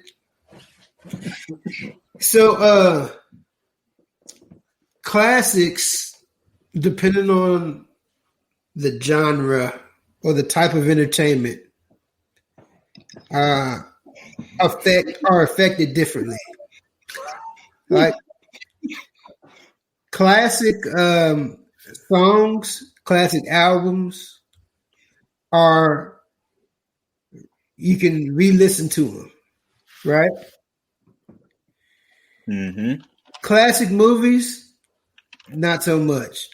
So classics, depending on the genre, or the type of entertainment are affected differently. Like classic songs, classic albums you can re-listen to them, right? Mm-hmm. Classic movies, not so much.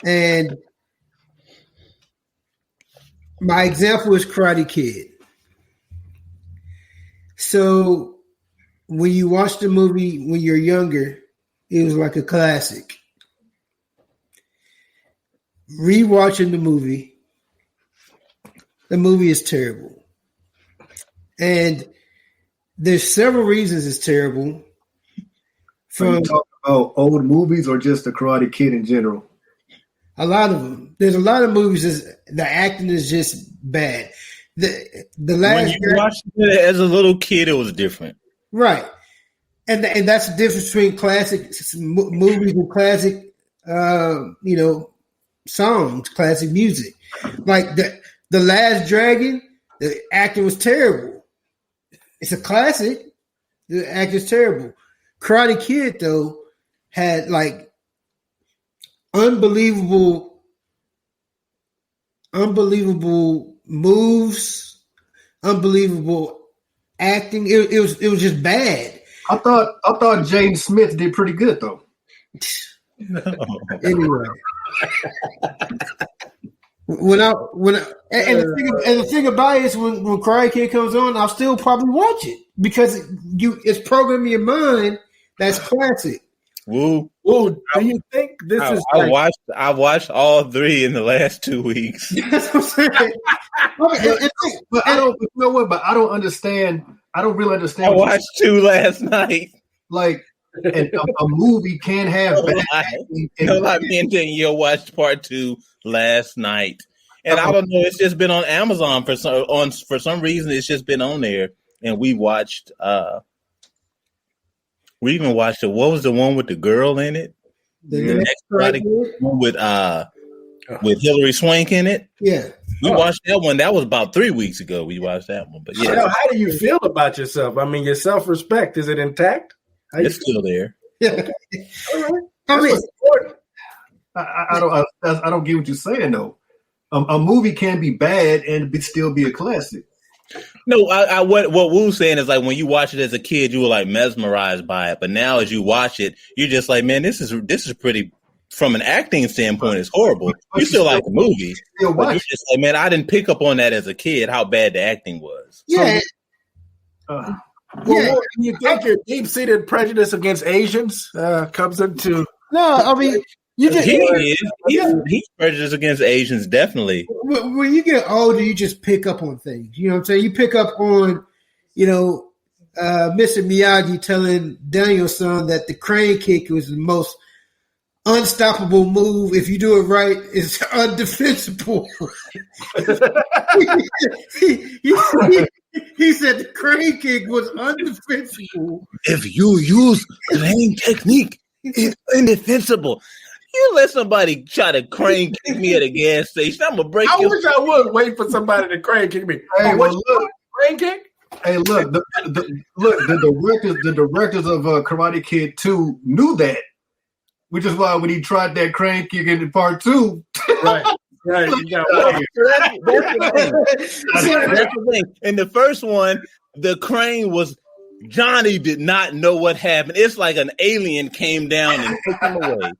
And my example is Karate Kid. So when you watch the movie when you're younger, it was like a classic. Rewatching the movie is terrible. And there's several reasons it's terrible. Are you talking about old movies or just the Karate Kid in general? A lot of them. There's a lot of movies the acting is just bad. The last when you watched it as a little kid, it was different, right? And that's the difference between classic movies and classic, songs, classic music. Like the Last Dragon, the acting was terrible. It's a classic. The acting is terrible. Karate Kid though had like unbelievable moves, unbelievable acting. It was just bad. I thought Jaden Smith did pretty good though. Anyway, the thing about it is when Karate Kid comes on, I'll still probably watch it because it's programmed in your mind. That's classic. Woo! Do you think this is? I watched all three in the last 2 weeks. That's what I'm saying. But I don't. You know what? But I don't understand. I don't really understand. I watched 2 last night. Like, and a movie can have bad acting. No, I mean, you watched part 2 last night, and I don't know. It's just been on Amazon for some reason. It's just been on there, and we watched. We even watched it. What was the one with the girl in it? The next Karate with Hilary Swank in it. Yeah, we watched that one. That was about 3 weeks ago. We watched that one. But yeah, how do you feel about yourself? I mean, your self-respect, is it intact? It's still there. Yeah. I mean, I don't get what you're saying though. A movie can be bad and still be a classic. No, what Woo's saying is like when you watch it as a kid, you were like mesmerized by it, but now as you watch it, you're just like, man, this is pretty. From an acting standpoint, it's horrible. You still like the movie, but you're just like, man, I didn't pick up on that as a kid how bad the acting was. Yeah. Do you think your deep-seated prejudice against Asians comes into? No, I mean. He's prejudiced against Asians, definitely. When you get older, you just pick up on things. You know what I'm saying? You pick up on, Mr. Miyagi telling Daniel-san that the crane kick was the most unstoppable move. If you do it right, it's undefensible. He said the crane kick was undefensible. If you use crane technique, it's indefensible. You let somebody try to crane kick me at a gas station, I'm gonna break. I wish I would wait for somebody to crane kick me. Hey, look, crane kick. Hey, look, the directors of Karate Kid 2 knew that, which is why when he tried that crane kick in part 2, right. Right, you got that's the thing. In the first one, the crane was. Johnny did not know what happened. It's like an alien came down and took him away.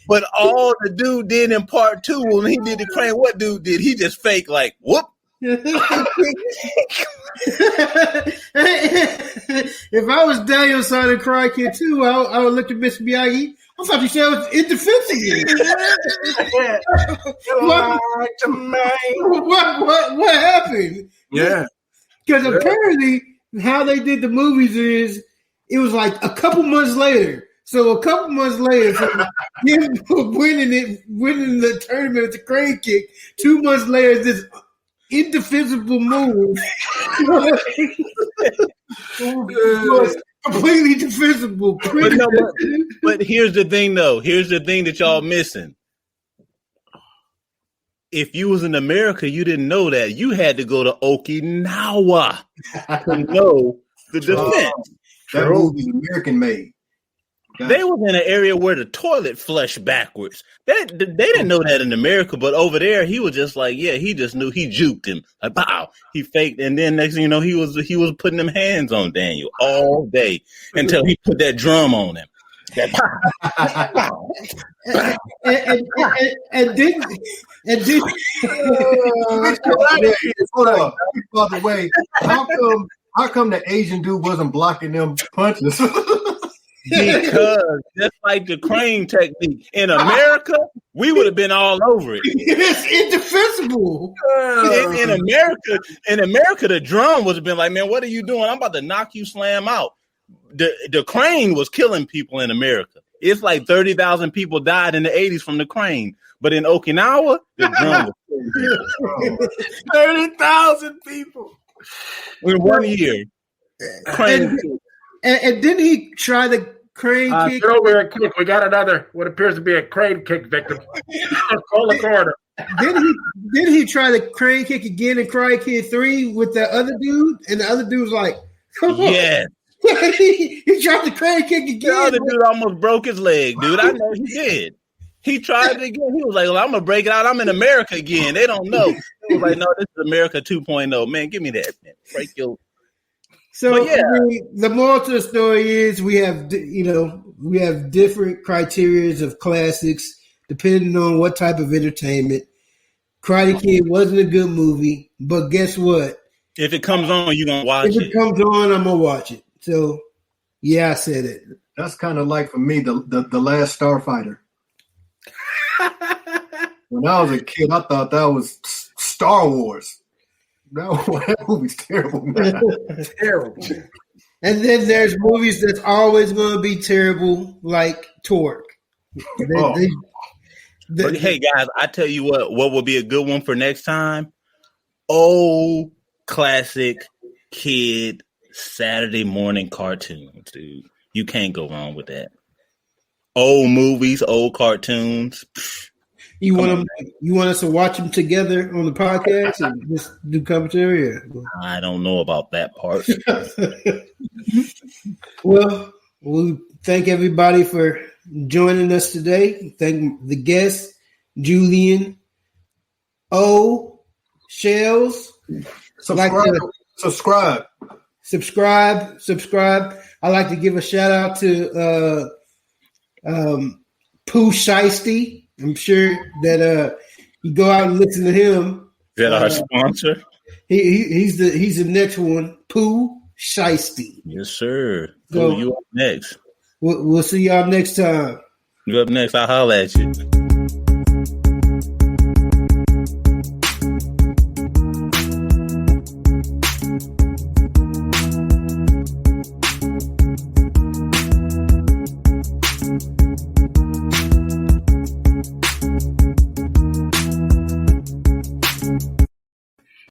But all the dude did in part 2 when he did the crane, what dude did? He just fake like, whoop. If I was Daniel-san in Karate Kid 2, I would look at Mr. Miyagi. I thought you said it was indefensible. What happened? Yeah. Because apparently how they did the movies is it was like a couple months later. So a couple months later, from him winning the tournament with the crane kick, 2 months later, this indefensible move was completely defensible. But here's the thing, though. Here's the thing that y'all missing. if you was in America, you didn't know that. You had to go to Okinawa to know the defense. That movie's American made. They was in an area where the toilet flushed backwards. They didn't know that in America, but over there he was just like, yeah, he just knew. He juked him. Like, wow, he faked, and then next thing you know, he was putting them hands on Daniel all day until he put that drum on him. and by the way, how come the Asian dude wasn't blocking them punches? Because just like the crane technique in America, we would have been all over it. It's indefensible. In America, the drum would have been like, man, what are you doing? I'm about to knock you slam out. The crane was killing people in America. It's like 30,000 people died in the 80s from the crane. But in Okinawa, the drum was killing people. 30,000 people in 1 year. Crane. And didn't he try the crane kick? Get over here quick. We got another what appears to be a crane kick victim. Call the coroner. Didn't he try the crane kick again in Karate Kid 3 with the other dude? And the other dude was like, yeah. he tried the crane kick again. The other dude almost broke his leg, dude. I know he did. He tried it again. He was like, well, I'm going to break it out. I'm in America again. They don't know. He was like, no, this is America 2.0. Man, give me that. Man. Break your... So yeah. I mean, the moral to the story is we have different criterias of classics depending on what type of entertainment. Karate Kid wasn't a good movie, but guess what? If it comes on, you're gonna watch it. If it comes on, I'm gonna watch it. So yeah, I said it. That's kind of like for me the Last Starfighter. When I was a kid, I thought that was Star Wars. That movie's terrible, man. Terrible. And then there's movies that's always going to be terrible, like Torque. But hey, guys, I tell you what would be a good one for next time? Old classic kid Saturday morning cartoons, dude. You can't go wrong with that. Old movies, old cartoons. You want us to watch them together on the podcast and just do commentary? I don't know about that part. Well, we thank everybody for joining us today. Thank the guests, Julian, Shells. Subscribe. I'd like to give a shout out to Pooh Shiesty. I'm sure that you go out and listen to him. Is that our sponsor? He's the next one, Pooh Shiesty. Yes, sir. So, you up next. We'll see y'all next time. You up next? I'll holler at you.